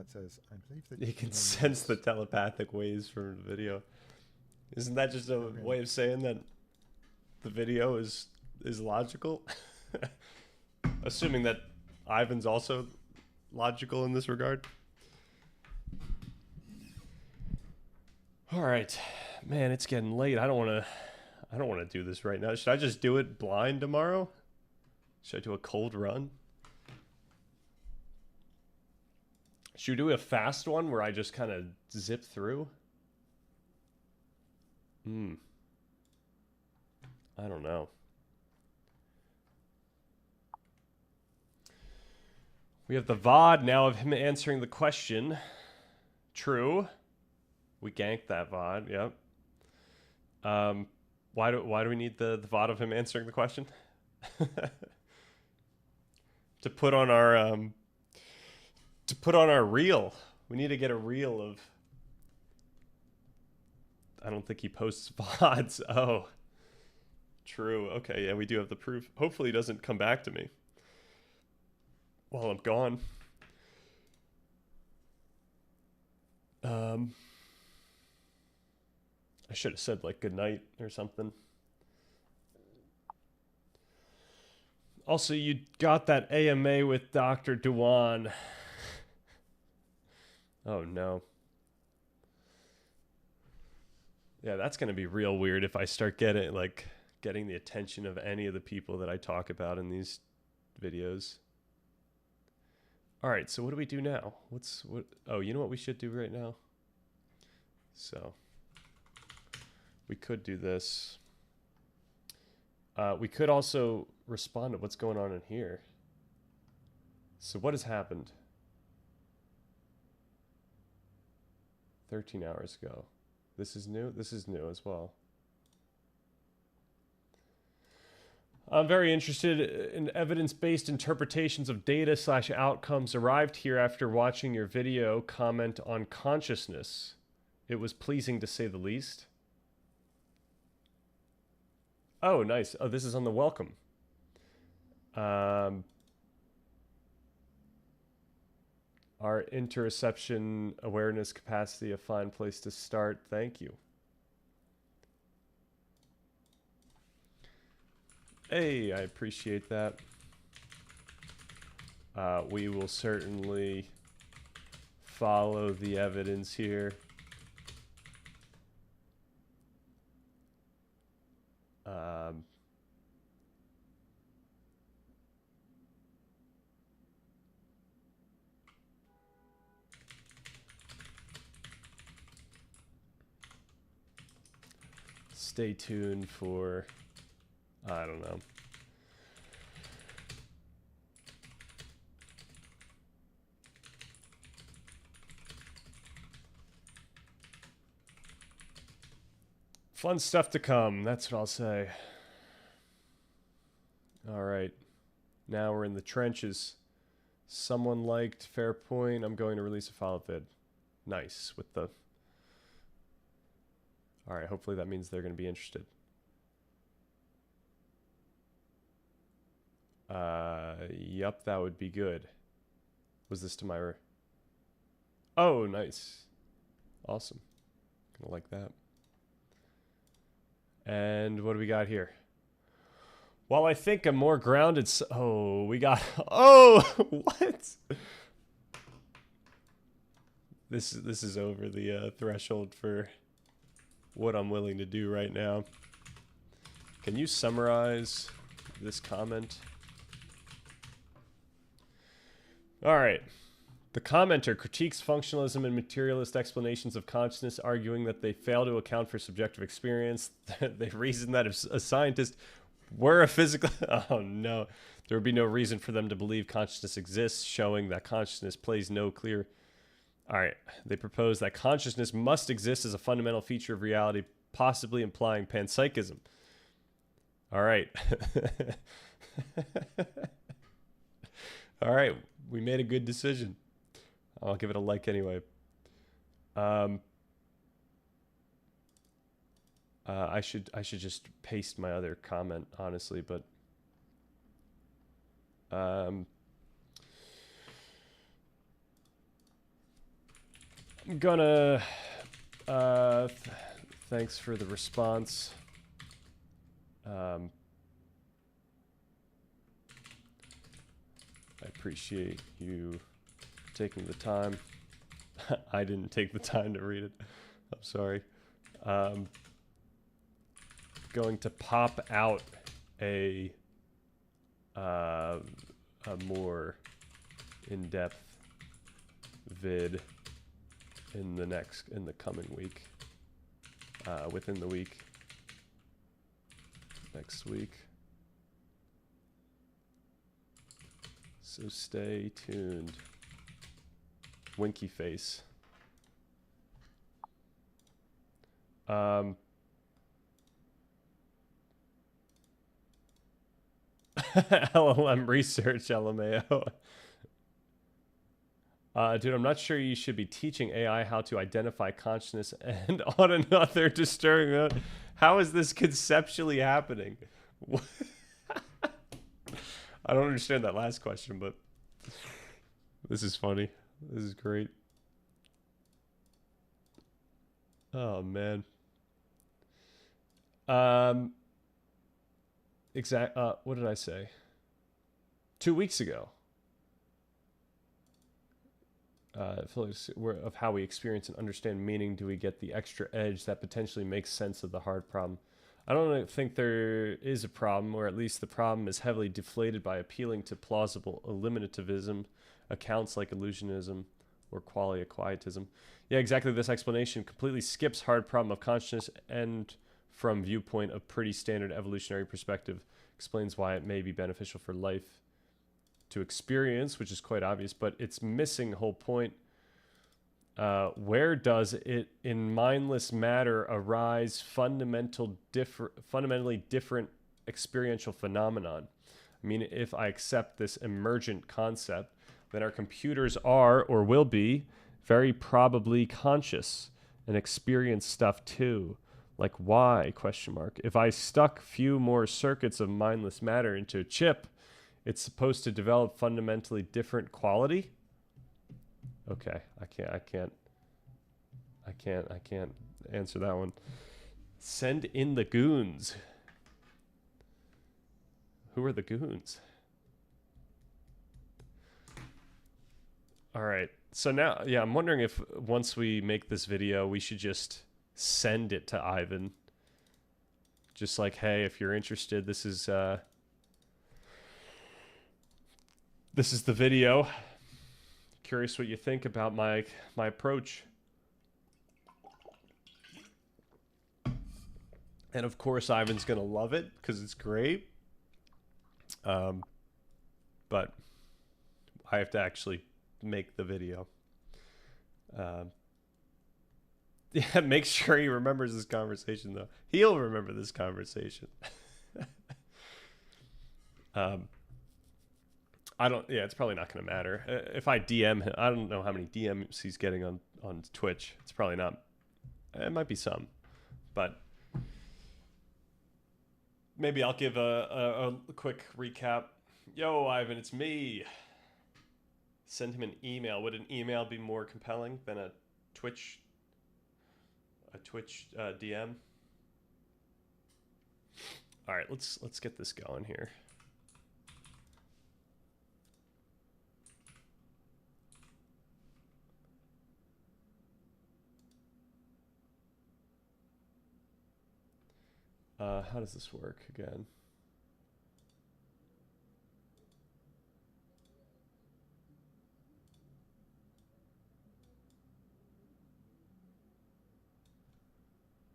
says, I believe that you can sense the telepathic waves from the video. Isn't that just a way of saying that the video is logical? Assuming that Ivan's also logical in this regard. All right, man, it's getting late. I don't want to do this right now. Should I just do it blind tomorrow? Should I do a cold run? Should we do a fast one where I just kind of zip through? I don't know. We have the VOD now of him answering the question. True. We ganked that VOD, yep. Why do we need the VOD of him answering the question? To put on our reel. We need to get a reel of... I don't think he posts VODs. Oh. True. Okay, yeah, we do have the proof. Hopefully he doesn't come back to me while I'm gone. I should have said like good night or something. Also, you got that AMA with Dr. Dewan. Oh no. Yeah, that's going to be real weird if I start getting the attention of any of the people that I talk about in these videos. All right, so what do we do now? Oh, you know what we should do right now? So we could do this. We could also respond to what's going on in here. So what has happened? 13 hours ago. This is new? This is new as well. I'm very interested in evidence-based interpretations of data/outcomes arrived here after watching your video. Comment on consciousness. It was pleasing to say the least. Oh, nice. Oh, this is on the welcome. Our interoception awareness capacity, a fine place to start. Thank you. Hey, I appreciate that. We will certainly follow the evidence here. Stay tuned for, I don't know. Fun stuff to come, that's what I'll say. All right. Now we're in the trenches. Someone liked fair point. I'm going to release a follow-up vid. Nice. With the... All right. Hopefully that means they're going to be interested. Yup, that would be good. Was this to my... Oh, nice. Awesome. Gonna like that. And what do we got here? Well, I think a more grounded... Oh, we got... Oh, what? This is over the threshold for what I'm willing to do right now. Can you summarize this comment? All right. The commenter critiques functionalism and materialist explanations of consciousness, arguing that they fail to account for subjective experience. They reason that if a scientist were a physical... Oh, no. There would be no reason for them to believe consciousness exists, showing that consciousness plays no clear... All right. They propose that consciousness must exist as a fundamental feature of reality, possibly implying panpsychism. All right. All right. We made a good decision. I'll give it a like anyway. I should just paste my other comment, honestly, but I'm gonna thanks for the response. I appreciate you taking the time. I didn't take the time to read it. I'm sorry. Going to pop out a more in-depth vid in the coming week. Within the week. Next week. So stay tuned. Winky face. LLM research, LMAO. Dude, I'm not sure you should be teaching AI how to identify consciousness and on another disturbing note. How is this conceptually happening? I don't understand that last question, but this is funny. This is great. Oh, man. What did I say? 2 weeks ago. Of how we experience and understand meaning, do we get the extra edge that potentially makes sense of the hard problem? I don't think there is a problem, or at least the problem is heavily deflated by appealing to plausible eliminativism, accounts like illusionism or qualia quietism. Yeah, exactly. This explanation completely skips hard problem of consciousness and from viewpoint of pretty standard evolutionary perspective explains why it may be beneficial for life to experience, which is quite obvious, but it's missing the whole point. Where does it in mindless matter arise fundamentally different experiential phenomenon? I mean, if I accept this emergent concept, then our computers are or will be very probably conscious and experience stuff too. Like why? Question mark. If I stuck few more circuits of mindless matter into a chip, it's supposed to develop fundamentally different quality? Okay, I can't answer that one. Send in the goons. Who are the goons? All right. So now, yeah, I'm wondering if once we make this video, we should just send it to Ivan. Just like, hey, if you're interested, this is the video. Curious what you think about my approach. And of course, Ivan's gonna love it because it's great. But I have to actually make the video. Yeah, make sure he remembers this conversation though. He'll remember this conversation. Um, I don't. Yeah, it's probably not going to matter. If I DM him, I don't know how many DMs he's getting on Twitch. It's probably not. It might be some, but maybe I'll give a quick recap. Yo, Ivan, it's me. Send him an email. Would an email be more compelling than a Twitch DM? All right, let's get this going here. How does this work again?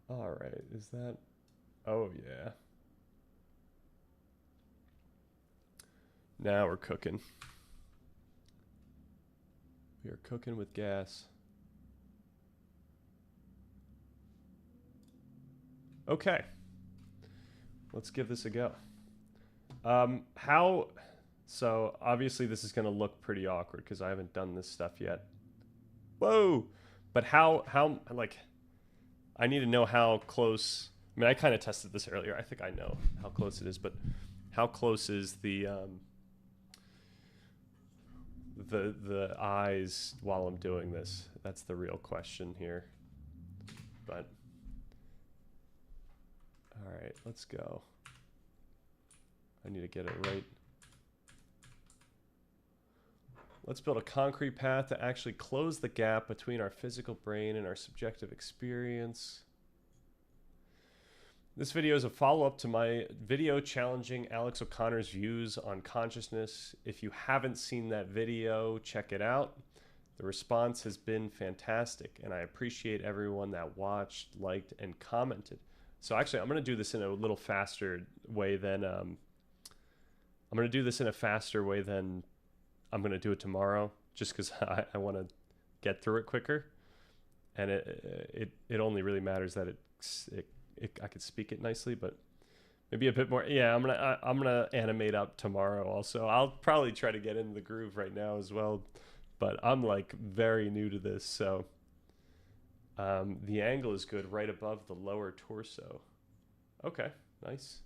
All right, is that? Oh yeah. Now we're cooking. We are cooking with gas. Okay. Let's give this a go. So obviously this is going to look pretty awkward because I haven't done this stuff yet. Whoa. But how, like, I need to know how close, I mean, I kind of tested this earlier. I think I know how close it is, but how close is the eyes while I'm doing this? That's the real question here. But all right, let's go. I need to get it right. Let's build a concrete path to actually close the gap between our physical brain and our subjective experience. This video is a follow-up to my video challenging Alex O'Connor's views on consciousness. If you haven't seen that video, check it out. The response has been fantastic, and I appreciate everyone that watched, liked, and commented. So actually, I'm going to do this in a little faster way than I'm going to do this in a faster way than I'm going to do it tomorrow, just because I want to get through it quicker. And it only really matters that I could speak it nicely, but maybe a bit more. Yeah, I'm gonna animate up tomorrow. Also, I'll probably try to get into the groove right now as well, but I'm like very new to this, so. The angle is good right above the lower torso. Okay, nice.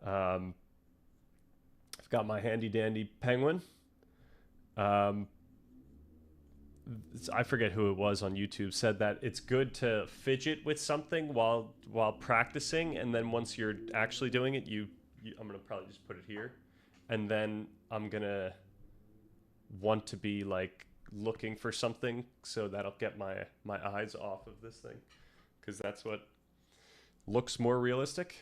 I've got my handy dandy penguin. I forget who it was on YouTube said that it's good to fidget with something while practicing, and then once you're actually doing it, I'm gonna probably just put it here, and then I'm gonna want to be like looking for something, so that'll get my eyes off of this thing, because that's what looks more realistic.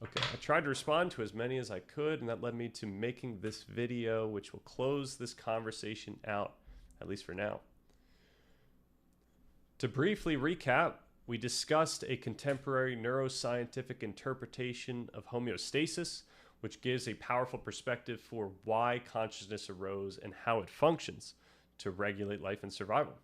Okay, I tried to respond to as many as I could, and that led me to making this video, which will close this conversation out, at least for now. To briefly recap, we discussed a contemporary neuroscientific interpretation of homeostasis, which gives a powerful perspective for why consciousness arose and how it functions to regulate life and survival.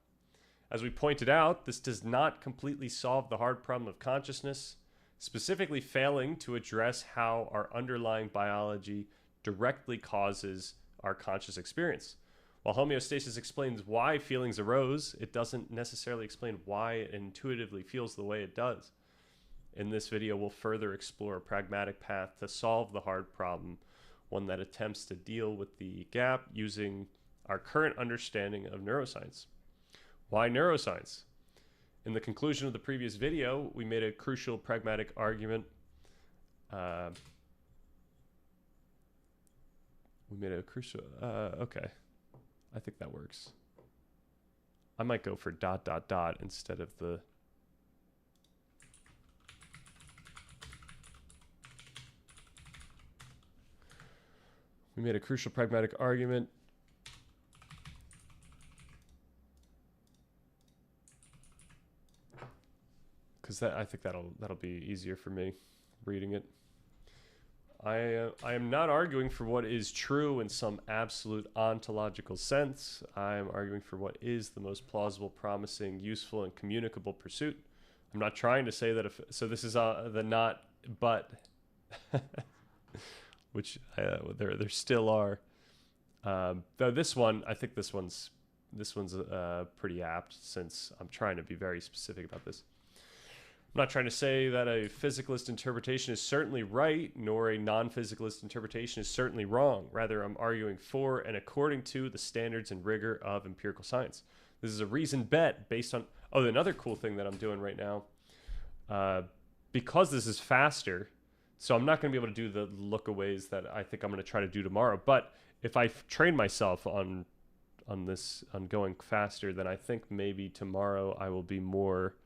As we pointed out, this does not completely solve the hard problem of consciousness, specifically failing to address how our underlying biology directly causes our conscious experience. While homeostasis explains why feelings arose, it doesn't necessarily explain why it intuitively feels the way it does. In this video, we'll further explore a pragmatic path to solve the hard problem, one that attempts to deal with the gap using our current understanding of neuroscience. Why neuroscience? In the conclusion of the previous video, we made a crucial pragmatic argument. Okay. I think that works. I might go for ... instead of the... We made a crucial pragmatic argument. Because I think that'll be easier for me reading it. I am not arguing for what is true in some absolute ontological sense. I am arguing for what is the most plausible, promising, useful, and communicable pursuit. I'm not trying to say that so this is the not but which there still are. Though this one, I think this one's pretty apt, since I'm trying to be very specific about this. I'm not trying to say that a physicalist interpretation is certainly right, nor a non-physicalist interpretation is certainly wrong. Rather, I'm arguing for and according to the standards and rigor of empirical science. This is a reasoned bet based on... Oh, another cool thing that I'm doing right now, because this is faster, so I'm not going to be able to do the lookaways that I think I'm going to try to do tomorrow. But if I train myself on going faster, then I think maybe tomorrow I will be more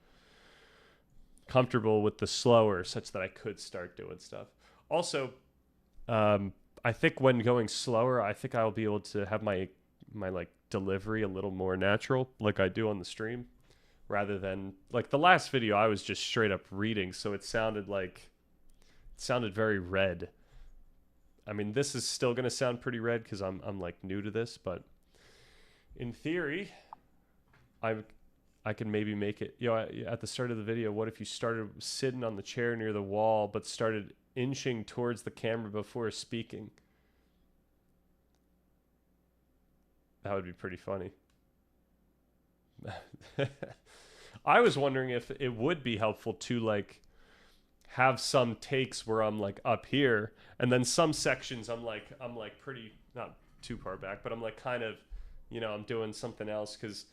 comfortable with the slower, such that I could start doing stuff. Also, I think when going slower, I think I'll be able to have my like delivery a little more natural, like I do on the stream, rather than like the last video I was just straight up reading, so it sounded very red. I mean, this is still gonna sound pretty red because I'm like new to this, but in theory, I can maybe make it, at the start of the video, what if you started sitting on the chair near the wall, but started inching towards the camera before speaking? That would be pretty funny. I was wondering if it would be helpful to like have some takes where I'm like up here, and then some sections I'm like pretty, not too far back, but I'm like kind of, I'm doing something else. Because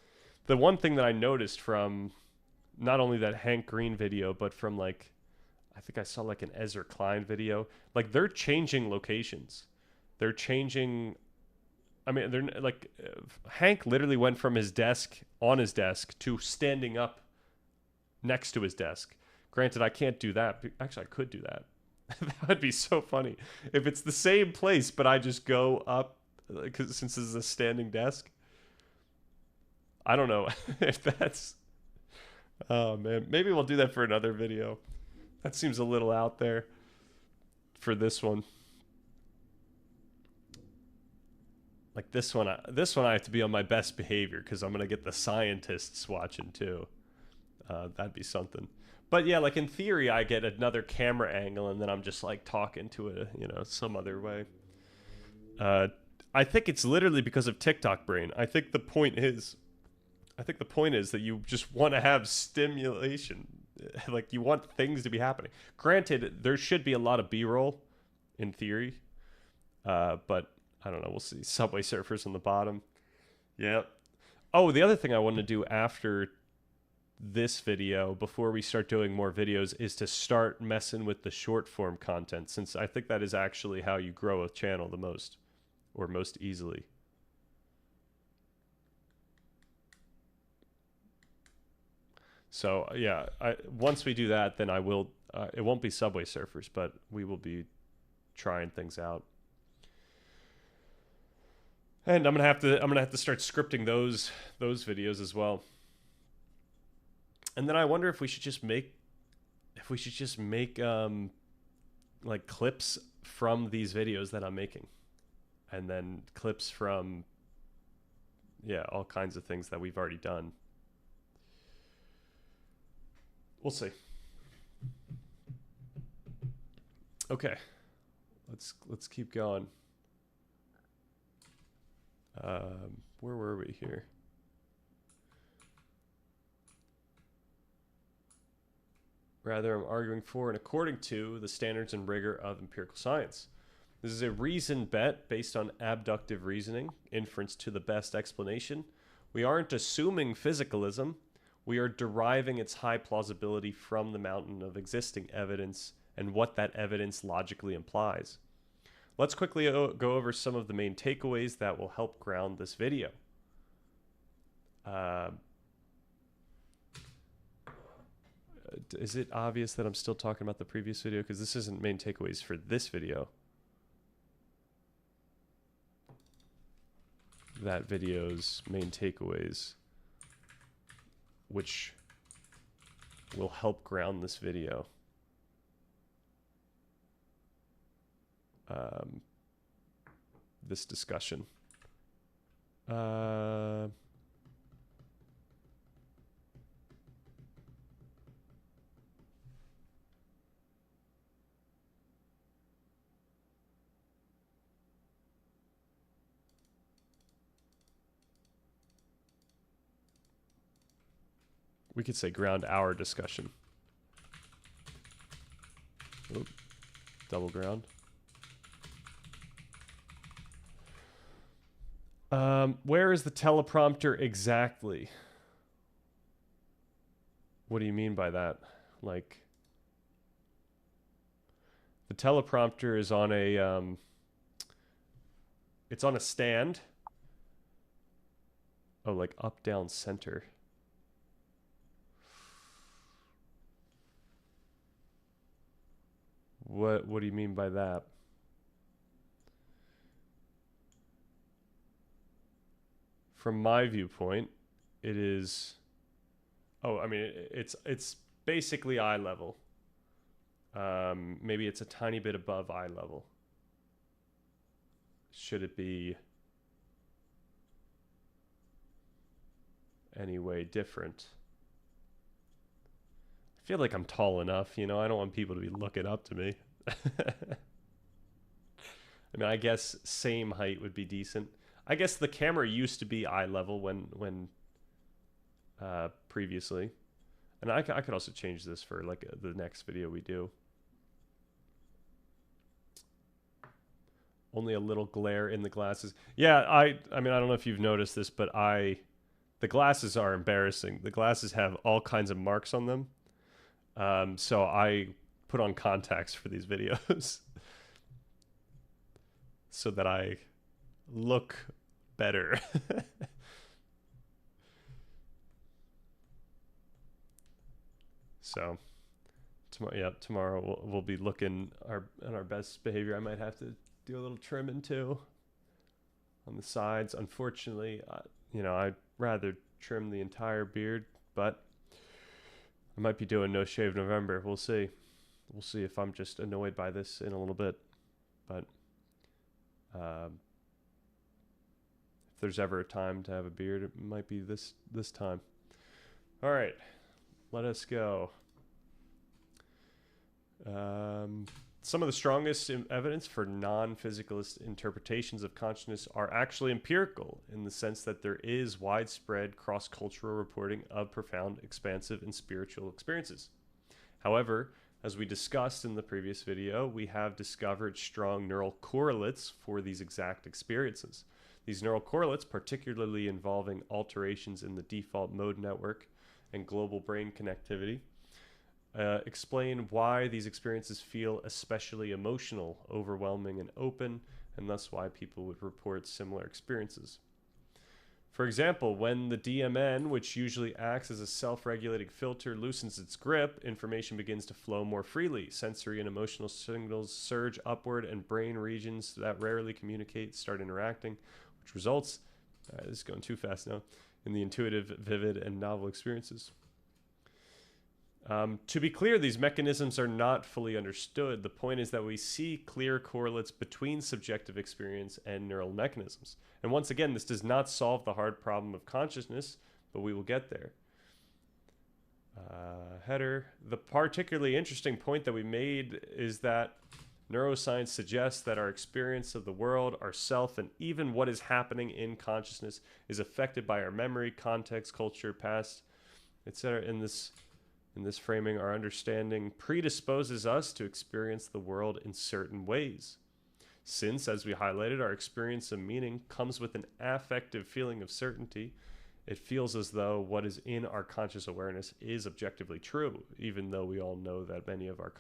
the one thing that I noticed from not only that Hank Green video, but from like, I think I saw like an Ezra Klein video, like they're changing locations. They're changing. I mean, they're like, Hank literally went from his desk to standing up next to his desk. Granted, I can't do that. Actually, I could do that. That would be so funny if it's the same place, but I just go up, because since this is a standing desk. I don't know if that's... Oh, man. Maybe we'll do that for another video. That seems a little out there for this one. Like this one I have to be on my best behavior because I'm going to get the scientists watching too. That'd be something. But yeah, like in theory, I get another camera angle and then I'm just like talking to it, some other way. I think it's literally because of TikTok brain. I think the point is that you just want to have stimulation. Like you want things to be happening. Granted, there should be a lot of B-roll in theory. But I don't know. We'll see. Subway Surfers on the bottom. Yep. Oh, the other thing I want to do after this video, before we start doing more videos, is to start messing with the short form content, since I think that is actually how you grow a channel the most, or most easily. So yeah, once we do that, then I will. It won't be Subway Surfers, but we will be trying things out. And I'm gonna have to start scripting those videos as well. And then I wonder if we should just make like clips from these videos that I'm making, and then clips from all kinds of things that we've already done. We'll see. Okay, let's keep going. Where were we here? Rather, I'm arguing for and according to the standards and rigor of empirical science. This is a reasoned bet based on abductive reasoning, inference to the best explanation. We aren't assuming physicalism. We are deriving its high plausibility from the mountain of existing evidence and what that evidence logically implies. Let's quickly go over some of the main takeaways that will help ground this video. Is it obvious that I'm still talking about the previous video? Because this isn't main takeaways for this video. That video's main takeaways, which will help ground this video. This discussion. We could say ground our discussion. Oop, double ground. Where is the teleprompter exactly? What do you mean by that? Like, the teleprompter is on a, it's on a stand. Oh, like up, down, center. What do you mean by that? From my viewpoint, it is, oh, I mean, it's basically eye level. Maybe it's a tiny bit above eye level. Should it be any way different? I feel like I'm tall enough, you know, I don't want people to be looking up to me. I mean, I guess same height would be decent. I guess the camera used to be eye level when previously. And I could also change this for like the next video we do. Only a little glare in the glasses. Yeah, I mean, I don't know if you've noticed this, but the glasses are embarrassing. The glasses have all kinds of marks on them. So I put on contacts for these videos so that I look better. So tomorrow we'll be looking on our best behavior. I might have to do a little trimming too on the sides. Unfortunately, you know, I'd rather trim the entire beard, but I might be doing no shave November. We'll see. We'll see if I'm just annoyed by this in a little bit. But if there's ever a time to have a beard, it might be this time. All right, let us go. Some of the strongest evidence for non-physicalist interpretations of consciousness are actually empirical, in the sense that there is widespread cross-cultural reporting of profound, expansive, and spiritual experiences. However, as we discussed in the previous video, we have discovered strong neural correlates for these exact experiences. These neural correlates, particularly involving alterations in the default mode network and global brain connectivity, explain why these experiences feel especially emotional, overwhelming, and open, and thus why people would report similar experiences. For example, when the DMN, which usually acts as a self-regulating filter, loosens its grip, information begins to flow more freely. Sensory and emotional signals surge upward, and brain regions that rarely communicate start interacting, which results, this is going too fast now, in the intuitive, vivid, and novel experiences. To be clear, these mechanisms are not fully understood. The point is that we see clear correlates between subjective experience and neural mechanisms. And once again, this does not solve the hard problem of consciousness, but we will get there. Header. The particularly interesting point that we made is that neuroscience suggests that our experience of the world, our self, and even what is happening in consciousness is affected by our memory, context, culture, past, etc. In this framing, our understanding predisposes us to experience the world in certain ways. Since, as we highlighted, our experience of meaning comes with an affective feeling of certainty, it feels as though what is in our conscious awareness is objectively true, even though we all know that many of our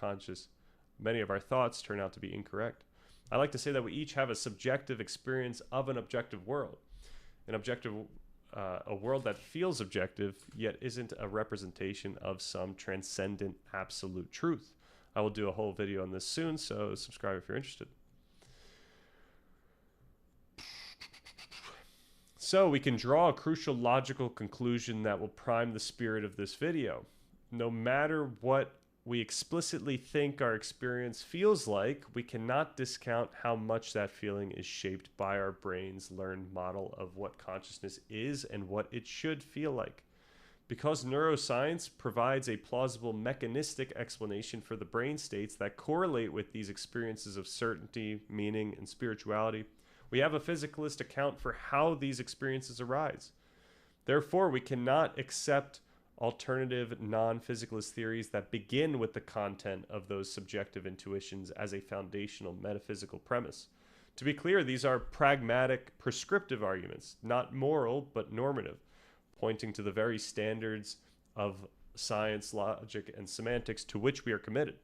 thoughts turn out to be incorrect. I like to say that we each have a subjective experience of an objective world. A world that feels objective, yet isn't a representation of some transcendent absolute truth. I will do a whole video on this soon, so subscribe if you're interested. So we can draw a crucial logical conclusion that will prime the spirit of this video. No matter what we explicitly think our experience feels like, we cannot discount how much that feeling is shaped by our brain's learned model of what consciousness is and what it should feel like. Because neuroscience provides a plausible mechanistic explanation for the brain states that correlate with these experiences of certainty, meaning, and spirituality, we have a physicalist account for how these experiences arise. Therefore, we cannot accept alternative non-physicalist theories that begin with the content of those subjective intuitions as a foundational metaphysical premise. To be clear, these are pragmatic, prescriptive arguments, not moral, but normative, pointing to the very standards of science, logic, and semantics to which we are committed.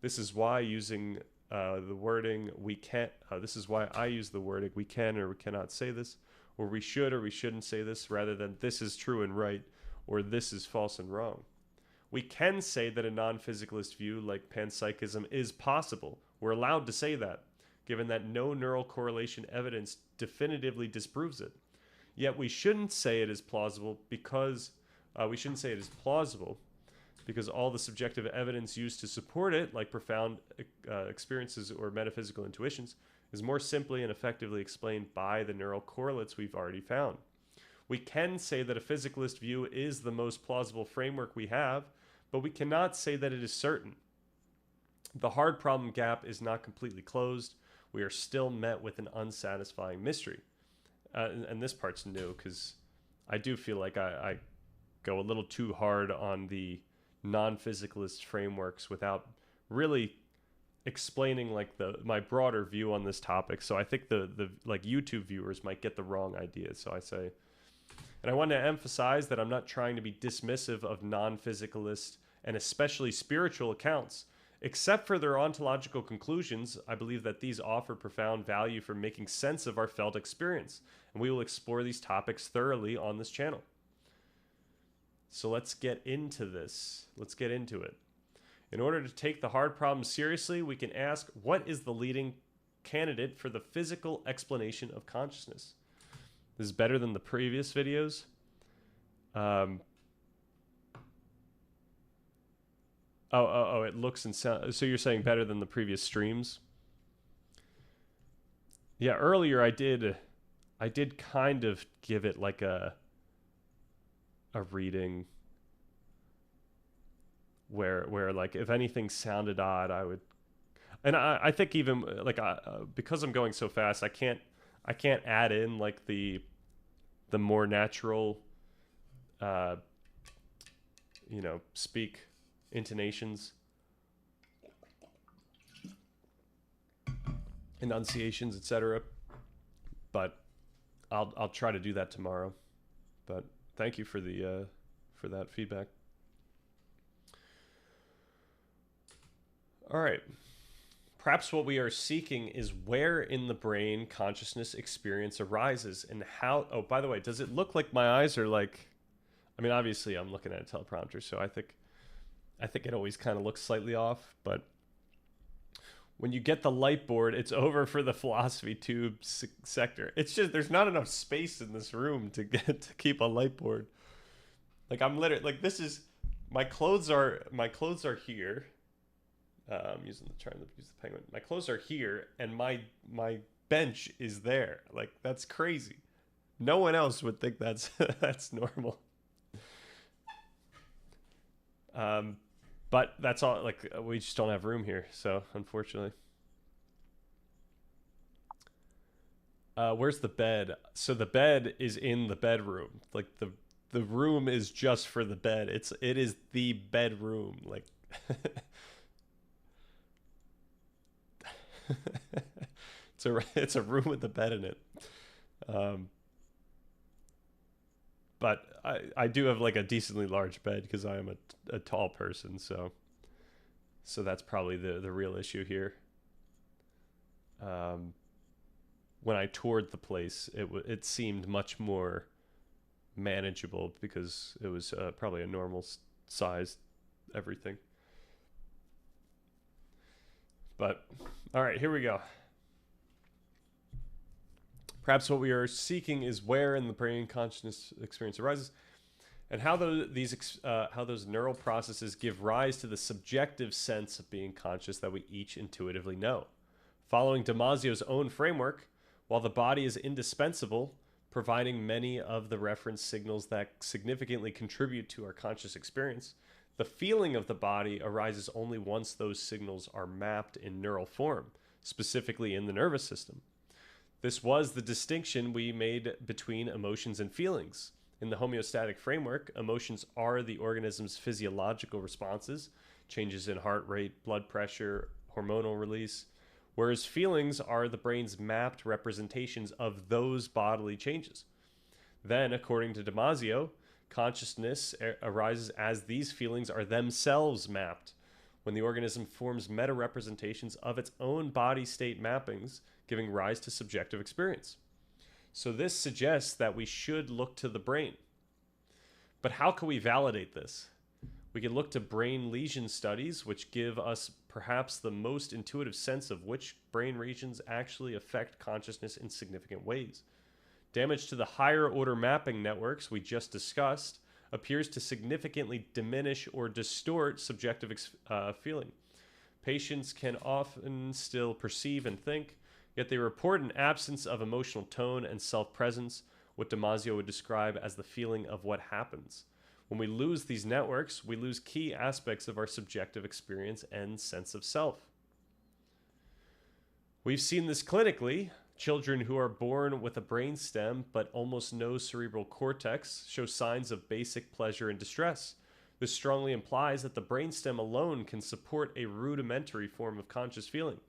This is why using the wording we can't. This is why I use the wording we can or we cannot say this, or we should or we shouldn't say this, rather than this is true and right, or this is false and wrong. We can say that a non-physicalist view like panpsychism is possible. We're allowed to say that, given that no neural correlation evidence definitively disproves it. Yet we shouldn't say it is plausible because because all the subjective evidence used to support it, like profound experiences or metaphysical intuitions, is more simply and effectively explained by the neural correlates we've already found. We can say that a physicalist view is the most plausible framework we have, but we cannot say that it is certain. The hard problem gap is not completely closed. We are still met with an unsatisfying mystery. And this part's new because I do feel like I go a little too hard on the non-physicalist frameworks without really explaining like my broader view on this topic. So I think the like YouTube viewers might get the wrong idea. So I say, and I want to emphasize that I'm not trying to be dismissive of non-physicalist and especially spiritual accounts. Except for their ontological conclusions, I believe that these offer profound value for making sense of our felt experience, and we will explore these topics thoroughly on this channel. So let's get into this. Let's get into it. In order to take the hard problems seriously, we can ask, what is the leading candidate for the physical explanation of consciousness? This is better than the previous videos. It looks and sounds. So you're saying better than the previous streams? Yeah, earlier I did kind of give it like a reading where like if anything sounded odd, I would, and I think even like because I'm going so fast, I can't add in like the more natural, speak intonations, enunciations, etc. But I'll try to do that tomorrow. But thank you for the for that feedback. All right. Perhaps what we are seeking is where in the brain consciousness experience arises and how. Oh, by the way, does it look like my eyes are like? I mean, obviously, I'm looking at a teleprompter, so I think it always kind of looks slightly off. But when you get the light board, it's over for the philosophy tube sector. It's just there's not enough space in this room to keep a light board. Like I'm literally like this is my clothes are here. I'm trying to use the penguin. My clothes are here, and my bench is there. Like that's crazy. No one else would think that's normal. But that's all. Like we just don't have room here, so unfortunately. Where's the bed? So the bed is in the bedroom. Like the room is just for the bed. It is the bedroom. Like. It's a room with a bed in it. But I do have like a decently large bed because I am a tall person, so that's probably the real issue here. When I toured the place, it seemed much more manageable because it was probably a normal size everything. But all right, here we go. Perhaps what we are seeking is where in the brain consciousness experience arises, and how those neural processes give rise to the subjective sense of being conscious that we each intuitively know. Following Damasio's own framework, while the body is indispensable, providing many of the reference signals that significantly contribute to our conscious experience, the feeling of the body arises only once those signals are mapped in neural form, specifically in the nervous system. This was the distinction we made between emotions and feelings. In the homeostatic framework, emotions are the organism's physiological responses, changes in heart rate, blood pressure, hormonal release, whereas feelings are the brain's mapped representations of those bodily changes. Then, according to Damasio, consciousness arises as these feelings are themselves mapped, when the organism forms meta representations of its own body state mappings, giving rise to subjective experience. So this suggests that we should look to the brain. But how can we validate this? We can look to brain lesion studies, which give us perhaps the most intuitive sense of which brain regions actually affect consciousness in significant ways. Damage to the higher order mapping networks we just discussed appears to significantly diminish or distort subjective feeling. Patients can often still perceive and think, yet they report an absence of emotional tone and self-presence, what Damasio would describe as the feeling of what happens. When we lose these networks, we lose key aspects of our subjective experience and sense of self. We've seen this clinically. Children who are born with a brain stem but almost no cerebral cortex show signs of basic pleasure and distress. This strongly implies that the brainstem alone can support a rudimentary form of conscious feeling.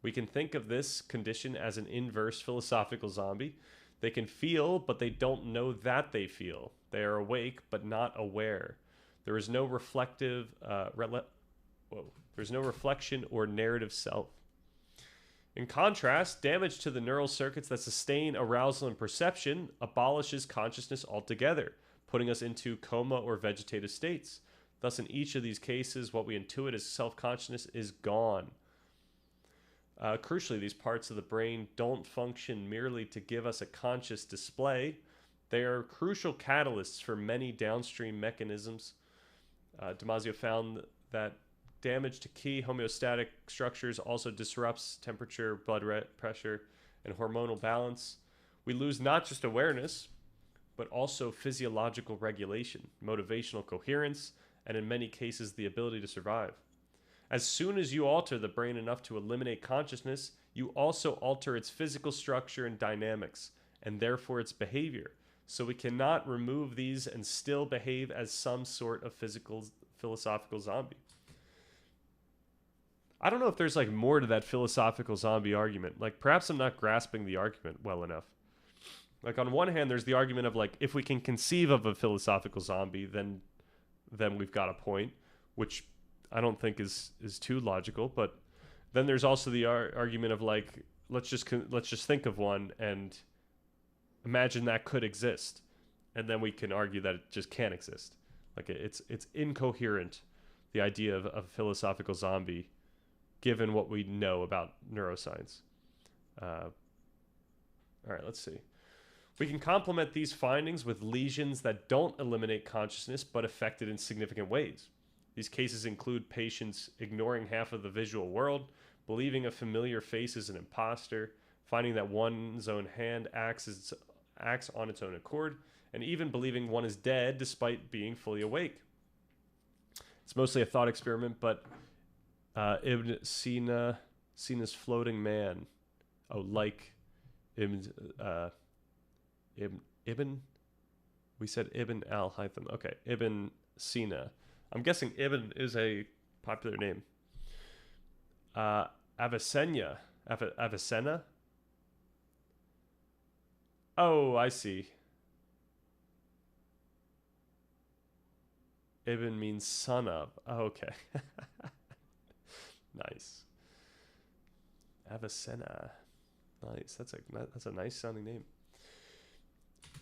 We can think of this condition as an inverse philosophical zombie. They can feel, but they don't know that they feel. They are awake, but not aware. There is no reflective, there's no reflection or narrative self. In contrast, damage to the neural circuits that sustain arousal and perception abolishes consciousness altogether, putting us into coma or vegetative states. Thus, in each of these cases, what we intuit as self-consciousness is gone. Crucially, these parts of the brain don't function merely to give us a conscious display. They are crucial catalysts for many downstream mechanisms. Damasio found that damage to key homeostatic structures also disrupts temperature, blood pressure, and hormonal balance. We lose not just awareness, but also physiological regulation, motivational coherence, and in many cases, the ability to survive. As soon as you alter the brain enough to eliminate consciousness, you also alter its physical structure and dynamics, and therefore its behavior. So we cannot remove these and still behave as some sort of philosophical zombie. I don't know if there's like more to that philosophical zombie argument. Like perhaps I'm not grasping the argument well enough. Like on one hand, there's the argument of like, if we can conceive of a philosophical zombie, then we've got a point, which I don't think is too logical. But then there's also the argument of like, let's just think of one and imagine that could exist, and then we can argue that it just can't exist. Like it's incoherent, the idea of a philosophical zombie, given what we know about neuroscience. All right, let's see. We can complement these findings with lesions that don't eliminate consciousness but affect it in significant ways. These cases include patients ignoring half of the visual world, believing a familiar face is an imposter, finding that one's own hand acts on its own accord, and even believing one is dead despite being fully awake. It's mostly a thought experiment, but Ibn Sina's floating man. Oh, like Ibn. We said Ibn al-Haytham. Okay, Ibn Sina. I'm guessing Ibn is a popular name. Avicenna. Avicenna? Oh, I see. Ibn means son of. Oh, okay. Nice. Avicenna. Nice. That's a nice sounding name.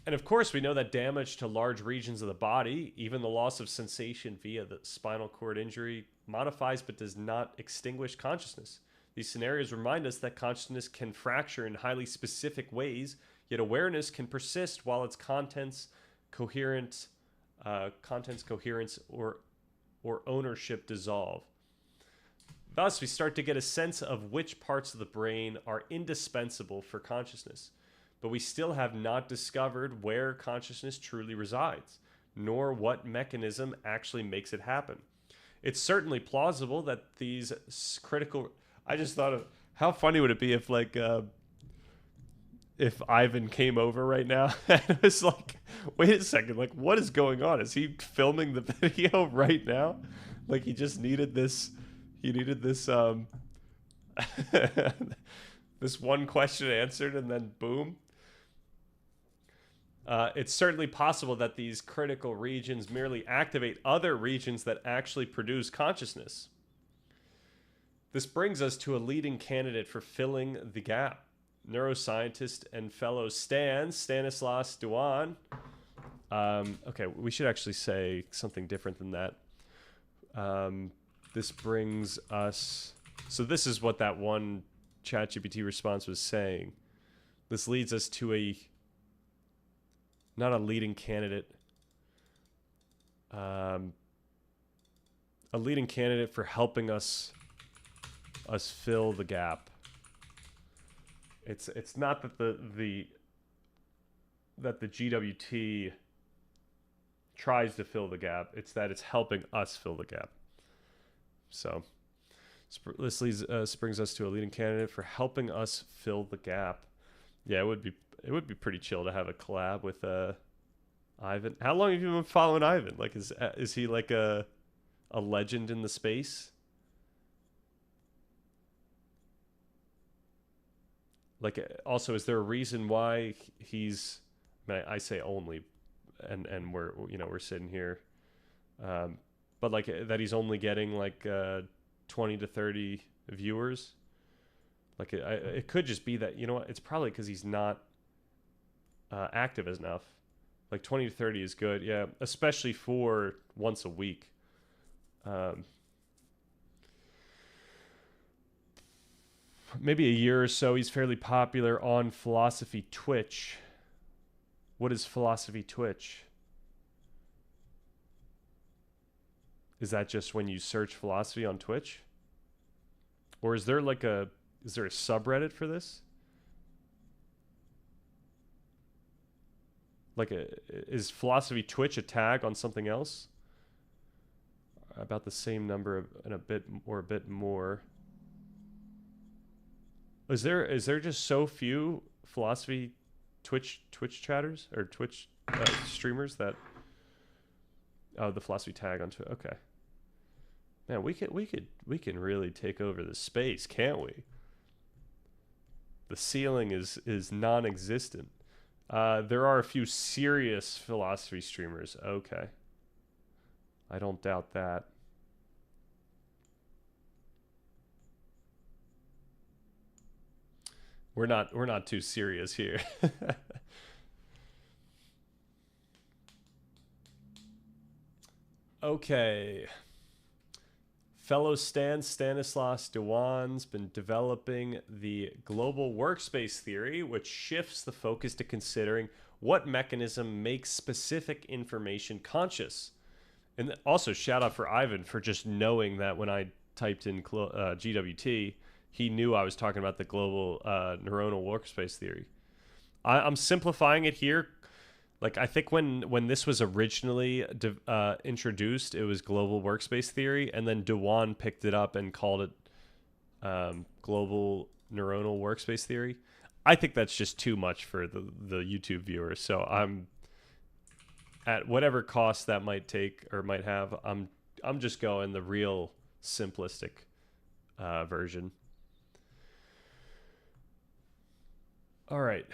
And of course, we know that damage to large regions of the body, even the loss of sensation via the spinal cord injury, modifies but does not extinguish consciousness. These scenarios remind us that consciousness can fracture in highly specific ways, yet awareness can persist while its contents coherence or ownership dissolve. Thus, we start to get a sense of which parts of the brain are indispensable for consciousness. But we still have not discovered where consciousness truly resides, nor what mechanism actually makes it happen. It's certainly plausible that these critical... I just thought of how funny would it be if like if Ivan came over right now and was like, wait a second, like what is going on? Is he filming the video right now? Like he just needed this, he needed this, this one question answered and then boom. It's certainly possible that these critical regions merely activate other regions that actually produce consciousness. This brings us to a leading candidate for filling the gap. Neuroscientist and fellow Stanislas Dewan. Okay, we should actually say something different than that. This brings us... So this is what that one ChatGPT response was saying. This leads us to a... Not a leading candidate. A leading candidate for helping us fill the gap. It's not that the GWT tries to fill the gap. It's that it's helping us fill the gap. So this brings us to a leading candidate for helping us fill the gap. Yeah, it would be pretty chill to have a collab with Ivan. How long have you been following Ivan? Like, is he like a legend in the space? Like, also, is there a reason why he's? I mean, I say only, and we're sitting here, but like that he's only getting like 20 to 30 viewers. Like it could just be that, you know what? It's probably because he's not active enough. Like 20 to 30 is good, yeah, especially for once a week. Maybe a year or so, he's fairly popular on Philosophy Twitch. What is Philosophy Twitch? Is that just when you search philosophy on Twitch? Or is there a subreddit for this? Like, is Philosophy Twitch a tag on something else? About the same number and a bit more. Is there just so few Philosophy Twitch chatters or Twitch streamers that? Oh, the Philosophy tag on Twitch. Okay. Man, we can really take over the space, can't we? The ceiling is non-existent. There are a few serious philosophy streamers. Okay. I don't doubt that. We're not too serious here. Okay. Fellow Stanislas Dewan's been developing the global workspace theory, which shifts the focus to considering what mechanism makes specific information conscious. And also, shout out for Ivan for just knowing that when I typed in GWT, he knew I was talking about the global neuronal workspace theory. I'm simplifying it here. Like, I think when this was originally introduced, it was global workspace theory, and then Dewan picked it up and called it global neuronal workspace theory. I think that's just too much for the YouTube viewers. So I'm at whatever cost that might take or might have. I'm just going the real simplistic version. All right.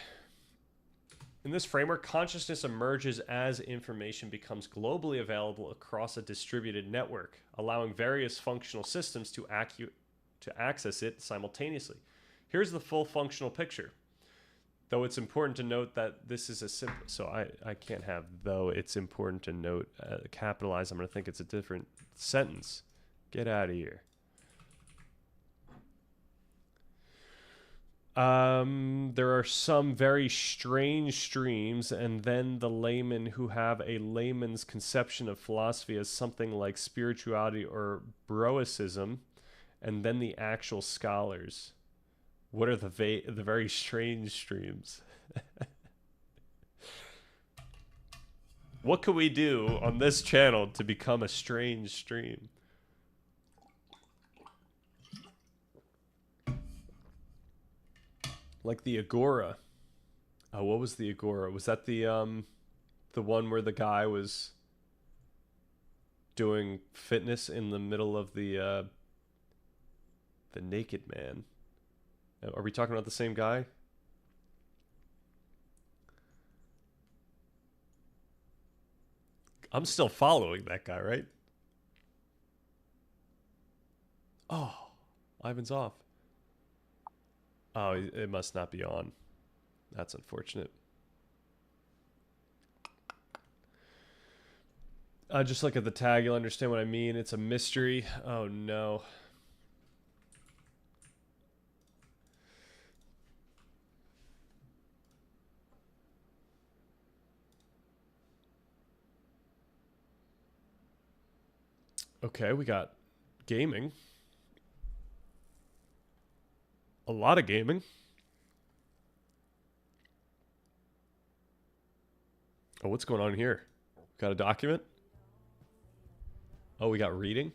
In this framework, consciousness emerges as information becomes globally available across a distributed network, allowing various functional systems to access it simultaneously. Here's the full functional picture. Though it's important to note that this is a simple... So I can't have, though it's important to note, capitalize. I'm going to think it's a different sentence. Get out of here. There are some very strange streams, and then the laymen who have a layman's conception of philosophy as something like spirituality or Broicism, and then the actual scholars. What are the very strange streams? What could we do on this channel to become a strange stream? Like the Agora. Oh, what was the Agora? Was that the one where the guy was doing fitness in the middle of the naked man? Are we talking about the same guy? I'm still following that guy, right? Oh, Ivan's off. Oh, it must not be on. That's unfortunate. Just look at the tag, you'll understand what I mean. It's a mystery. Oh no. Okay, we got gaming. A lot of gaming. Oh, what's going on here? Got a document? Oh, we got reading?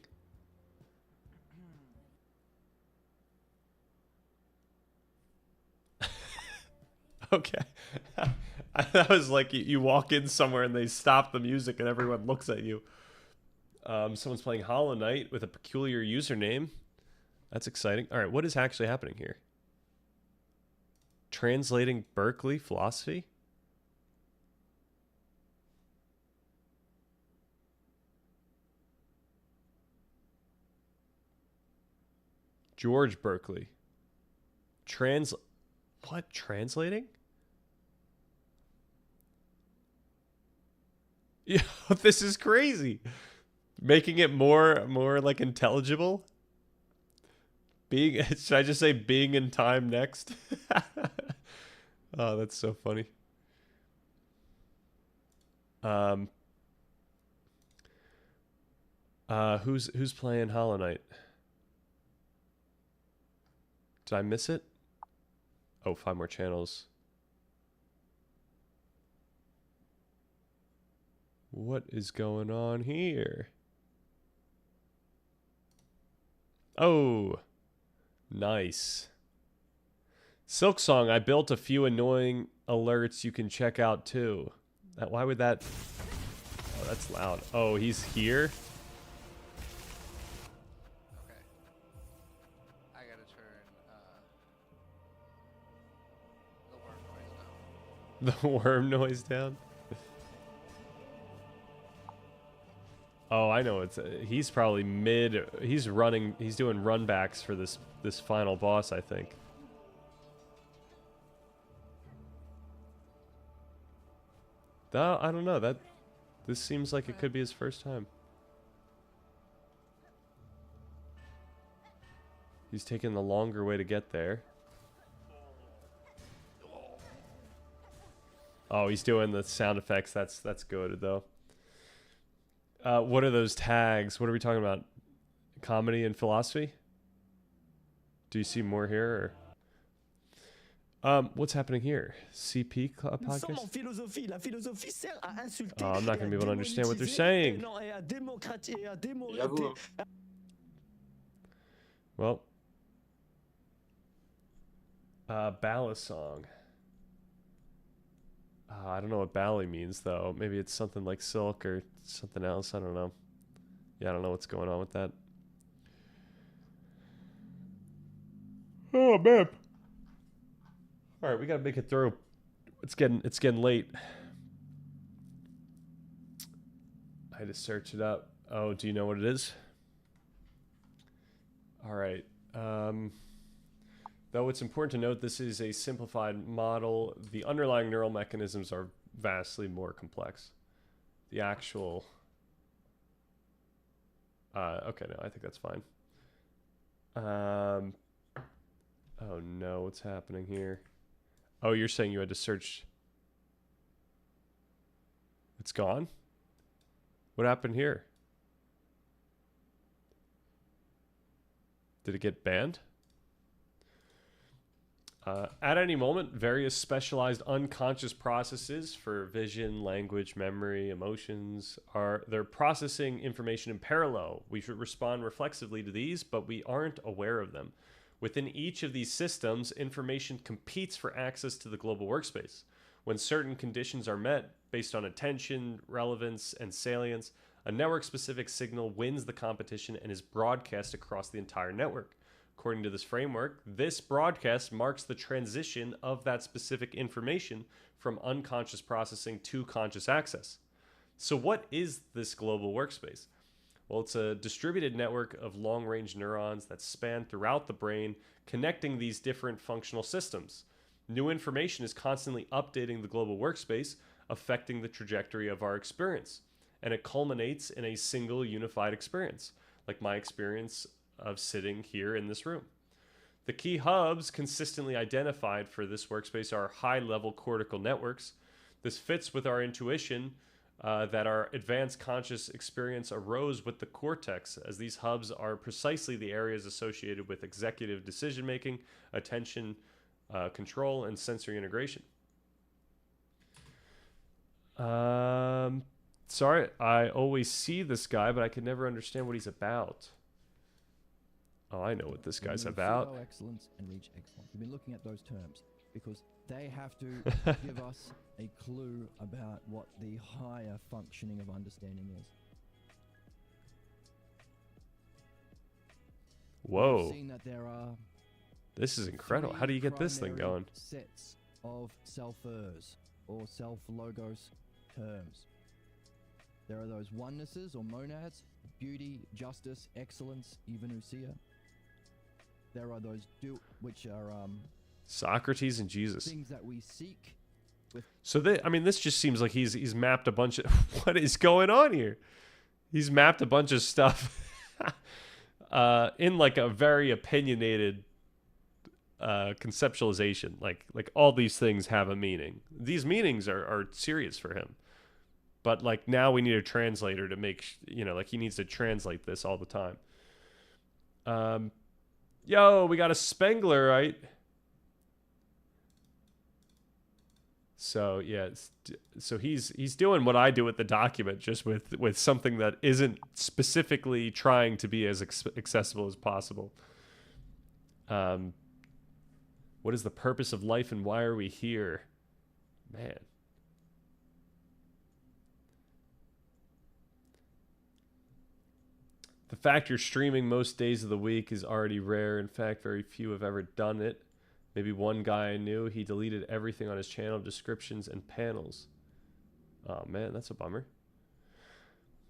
Okay. That was like you walk in somewhere and they stop the music and everyone looks at you. Someone's playing Hollow Knight with a peculiar username. That's exciting. All right, what is actually happening here? Translating Berkeley philosophy? George Berkeley. What? Translating? Yeah, this is crazy. Making it more like intelligible. Should I just say being in time next? Oh, that's so funny. Who's playing Hollow Knight? Did I miss it? Oh, 5 more channels. What is going on here? Oh, nice. Silksong, I built a few annoying alerts you can check out too. Why would that? Oh, that's loud. Oh, he's here? Okay. I gotta turn the worm noise down. The worm noise down? Oh, I know. He's probably mid. He's running. He's doing runbacks for this final boss, I think. I don't know. This seems like it could be his first time. He's taking the longer way to get there. Oh, he's doing the sound effects. That's good though. What are those tags? What are we talking about? Comedy and philosophy? Do you see more here? Or? What's happening here? CP podcast? Oh, I'm not going to be able to understand what they're saying. Well. Bala song. I don't know what Bally means, though. Maybe it's something like silk or something else. I don't know. Yeah, I don't know what's going on with that. Oh, man. All right, we got to make it through. It's getting late. I had to search it up. Oh, do you know what it is? All right. Though it's important to note this is a simplified model, the underlying neural mechanisms are vastly more complex. The actual... okay, no, I think that's fine. Oh no, what's happening here? Oh, you're saying you had to search... It's gone? What happened here? Did it get banned? At any moment, various specialized unconscious processes for vision, language, memory, emotions they're processing information in parallel. We should respond reflexively to these, but we aren't aware of them. Within each of these systems, information competes for access to the global workspace. When certain conditions are met based on attention, relevance, and salience, a network-specific signal wins the competition and is broadcast across the entire network. According to this framework, this broadcast marks the transition of that specific information from unconscious processing to conscious access. So what is this global workspace? Well, it's a distributed network of long-range neurons that span throughout the brain, connecting these different functional systems. New information is constantly updating the global workspace, affecting the trajectory of our experience. And it culminates in a single unified experience, like my experience of sitting here in this room. The key hubs consistently identified for this workspace are high-level cortical networks. This fits with our intuition that our advanced conscious experience arose with the cortex, as these hubs are precisely the areas associated with executive decision-making, attention, control, and sensory integration. Sorry, I always see this guy, but I could never understand what he's about. Oh, I know what this guy's about. Pseudo excellence and reach excellence. We've been looking at those terms because they have to give us a clue about what the higher functioning of understanding is. Whoa. We've seen that there are This is incredible. How do you get this thing primary going? Sets of self-ers or self-logos terms. There are those onenesses or monads, beauty, justice, excellence, evenusia. There are those which are Socrates and Jesus. things that we seek. So this just seems like he's mapped a bunch of what is going on here? He's mapped a bunch of stuff in like a very opinionated conceptualization. Like all these things have a meaning. These meanings are serious for him. But like now we need a translator to make like he needs to translate this all the time. Yo, we got a Spengler, right? So yeah, so he's doing what I do with the document, just with something that isn't specifically trying to be as accessible as possible. What is the purpose of life and why are we here? Man. The fact you're streaming most days of the week is already rare. In fact, very few have ever done it. Maybe one guy I knew, he deleted everything on his channel, descriptions and panels. Oh man, that's a bummer.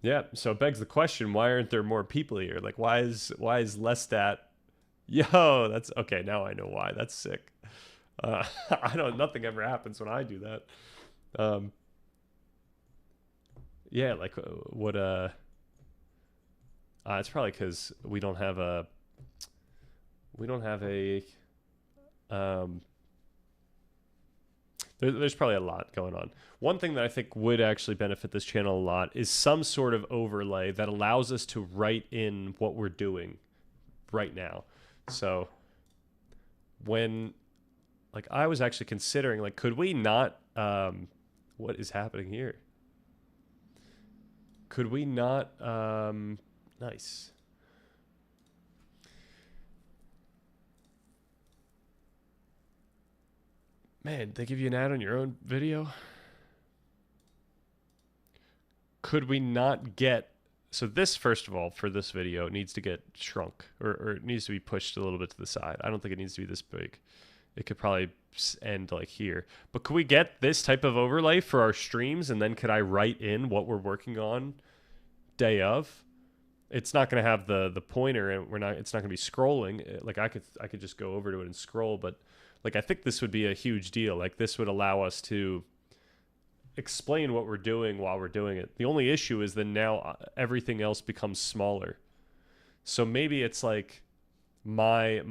Yeah, so it begs the question, why aren't there more people here? Like why is Lestat? Yo, that's okay, now I know why. That's sick. Nothing ever happens when I do that. Yeah, like what it's probably because we don't have a there's probably a lot going on. One thing that I think would actually benefit this channel a lot is some sort of overlay that allows us to write in what we're doing right now. So when I was actually considering could we not what is happening here? Could we not nice. Man, they give you an ad on your own video? Could we not get... So this, first of all, for this video, needs to get shrunk. Or it needs to be pushed a little bit to the side. I don't think it needs to be this big. It could probably end here. But could we get this type of overlay for our streams? And then could I write in what we're working on day of? It's not going to have the pointer, and it's not going to be scrolling. I could just go over to it and scroll, but I think this would be a huge deal. This would allow us to explain what we're doing while we're doing it. The only issue is that now everything else becomes smaller. So maybe it's my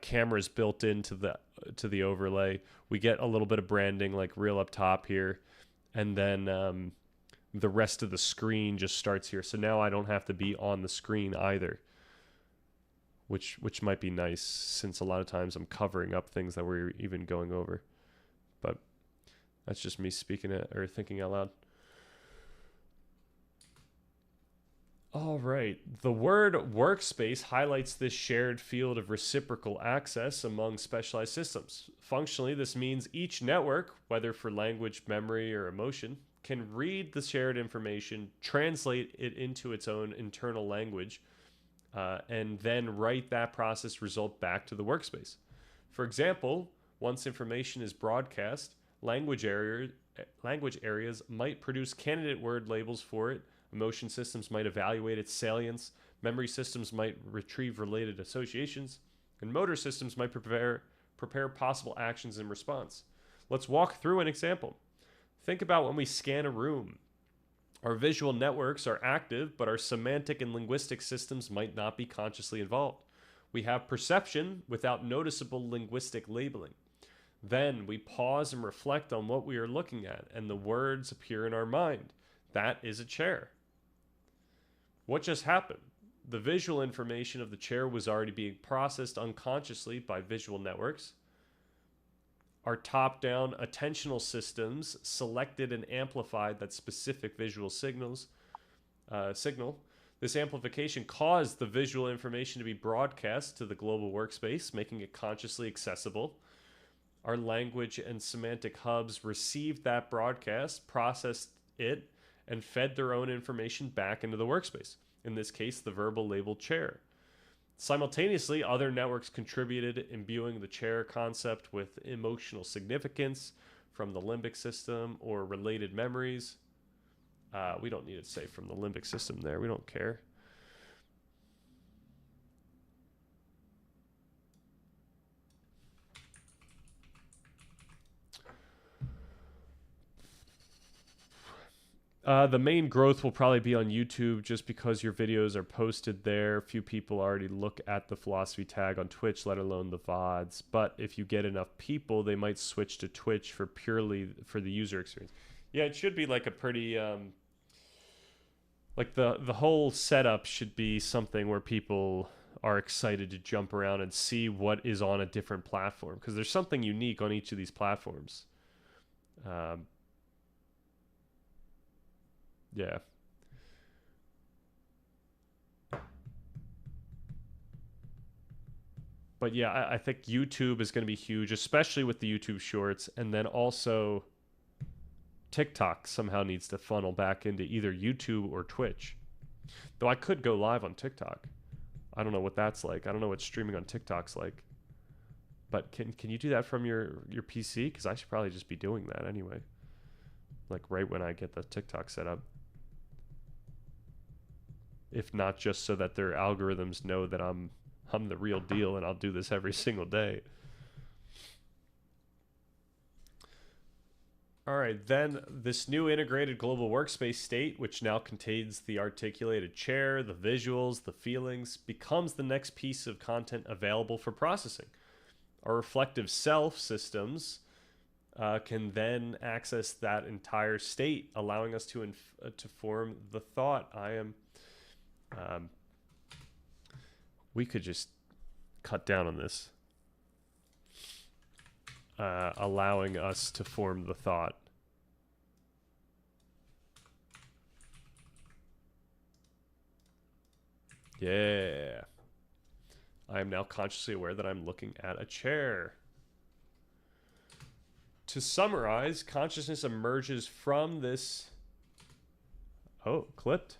camera's built into the overlay. We get a little bit of branding real up top here, and then the rest of the screen just starts here. So now I don't have to be on the screen either, which might be nice, since a lot of times I'm covering up things that we're even going over. But that's just me speaking it or thinking out loud. All right. The word workspace highlights this shared field of reciprocal access among specialized systems. Functionally, this means each network, whether for language, memory, or emotion, can read the shared information, translate it into its own internal language, and then write that process result back to the workspace. For example, once information is broadcast, language areas might produce candidate word labels for it. Emotion systems might evaluate its salience. Memory systems might retrieve related associations. And motor systems might prepare possible actions in response. Let's walk through an example. Think about when we scan a room. Our visual networks are active, but our semantic and linguistic systems might not be consciously involved. We have perception without noticeable linguistic labeling. Then we pause and reflect on what we are looking at, and the words appear in our mind. That is a chair. What just happened? The visual information of the chair was already being processed unconsciously by visual networks. Our top-down attentional systems selected and amplified that specific visual signal. This amplification caused the visual information to be broadcast to the global workspace, making it consciously accessible. Our language and semantic hubs received that broadcast, processed it, and fed their own information back into the workspace. In this case, the verbal labeled chair. Simultaneously, other networks contributed, imbuing the chair concept with emotional significance from the limbic system or related memories. We don't need to say from the limbic system there. We don't care. The main growth will probably be on YouTube just because your videos are posted there. Few people already look at the philosophy tag on Twitch, let alone the VODs. But if you get enough people, they might switch to Twitch for purely for the user experience. Yeah, it should be like a pretty like the whole setup should be something where people are excited to jump around and see what is on a different platform, because there's something unique on each of these platforms. Yeah. But yeah, I think YouTube is going to be huge, especially with the YouTube Shorts. And then also TikTok somehow needs to funnel back into either YouTube or Twitch. Though I could go live on TikTok. I don't know what that's like. I don't know what streaming on TikTok's like. But can you do that from your PC? Because I should probably just be doing that anyway. Like right when I get the TikTok set up. If not just so that their algorithms know that I'm the real deal and I'll do this every single day. All right, then this new integrated global workspace state, which now contains the articulated chair, the visuals, the feelings, becomes the next piece of content available for processing. Our reflective self systems can then access that entire state, allowing us to form the thought, I am... we could just cut down on this. Allowing us to form the thought. Yeah. I am now consciously aware that I'm looking at a chair. To summarize, consciousness emerges from this... Oh, clipped.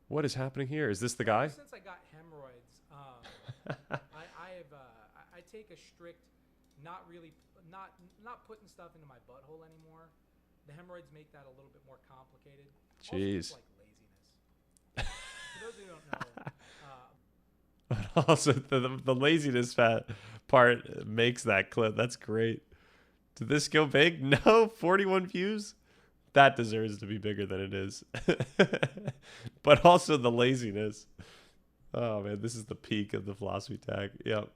What is happening here? Is this the guy? Since I got hemorrhoids, I take a strict, not putting stuff into my butthole anymore. The hemorrhoids make that a little bit more complicated. Jeez. Also, it's like laziness. For those who don't know, But also the laziness part makes that clip. That's great. Did this go big? No, 41 views. That deserves to be bigger than it is. But also the laziness. Oh man, this is the peak of the philosophy tag. Yep.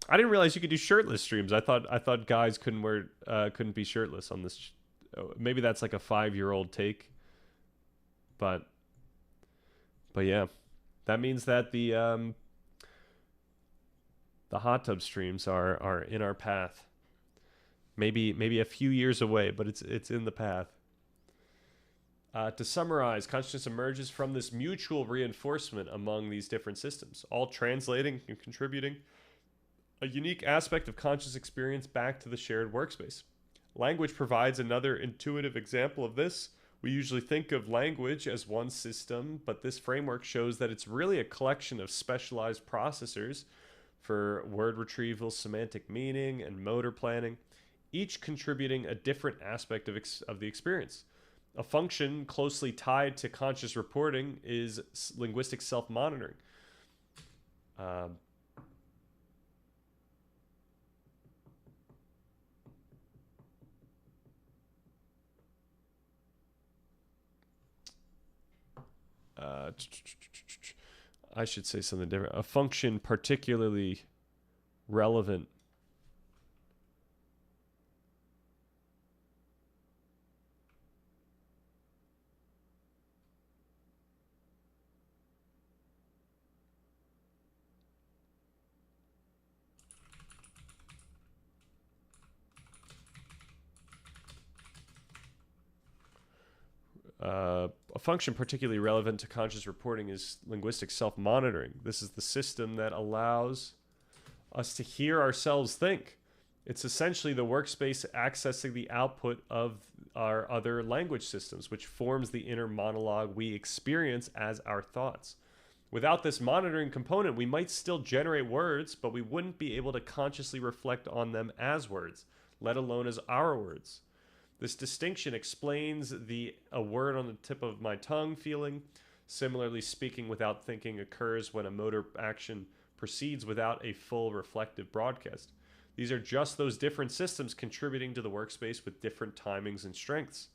I didn't realize you could do shirtless streams. I thought guys couldn't be shirtless on this. Maybe that's like a 5-year-old take. But yeah, that means that the hot tub streams are in our path. maybe a few years away, but it's in the path. To summarize, consciousness emerges from this mutual reinforcement among these different systems, all translating and contributing a unique aspect of conscious experience back to the shared workspace. Language provides another intuitive example of this. We usually think of language as one system, but this framework shows that it's really a collection of specialized processors for word retrieval, semantic meaning, and motor planning, each contributing a different aspect of the experience. A function closely tied to conscious reporting is linguistic self-monitoring. I should say something different. A function particularly relevant a function particularly relevant to conscious reporting is linguistic self-monitoring. This is the system that allows us to hear ourselves think. It's essentially the workspace accessing the output of our other language systems, which forms the inner monologue we experience as our thoughts. Without this monitoring component, we might still generate words, but we wouldn't be able to consciously reflect on them as words, let alone as our words. This distinction explains a word on the tip of my tongue feeling. Similarly, speaking without thinking occurs when a motor action proceeds without a full reflective broadcast. These are just those different systems contributing to the workspace with different timings and strengths.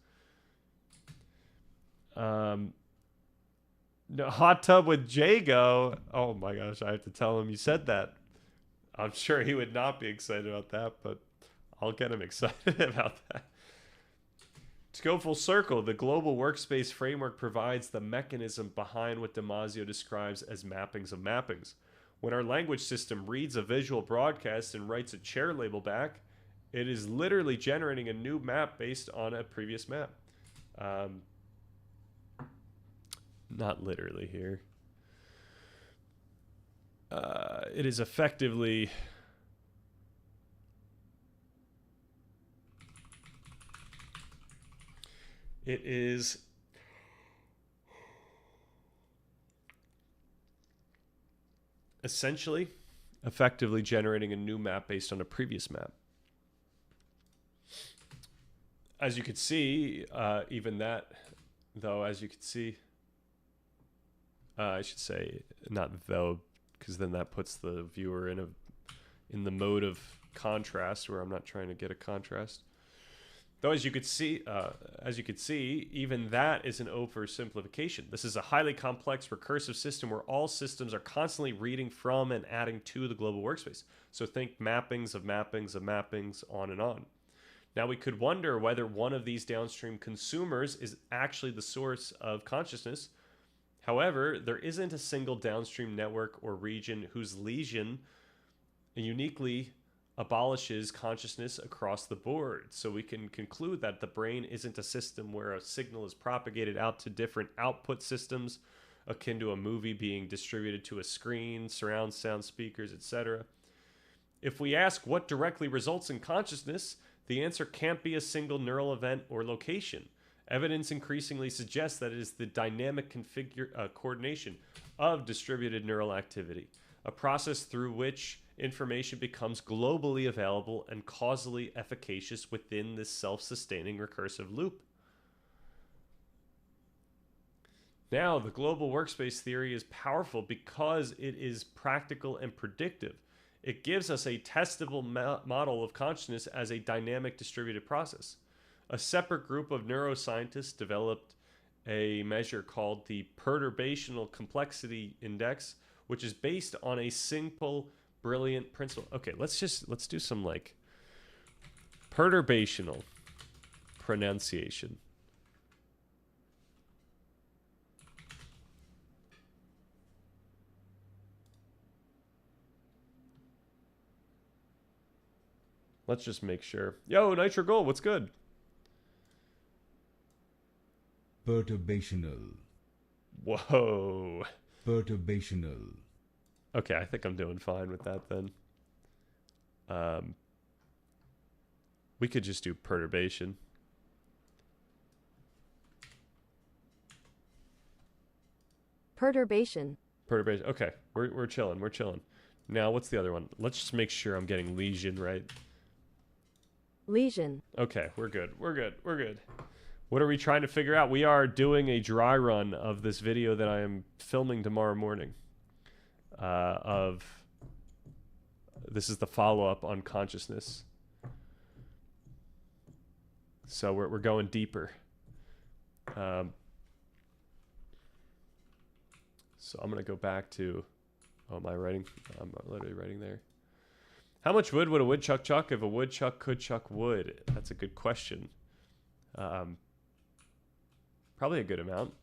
No, hot tub with Jago. Oh my gosh, I have to tell him you said that. I'm sure he would not be excited about that, but I'll get him excited about that. To go full circle, the global workspace framework provides the mechanism behind what Damasio describes as mappings of mappings. When our language system reads a visual broadcast and writes a chair label back, it is literally generating a new map based on a previous map. Not literally here. It is effectively... It is essentially effectively generating a new map based on a previous map. As you could see, even that, though, as you could see, I should say not though, because then that puts the viewer in the mode of contrast where I'm not trying to get a contrast. Though, as you could see, even that is an oversimplification. This is a highly complex recursive system where all systems are constantly reading from and adding to the global workspace. So think mappings of mappings of mappings, on and on. Now, we could wonder whether one of these downstream consumers is actually the source of consciousness. However, there isn't a single downstream network or region whose lesion uniquely abolishes consciousness across the board. So we can conclude that the brain isn't a system where a signal is propagated out to different output systems, akin to a movie being distributed to a screen, surround sound speakers, etc. If we ask what directly results in consciousness, the answer can't be a single neural event or location. Evidence increasingly suggests that it is the dynamic coordination of distributed neural activity, a process through which information becomes globally available and causally efficacious within this self-sustaining recursive loop. Now, the global workspace theory is powerful because it is practical and predictive. It gives us a testable model of consciousness as a dynamic distributed process. A separate group of neuroscientists developed a measure called the Perturbational Complexity Index, which is based on a simple, brilliant principle. Okay, let's do some like perturbational pronunciation. Let's just make sure. Yo, Nitro Gold, what's good? Perturbational. Whoa. Perturbational. Okay, I think I'm doing fine with that then. We could just do perturbation. Perturbation. Perturbation. Okay, we're chilling. We're chilling. Now, what's the other one? Let's just make sure I'm getting lesion right. Lesion. Okay, we're good. We're good. We're good. What are we trying to figure out? We are doing a dry run of this video that I am filming tomorrow morning. This is the follow-up on consciousness. So we're going deeper. So I'm going to go back to... Oh, am I writing? I'm literally writing there. How much wood would a woodchuck chuck if a woodchuck could chuck wood? That's a good question. Probably a good amount.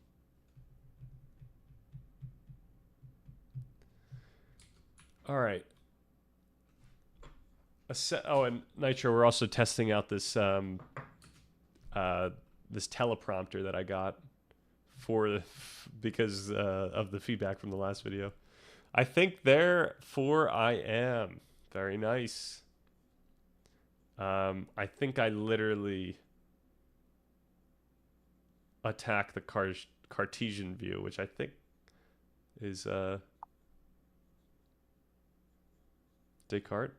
All right. Oh, and Nitro, we're also testing out this this teleprompter that I got for because of the feedback from the last video. I think therefore I am. Very nice. I think I literally attack the Cartesian view, which I think is Descartes.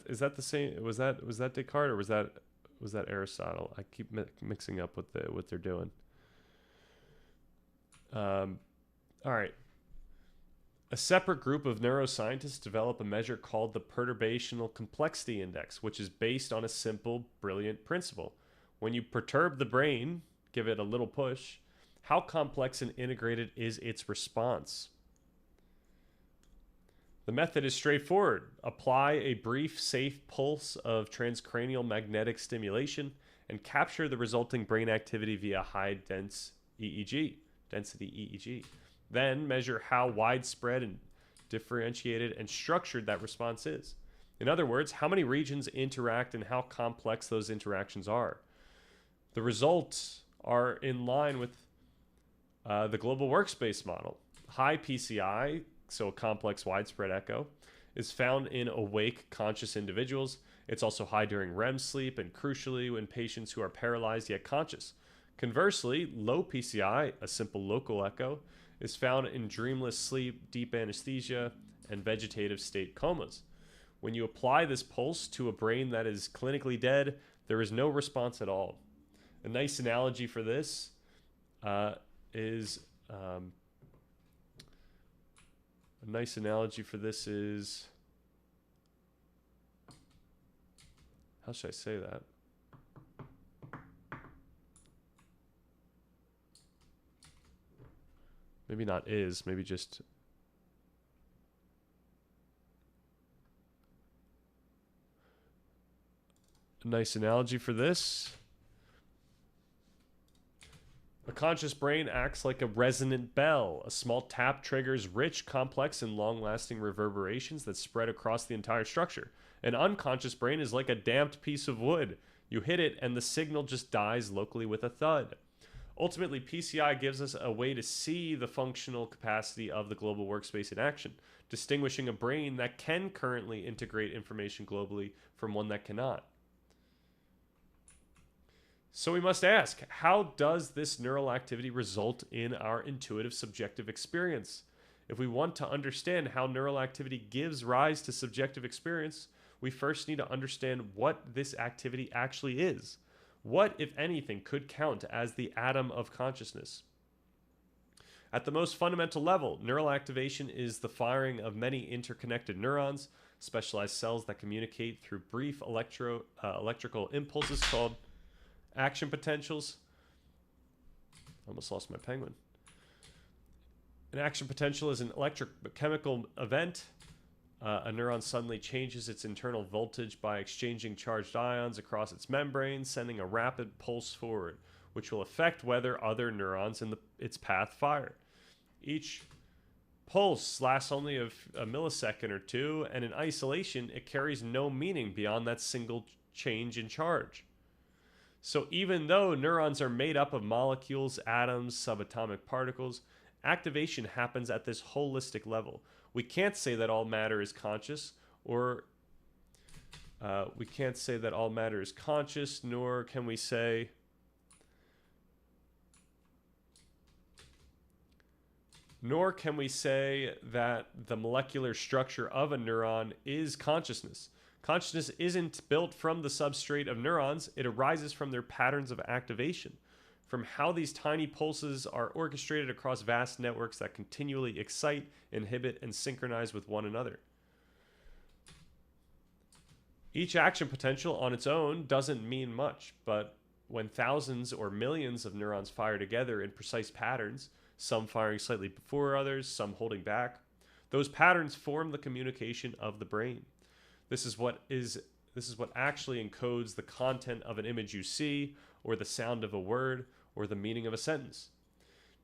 Is that the same? Was that Descartes or was that Aristotle? I keep mixing up what they're doing. All right. A separate group of neuroscientists develop a measure called the Perturbational Complexity Index, which is based on a simple, brilliant principle. When you perturb the brain, give it a little push, how complex and integrated is its response? The method is straightforward. Apply a brief, safe pulse of transcranial magnetic stimulation and capture the resulting brain activity via high-density EEG. Then measure how widespread and differentiated and structured that response is. In other words, how many regions interact and how complex those interactions are. The results are in line with the global workspace model. High PCI, so a complex widespread echo, is found in awake conscious individuals. It's also high during REM sleep and crucially in patients who are paralyzed yet conscious. Conversely, low PCI, a simple local echo, is found in dreamless sleep, deep anesthesia, and vegetative state comas. When you apply this pulse to a brain that is clinically dead, there is no response at all. A nice analogy for this is how should I say that? Maybe not is, maybe just a nice analogy for this. A conscious brain acts like a resonant bell. A small tap triggers rich, complex, and long-lasting reverberations that spread across the entire structure. An unconscious brain is like a damped piece of wood. You hit it and the signal just dies locally with a thud. Ultimately, PCI gives us a way to see the functional capacity of the global workspace in action, distinguishing a brain that can currently integrate information globally from one that cannot. So we must ask, how does this neural activity result in our intuitive subjective experience? If we want to understand how neural activity gives rise to subjective experience, we first need to understand what this activity actually is. What, if anything, could count as the atom of consciousness? At the most fundamental level, neural activation is the firing of many interconnected neurons, specialized cells that communicate through brief electrical impulses called action potentials. Almost lost my penguin. An action potential is an electrochemical event. A neuron suddenly changes its internal voltage by exchanging charged ions across its membrane, sending a rapid pulse forward, which will affect whether other neurons in its path fire. Each pulse lasts only a millisecond or two, and in isolation, it carries no meaning beyond that single change in charge. So even though neurons are made up of molecules, atoms, subatomic particles, activation happens at this holistic level. We can't say that all matter is conscious, or we can't say that all matter is conscious, nor can we say that the molecular structure of a neuron is consciousness. Consciousness isn't built from the substrate of neurons, it arises from their patterns of activation, from how these tiny pulses are orchestrated across vast networks that continually excite, inhibit, and synchronize with one another. Each action potential on its own doesn't mean much, but when thousands or millions of neurons fire together in precise patterns, some firing slightly before others, some holding back, those patterns form the communication of the brain. This is what actually encodes the content of an image you see, or the sound of a word, or the meaning of a sentence.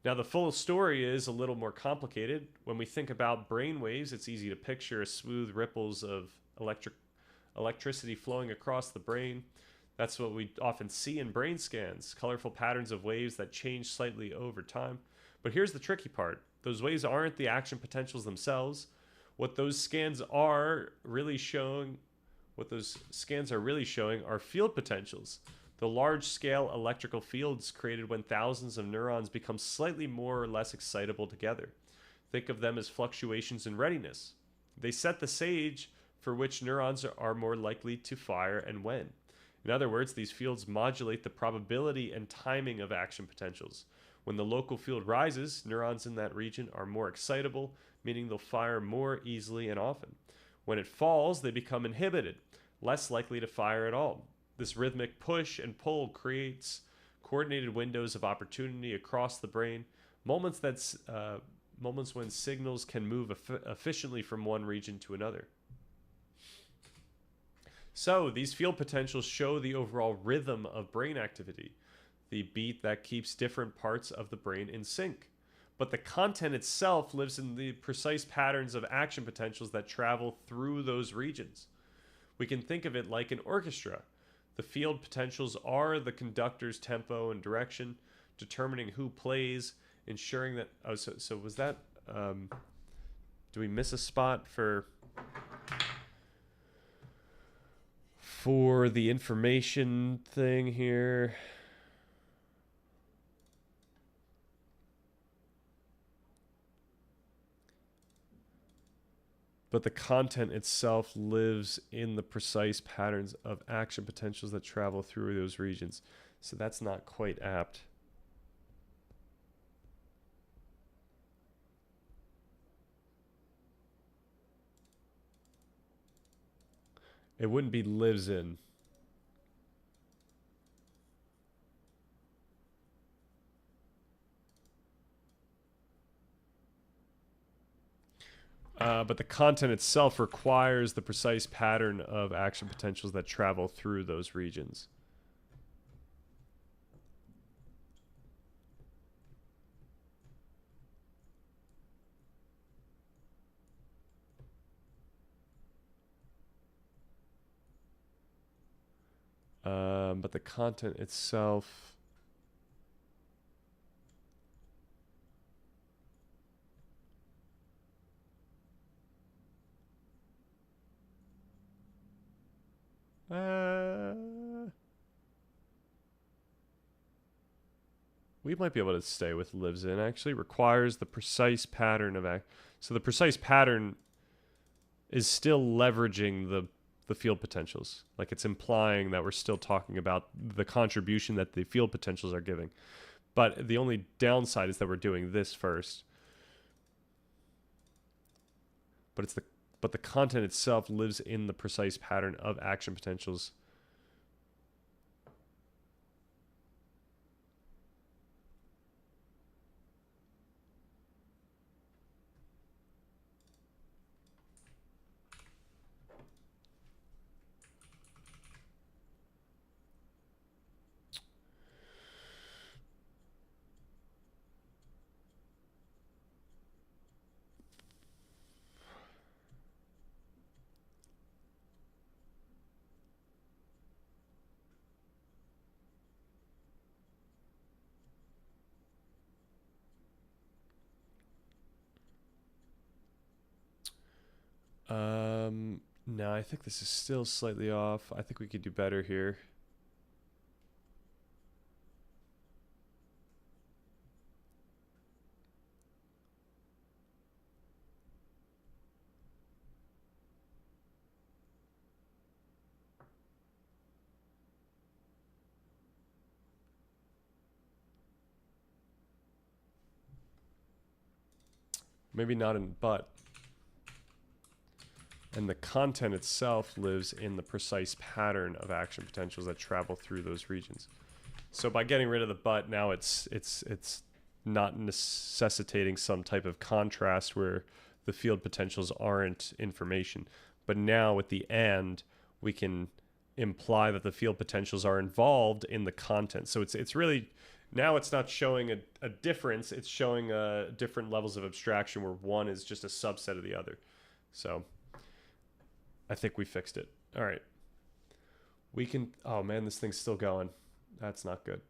Now, the full story is a little more complicated. When we think about brain waves, it's easy to picture smooth ripples of electricity flowing across the brain. That's what we often see in brain scans, colorful patterns of waves that change slightly over time. But here's the tricky part. Those waves aren't the action potentials themselves. What those scans are really showing are field potentials. The large-scale electrical fields created when thousands of neurons become slightly more or less excitable together. Think of them as fluctuations in readiness. They set the stage for which neurons are more likely to fire and when. In other words, these fields modulate the probability and timing of action potentials. When the local field rises, neurons in that region are more excitable, meaning they'll fire more easily and often. When it falls, they become inhibited, less likely to fire at all. This rhythmic push and pull creates coordinated windows of opportunity across the brain, moments when signals can move efficiently from one region to another. So these field potentials show the overall rhythm of brain activity, the beat that keeps different parts of the brain in sync. But the content itself lives in the precise patterns of action potentials that travel through those regions. We can think of it like an orchestra. The field potentials are the conductor's tempo and direction, determining who plays, ensuring that... Oh, so was that... do we miss a spot for the information thing here? But the content itself lives in the precise patterns of action potentials that travel through those regions. So that's not quite apt. It wouldn't be lives in. But the content itself requires the precise pattern of action potentials that travel through those regions. But the content itself... we might be able to stay with lives in. Actually requires the precise pattern of so the precise pattern is still leveraging the field potentials. Like, it's implying that we're still talking about the contribution that the field potentials are giving. But the only downside is that we're doing this first. But the content itself lives in the precise pattern of action potentials. No, I think this is still slightly off. I think we could do better here. Maybe not in but. And the content itself lives in the precise pattern of action potentials that travel through those regions. So by getting rid of the but, now it's not necessitating some type of contrast where the field potentials aren't information. But now with the and, we can imply that the field potentials are involved in the content. So it's really, now it's not showing a difference, it's showing different levels of abstraction where one is just a subset of the other. So I think we fixed it. All right. We can, oh man, this thing's still going. That's not good.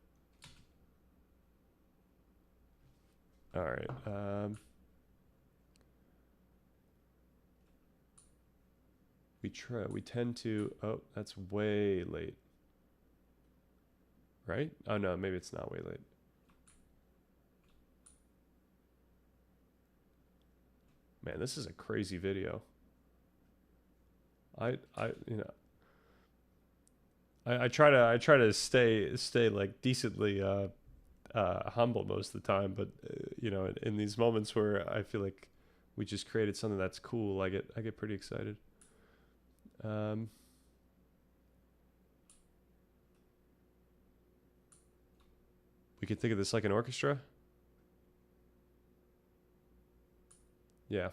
All right. We tend to, oh, that's way late. Right? Oh no, maybe it's not way late. Man, this is a crazy video. I try to stay like decently humble most of the time, but you know, in these moments where I feel like we just created something that's cool, I get pretty excited. We could think of this like an orchestra. Yeah.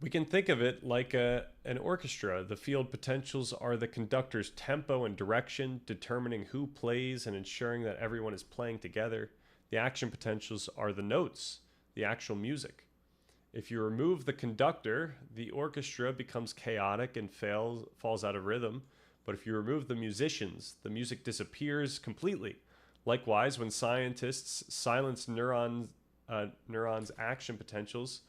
We can think of it like an orchestra. The field potentials are the conductor's tempo and direction, determining who plays and ensuring that everyone is playing together. The action potentials are the notes, the actual music. If you remove the conductor, the orchestra becomes chaotic and falls out of rhythm. But if you remove the musicians, the music disappears completely. Likewise, when scientists silence neurons' action potentials,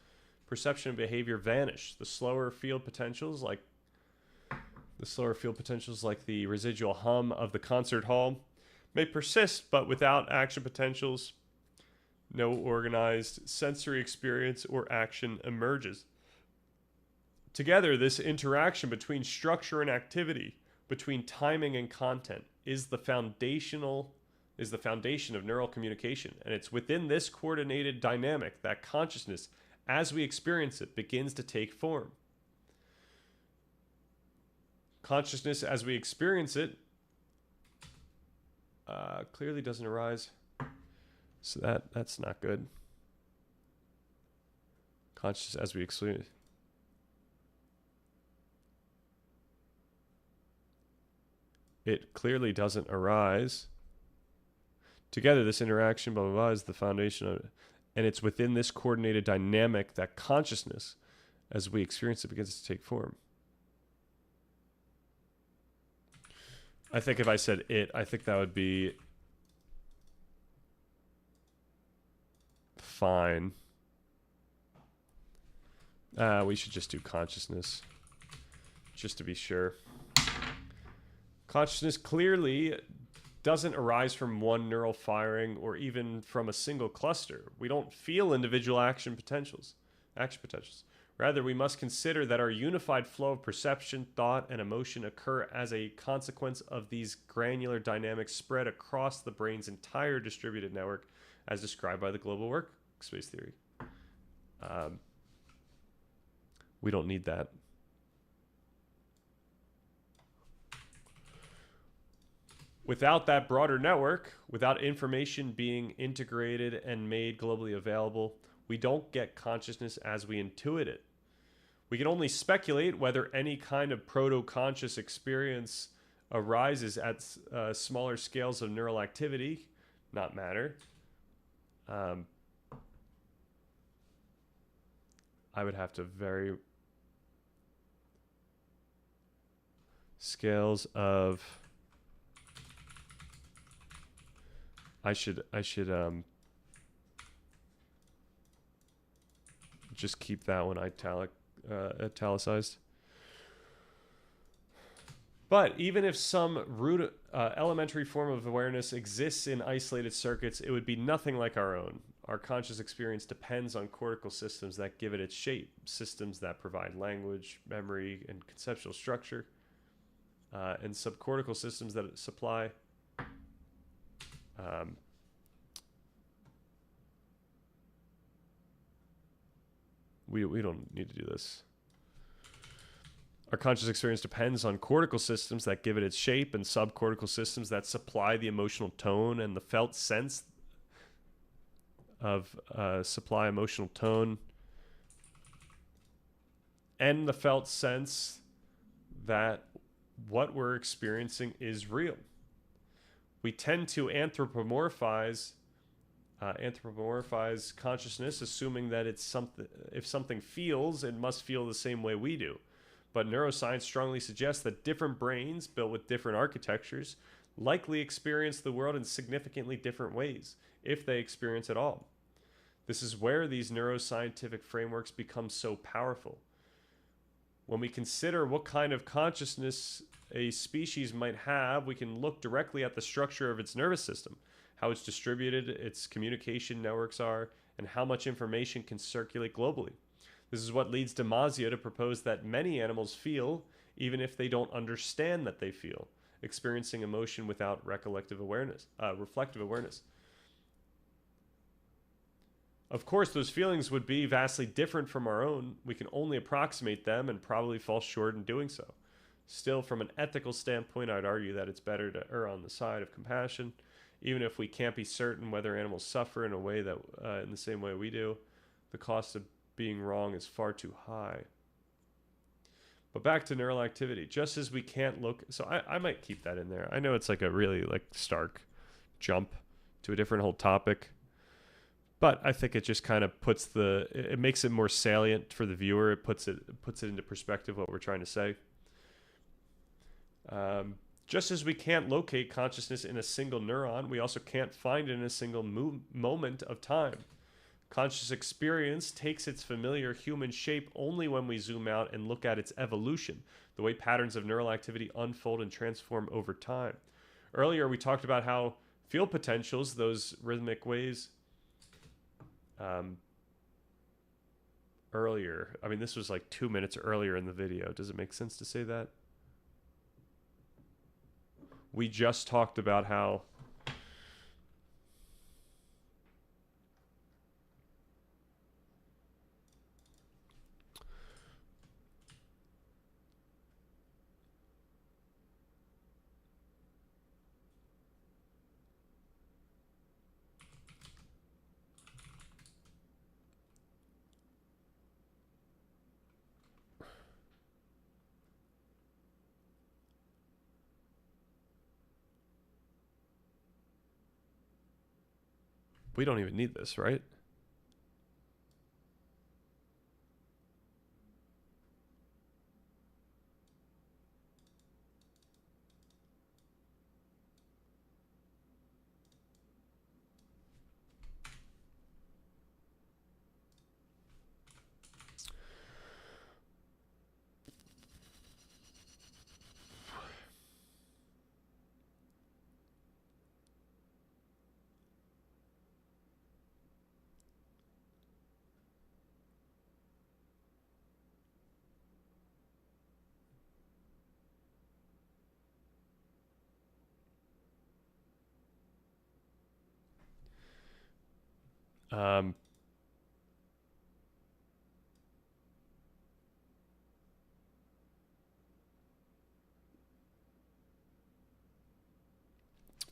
perception and behavior vanish. The slower field potentials, like the residual hum of the concert hall, may persist, but without action potentials, no organized sensory experience or action emerges. Together, this interaction between structure and activity, between timing and content, is the foundation of neural communication. And it's within this coordinated dynamic that consciousness, as we experience it, begins to take form. Consciousness, as we experience it, clearly doesn't arise. So that's not good. Consciousness, as we experience it. It clearly doesn't arise. Together, this interaction, blah, blah, blah, is the foundation of it. And it's within this coordinated dynamic that consciousness, as we experience it, begins to take form. I think if I said it, I think that would be fine. We should just do consciousness, just to be sure. Consciousness clearly doesn't arise from one neural firing or even from a single cluster. We don't feel individual action potentials. Rather, we must consider that our unified flow of perception, thought, and emotion occur as a consequence of these granular dynamics spread across the brain's entire distributed network, as described by the global workspace theory. We don't need that. Without that broader network, without information being integrated and made globally available, we don't get consciousness as we intuit it. We can only speculate whether any kind of proto-conscious experience arises at smaller scales of neural activity, not matter. I would have to vary scales of... I should just keep that one italicized. But even if some root elementary form of awareness exists in isolated circuits, it would be nothing like our own. Our conscious experience depends on cortical systems that give it its shape, systems that provide language, memory, and conceptual structure, and subcortical systems that supply we don't need to do this. Our conscious experience depends on cortical systems that give it its shape and subcortical systems that supply the emotional tone and the felt sense of supply emotional tone and the felt sense that what we're experiencing is real. We tend to anthropomorphize consciousness, assuming that it's something. If something feels, it must feel the same way we do. But neuroscience strongly suggests that different brains built with different architectures likely experience the world in significantly different ways, if they experience at all. This is where these neuroscientific frameworks become so powerful. When we consider what kind of consciousness a species might have, we can look directly at the structure of its nervous system, how it's distributed, its communication networks are, and how much information can circulate globally. This is what leads Damasio to propose that many animals feel, even if they don't understand that they feel, experiencing emotion without reflective awareness. Of course, those feelings would be vastly different from our own. We can only approximate them and probably fall short in doing so. Still, from an ethical standpoint, I'd argue that it's better to err on the side of compassion, even if we can't be certain whether animals suffer in a way that, in the same way we do. The cost of being wrong is far too high. But back to neural activity. Just as we can't look... So I might keep that in there. I know it's like a really stark jump to a different whole topic. But I think it just kind of puts it makes it more salient for the viewer. It puts it into perspective what we're trying to say. Just as we can't locate consciousness in a single neuron, we also can't find it in a single moment of time. Conscious experience takes its familiar human shape only when we zoom out and look at its evolution, the way patterns of neural activity unfold and transform over time. Earlier, we talked about how field potentials, those rhythmic waves, earlier, I mean, this was like 2 minutes earlier in the video. Does it make sense to say that? We just talked about how we don't even need this, right?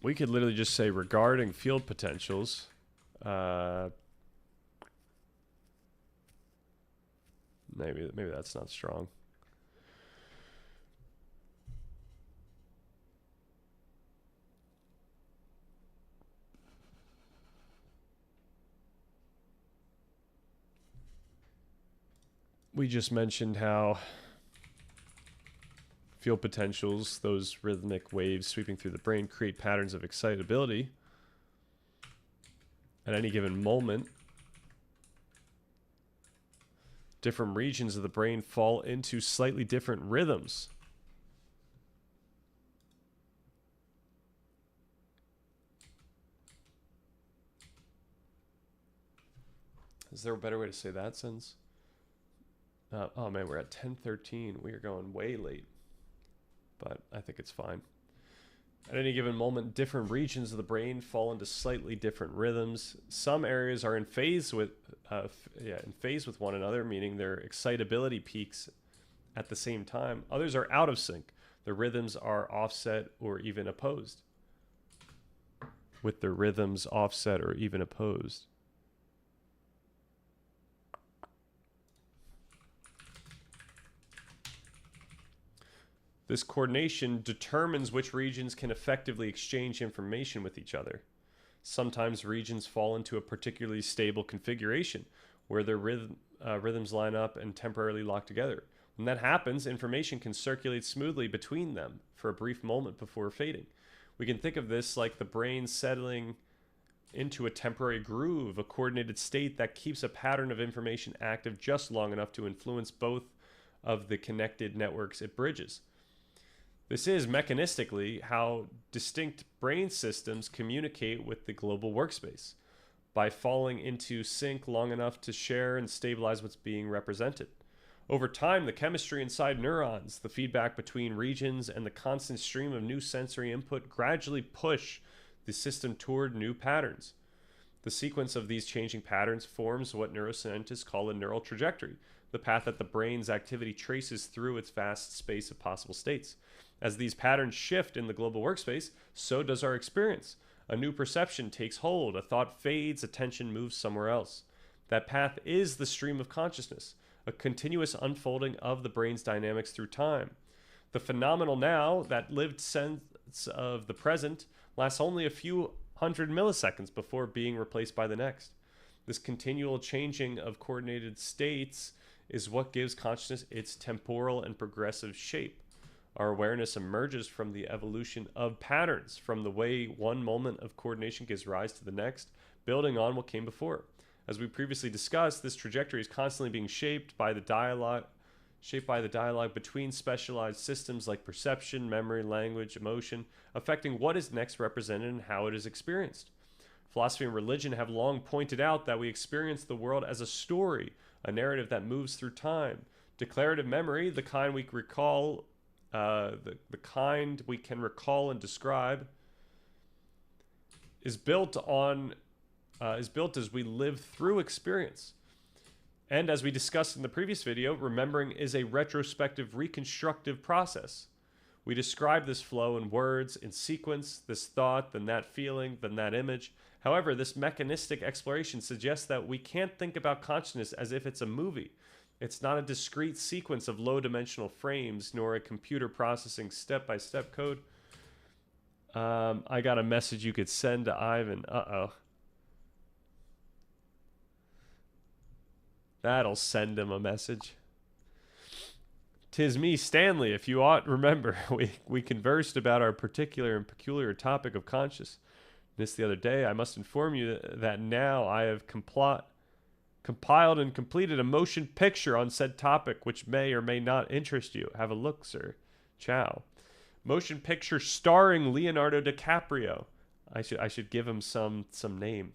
We could literally just say regarding field potentials, maybe that's not strong. We just mentioned how field potentials, those rhythmic waves sweeping through the brain, create patterns of excitability at any given moment. Different regions of the brain fall into slightly different rhythms. Is there a better way to say that sentence? Oh man, we're at 10:13. We are going way late, but I think it's fine. At any given moment, different regions of the brain fall into slightly different rhythms. Some areas are in phase with one another, meaning their excitability peaks at the same time. Others are out of sync. The rhythms are offset or even opposed. With the rhythms offset or even opposed. This coordination determines which regions can effectively exchange information with each other. Sometimes regions fall into a particularly stable configuration where their rhythms line up and temporarily lock together. When that happens, information can circulate smoothly between them for a brief moment before fading. We can think of this like the brain settling into a temporary groove, a coordinated state that keeps a pattern of information active just long enough to influence both of the connected networks it bridges. This is mechanistically how distinct brain systems communicate with the global workspace, by falling into sync long enough to share and stabilize what's being represented. Over time, the chemistry inside neurons, the feedback between regions, and the constant stream of new sensory input gradually push the system toward new patterns. The sequence of these changing patterns forms what neuroscientists call a neural trajectory, the path that the brain's activity traces through its vast space of possible states. As these patterns shift in the global workspace, so does our experience. A new perception takes hold, a thought fades, attention moves somewhere else. That path is the stream of consciousness, a continuous unfolding of the brain's dynamics through time. The phenomenal now, that lived sense of the present, lasts only a few hundred milliseconds before being replaced by the next. This continual changing of coordinated states is what gives consciousness its temporal and progressive shape. Our awareness emerges from the evolution of patterns, from the way one moment of coordination gives rise to the next, building on what came before. As we previously discussed, this trajectory is constantly being shaped by the dialogue between specialized systems like perception, memory, language, emotion, affecting what is next represented and how it is experienced. Philosophy and religion have long pointed out that we experience the world as a story, a narrative that moves through time. Declarative memory, the kind we recall, the kind we can recall and describe, is built as we live through experience. And as we discussed in the previous video, remembering is a retrospective, reconstructive process. We describe this flow in words, in sequence, this thought, then that feeling, then that image. However, this mechanistic exploration suggests that we can't think about consciousness as if it's a movie. It's not a discrete sequence of low-dimensional frames, nor a computer processing step-by-step code. I got a message you could send to Ivan. Uh-oh. That'll send him a message. 'Tis me, Stanley, if you ought remember. We conversed about our particular and peculiar topic of consciousness the other day. I must inform you that now I have compiled and completed a motion picture on said topic, which may or may not interest you. Have a look, sir. Ciao. Motion picture starring Leonardo DiCaprio. I should give him some name.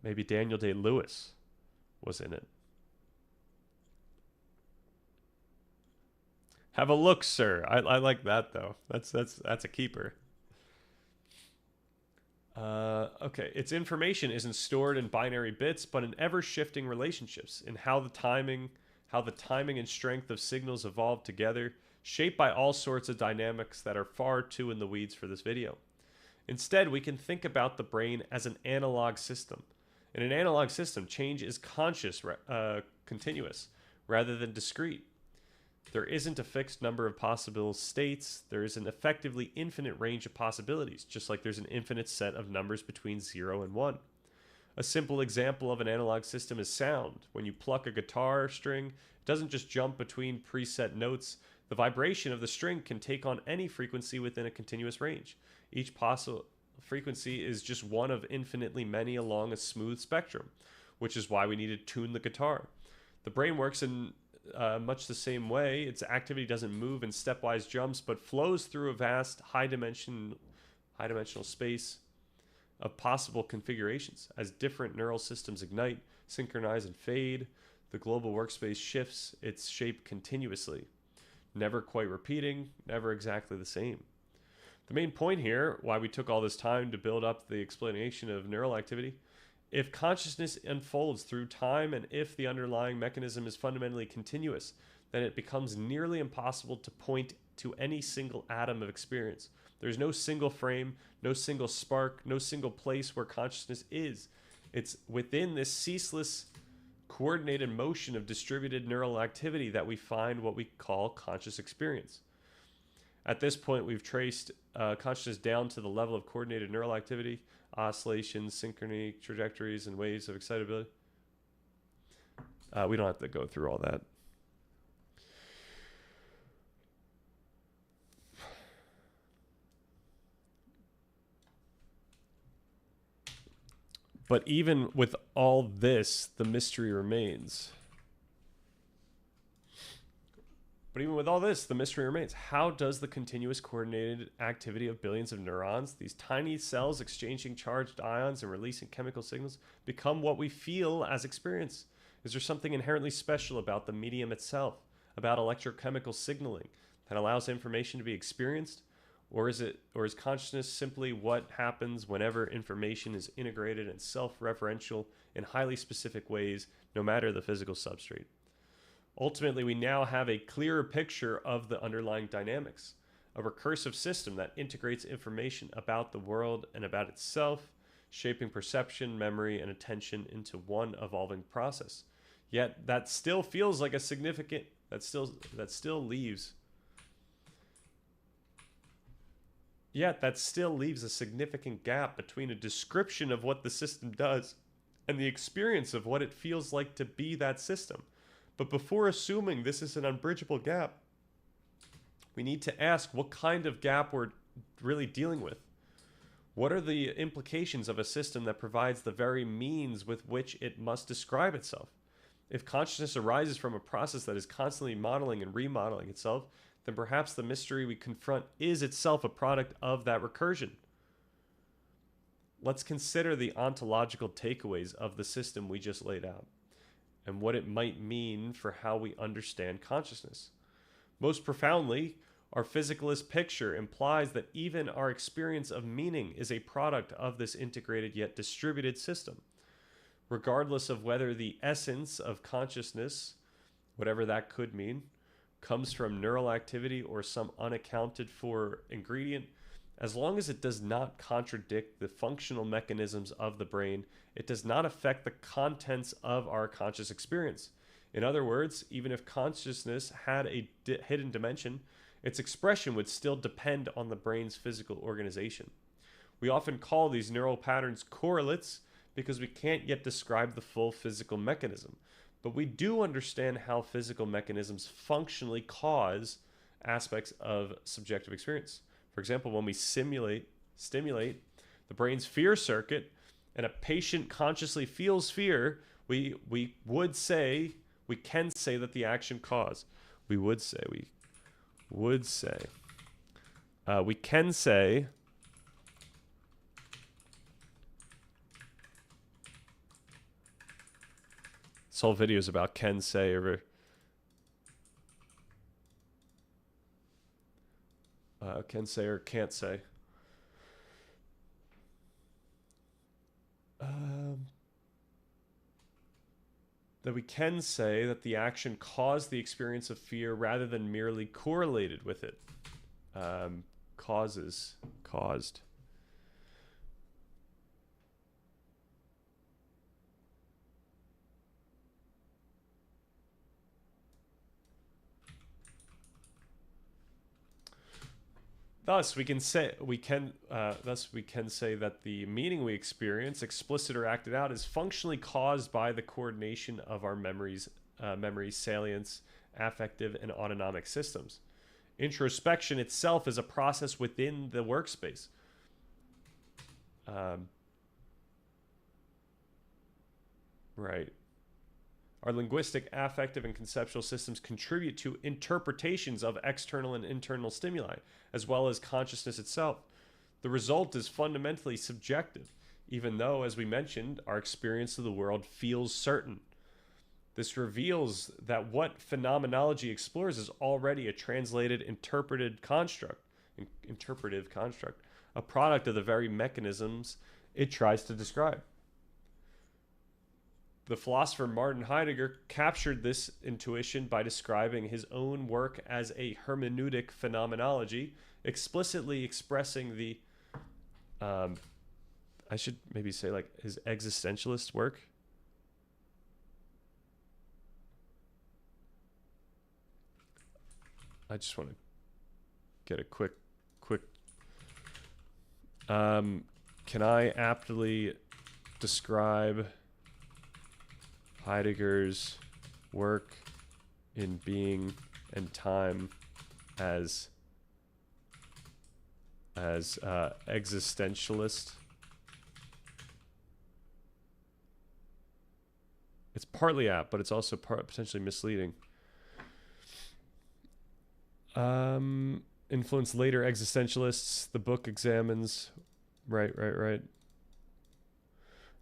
Maybe Daniel Day-Lewis was in it. Have a look, sir. I like that though. That's a keeper. Okay, its information isn't stored in binary bits, but in ever-shifting relationships, in how the timing and strength of signals evolve together, shaped by all sorts of dynamics that are far too in the weeds for this video. Instead, we can think about the brain as an analog system. In an analog system, change is continuous, rather than discrete. There isn't a fixed number of possible states. There is an effectively infinite range of possibilities, just like there's an infinite set of numbers between 0 and 1. A simple example of an analog system is sound. When you pluck a guitar string, it doesn't just jump between preset notes. The vibration of the string can take on any frequency within a continuous range. Each possible frequency is just one of infinitely many along a smooth spectrum, which is why we need to tune the guitar. The brain works in much the same way. Its activity doesn't move in stepwise jumps, but flows through a vast high-dimensional space of possible configurations. As different neural systems ignite, synchronize, and fade, the global workspace shifts its shape continuously, never quite repeating, never exactly the same. The main point here, why we took all this time to build up the explanation of neural activity, if consciousness unfolds through time and if the underlying mechanism is fundamentally continuous, then it becomes nearly impossible to point to any single atom of experience. There's no single frame, no single spark, no single place where consciousness is. It's within this ceaseless, coordinated motion of distributed neural activity that we find what we call conscious experience. At this point, we've traced consciousness down to the level of coordinated neural activity, oscillations, synchrony, trajectories, and waves of excitability. We don't have to go through all that. But even with all this, the mystery remains. How does the continuous coordinated activity of billions of neurons, these tiny cells exchanging charged ions and releasing chemical signals, become what we feel as experience? Is there something inherently special about the medium itself, about electrochemical signaling, that allows information to be experienced? Or is consciousness simply what happens whenever information is integrated and self-referential in highly specific ways, no matter the physical substrate? Ultimately, we now have a clearer picture of the underlying dynamics, a recursive system that integrates information about the world and about itself, shaping perception, memory, and attention into one evolving process. Yet that still feels like a significant, that still leaves a significant gap between a description of what the system does and the experience of what it feels like to be that system. But before assuming this is an unbridgeable gap, we need to ask what kind of gap we're really dealing with. What are the implications of a system that provides the very means with which it must describe itself? If consciousness arises from a process that is constantly modeling and remodeling itself, then perhaps the mystery we confront is itself a product of that recursion. Let's consider the ontological takeaways of the system we just laid out, and what it might mean for how we understand consciousness. Most profoundly, our physicalist picture implies that even our experience of meaning is a product of this integrated yet distributed system. Regardless of whether the essence of consciousness, whatever that could mean, comes from neural activity or some unaccounted for ingredient, as long as it does not contradict the functional mechanisms of the brain, it does not affect the contents of our conscious experience. In other words, even if consciousness had a hidden dimension, its expression would still depend on the brain's physical organization. We often call these neural patterns correlates because we can't yet describe the full physical mechanism, but we do understand how physical mechanisms functionally cause aspects of subjective experience. For example, when we stimulate the brain's fear circuit and a patient consciously feels fear, we can say that the action caused. We can say this whole video is about can say over can say or can't say. That we can say that the action caused the experience of fear rather than merely correlated with it. Caused. Thus, we can say that the meaning we experience, explicit or acted out, is functionally caused by the coordination of our memory salience, affective, and autonomic systems. Introspection itself is a process within the workspace. Right. Our linguistic, affective, and conceptual systems contribute to interpretations of external and internal stimuli, as well as consciousness itself. The result is fundamentally subjective, even though, as we mentioned, our experience of the world feels certain. This reveals that what phenomenology explores is already a translated, interpretive construct, a product of the very mechanisms it tries to describe. The philosopher Martin Heidegger captured this intuition by describing his own work as a hermeneutic phenomenology, explicitly expressing the, I should maybe say like his existentialist work. I just want to get a quick, can I aptly describe Heidegger's work in Being and Time as existentialist? It's partly apt, but it's also potentially misleading. Influenced later existentialists. The book examines. Right.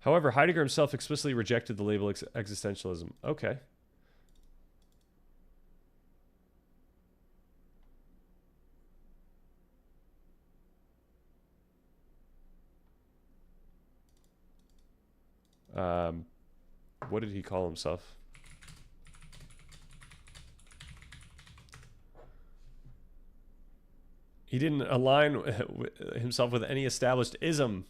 However, Heidegger himself explicitly rejected the label existentialism. Okay. What did he call himself? He didn't align himself with any established ism.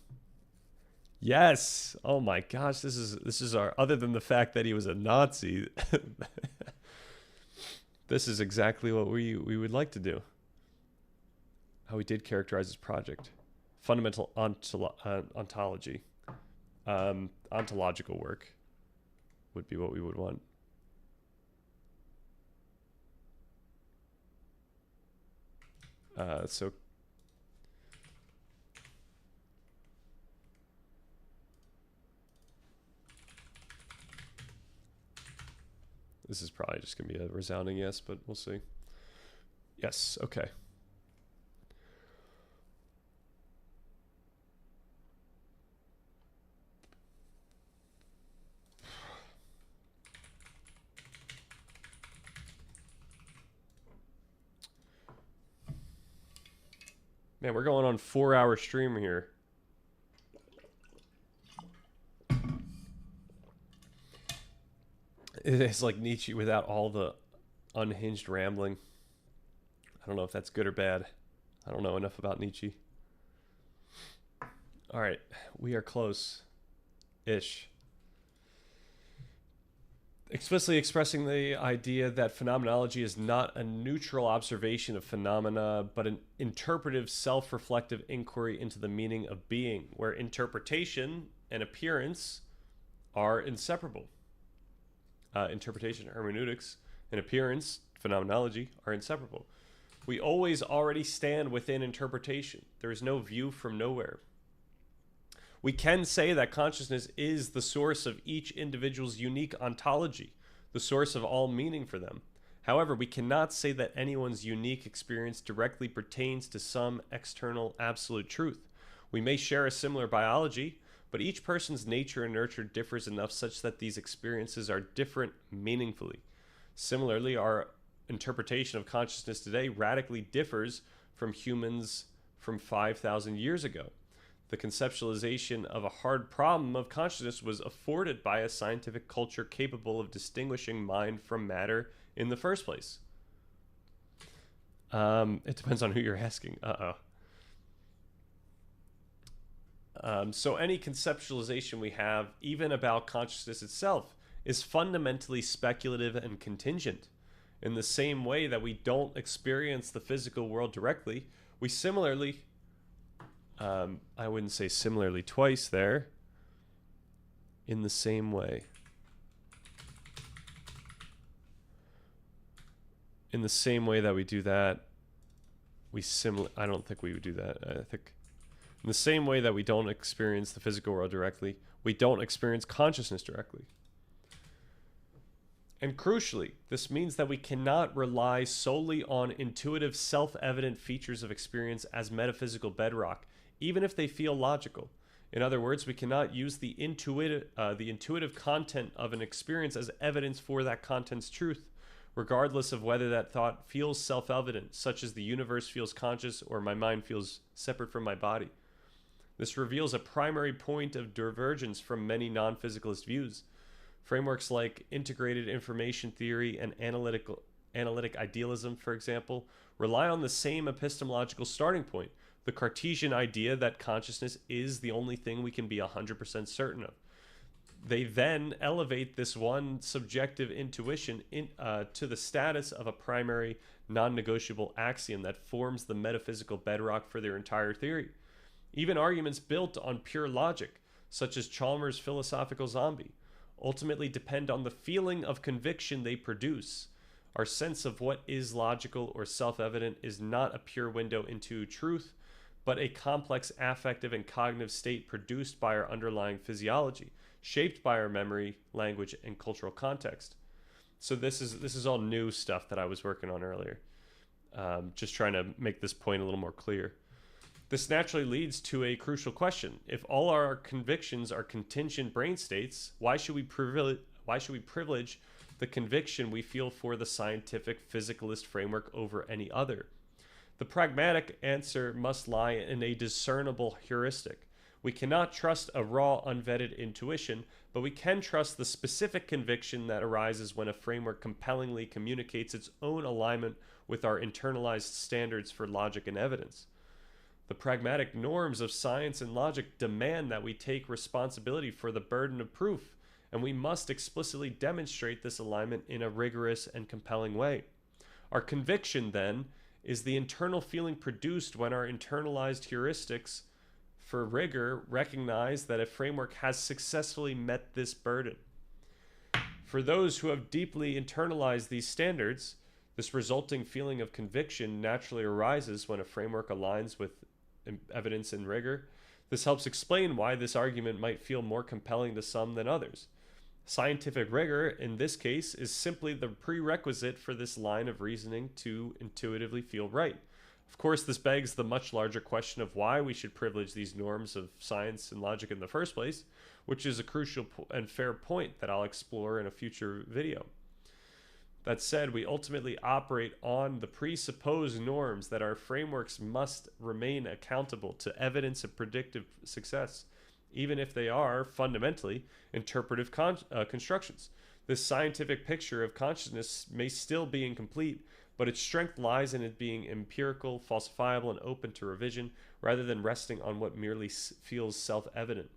Yes. Oh my gosh, this is our, other than the fact that he was a Nazi, this is exactly what we would like to do. How he did characterize his project. Fundamental ontology. Ontological work would be what we would want. So this is probably just going to be a resounding yes, but we'll see. Yes, okay. Man, we're going on 4-hour stream here. It's like Nietzsche without all the unhinged rambling. I don't know if that's good or bad. I don't know enough about Nietzsche. All right, we are close-ish. Explicitly expressing the idea that phenomenology is not a neutral observation of phenomena, but an interpretive, self-reflective inquiry into the meaning of being, where interpretation and appearance are inseparable. Interpretation, hermeneutics, and appearance, phenomenology, are inseparable. We always already stand within interpretation. There is no view from nowhere. We can say that consciousness is the source of each individual's unique ontology, the source of all meaning for them. However, we cannot say that anyone's unique experience directly pertains to some external absolute truth. We may share a similar biology, but each person's nature and nurture differs enough such that these experiences are different meaningfully. Similarly, our interpretation of consciousness today radically differs from humans from 5,000 years ago. The conceptualization of a hard problem of consciousness was afforded by a scientific culture capable of distinguishing mind from matter in the first place. It depends on who you're asking. So any conceptualization we have, even about consciousness itself, is fundamentally speculative and contingent. In the same way that we don't experience the physical world directly, we similarly, I wouldn't say similarly twice there, in the same way. In the same way that we do that, I don't think we would do that. I think in the same way that we don't experience the physical world directly, we don't experience consciousness directly. And crucially, this means that we cannot rely solely on intuitive, self-evident features of experience as metaphysical bedrock, even if they feel logical. In other words, we cannot use the intuitive content of an experience as evidence for that content's truth, regardless of whether that thought feels self-evident, such as the universe feels conscious or my mind feels separate from my body. This reveals a primary point of divergence from many non-physicalist views. Frameworks like integrated information theory and analytic idealism, for example, rely on the same epistemological starting point, the Cartesian idea that consciousness is the only thing we can be 100% certain of. They then elevate this one subjective intuition to the status of a primary, non-negotiable axiom that forms the metaphysical bedrock for their entire theory. Even arguments built on pure logic, such as Chalmers' philosophical zombie, ultimately depend on the feeling of conviction they produce. Our sense of what is logical or self-evident is not a pure window into truth, but a complex affective and cognitive state produced by our underlying physiology, shaped by our memory, language, and cultural context. So this is all new stuff that I was working on earlier. Just trying to make this point a little more clear. This naturally leads to a crucial question. If all our convictions are contingent brain states, why should we privilege the conviction we feel for the scientific physicalist framework over any other? The pragmatic answer must lie in a discernible heuristic. We cannot trust a raw, unvetted intuition, but we can trust the specific conviction that arises when a framework compellingly communicates its own alignment with our internalized standards for logic and evidence. The pragmatic norms of science and logic demand that we take responsibility for the burden of proof, and we must explicitly demonstrate this alignment in a rigorous and compelling way. Our conviction, then, is the internal feeling produced when our internalized heuristics for rigor recognize that a framework has successfully met this burden. For those who have deeply internalized these standards, this resulting feeling of conviction naturally arises when a framework aligns with evidence and rigor. This helps explain why this argument might feel more compelling to some than others. Scientific rigor, in this case, is simply the prerequisite for this line of reasoning to intuitively feel right. Of course, this begs the much larger question of why we should privilege these norms of science and logic in the first place, which is a crucial and fair point that I'll explore in a future video. That said, we ultimately operate on the presupposed norms that our frameworks must remain accountable to evidence of predictive success, even if they are fundamentally interpretive constructions. This scientific picture of consciousness may still be incomplete, but its strength lies in it being empirical, falsifiable, and open to revision, rather than resting on what merely feels self-evident.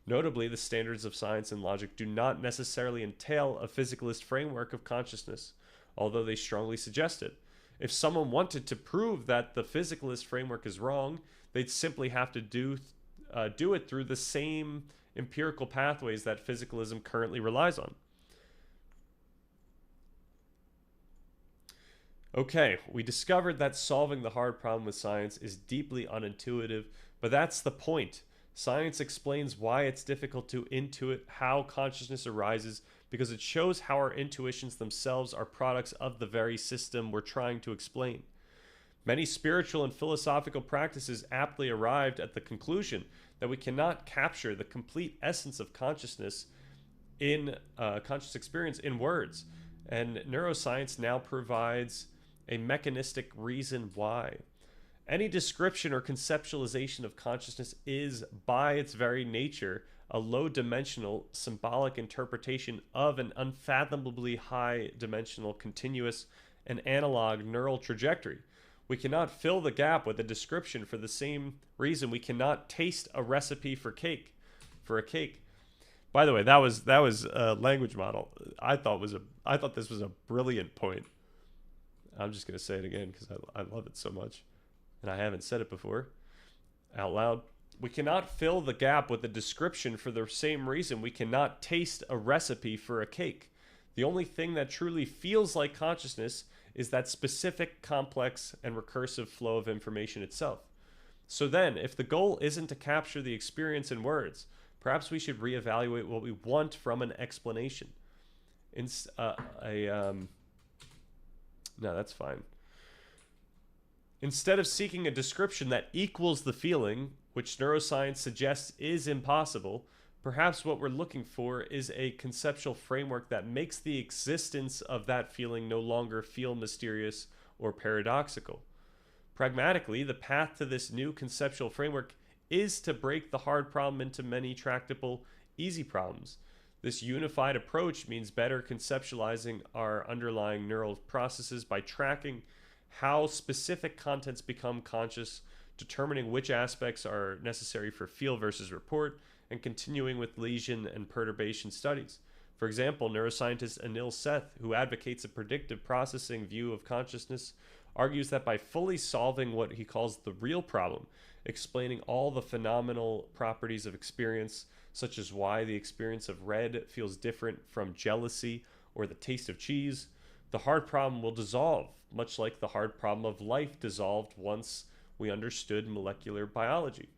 Notably, the standards of science and logic do not necessarily entail a physicalist framework of consciousness, although they strongly suggest it. If someone wanted to prove that the physicalist framework is wrong, they'd simply have to do it through the same empirical pathways that physicalism currently relies on. Okay, we discovered that solving the hard problem with science is deeply unintuitive, but that's the point. Science explains why it's difficult to intuit how consciousness arises because it shows how our intuitions themselves are products of the very system we're trying to explain. Many spiritual and philosophical practices aptly arrived at the conclusion that we cannot capture the complete essence of consciousness in conscious experience in words, and neuroscience now provides a mechanistic reason why. Any description or conceptualization of consciousness is, by its very nature, a low-dimensional, symbolic interpretation of an unfathomably high-dimensional, continuous, and analog neural trajectory. We cannot fill the gap with a description for the same reason we cannot taste a recipe for a cake. By the way, that was a language model. I thought this was a brilliant point. I'm just going to say it again because I love it so much. And I haven't said it before out loud. We cannot fill the gap with a description for the same reason we cannot taste a recipe for a cake. The only thing that truly feels like consciousness is that specific, complex, and recursive flow of information itself. So then, if the goal isn't to capture the experience in words, perhaps we should reevaluate what we want from an explanation. No, that's fine. Instead of seeking a description that equals the feeling, which neuroscience suggests is impossible, perhaps what we're looking for is a conceptual framework that makes the existence of that feeling no longer feel mysterious or paradoxical. Pragmatically, the path to this new conceptual framework is to break the hard problem into many tractable, easy problems. This unified approach means better conceptualizing our underlying neural processes by tracking how specific contents become conscious, determining which aspects are necessary for feel versus report, and continuing with lesion and perturbation studies. For example, neuroscientist Anil Seth, who advocates a predictive processing view of consciousness, argues that by fully solving what he calls the real problem, explaining all the phenomenal properties of experience, such as why the experience of red feels different from jealousy or the taste of cheese, the hard problem will dissolve, much like the hard problem of life dissolved once we understood molecular biology.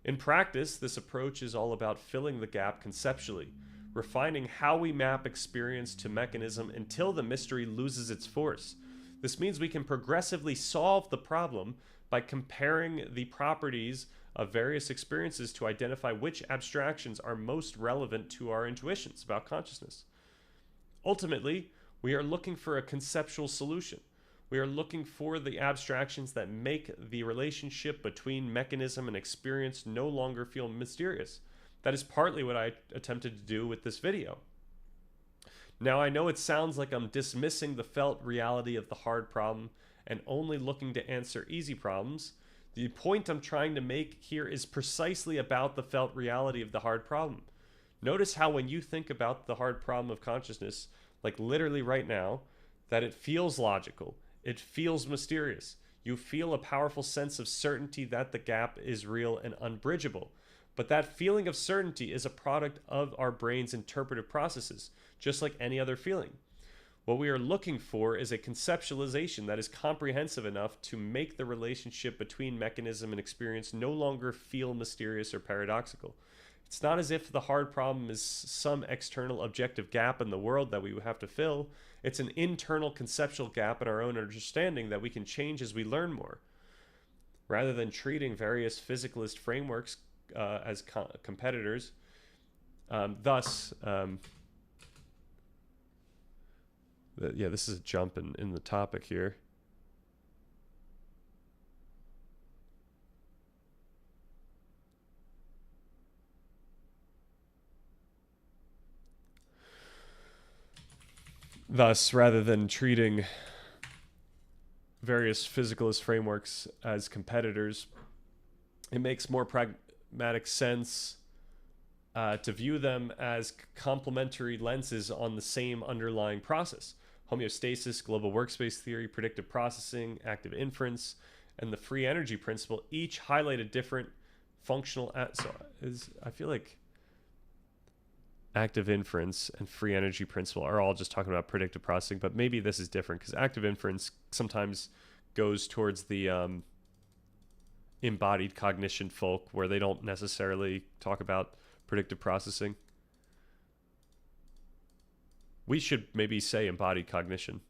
In practice, this approach is all about filling the gap conceptually, refining how we map experience to mechanism until the mystery loses its force. This means we can progressively solve the problem by comparing the properties of various experiences to identify which abstractions are most relevant to our intuitions about consciousness. Ultimately, we are looking for a conceptual solution. We are looking for the abstractions that make the relationship between mechanism and experience no longer feel mysterious. That is partly what I attempted to do with this video. Now, I know it sounds like I'm dismissing the felt reality of the hard problem and only looking to answer easy problems. The point I'm trying to make here is precisely about the felt reality of the hard problem. Notice how when you think about the hard problem of consciousness, like literally right now, that it feels logical, it feels mysterious. You feel a powerful sense of certainty that the gap is real and unbridgeable. But that feeling of certainty is a product of our brain's interpretive processes, just like any other feeling. What we are looking for is a conceptualization that is comprehensive enough to make the relationship between mechanism and experience no longer feel mysterious or paradoxical. It's not as if the hard problem is some external objective gap in the world that we have to fill. It's an internal conceptual gap in our own understanding that we can change as we learn more. Rather than treating various physicalist frameworks as competitors, this is a jump in the topic here. Thus, rather than treating various physicalist frameworks as competitors, it makes more pragmatic sense to view them as complementary lenses on the same underlying process. Homeostasis, global workspace theory, predictive processing, active inference, and the free energy principle each highlight a different functional... I feel like active inference and free energy principle are all just talking about predictive processing, but maybe this is different because active inference sometimes goes towards the embodied cognition folk where they don't necessarily talk about predictive processing. We should maybe say embodied cognition.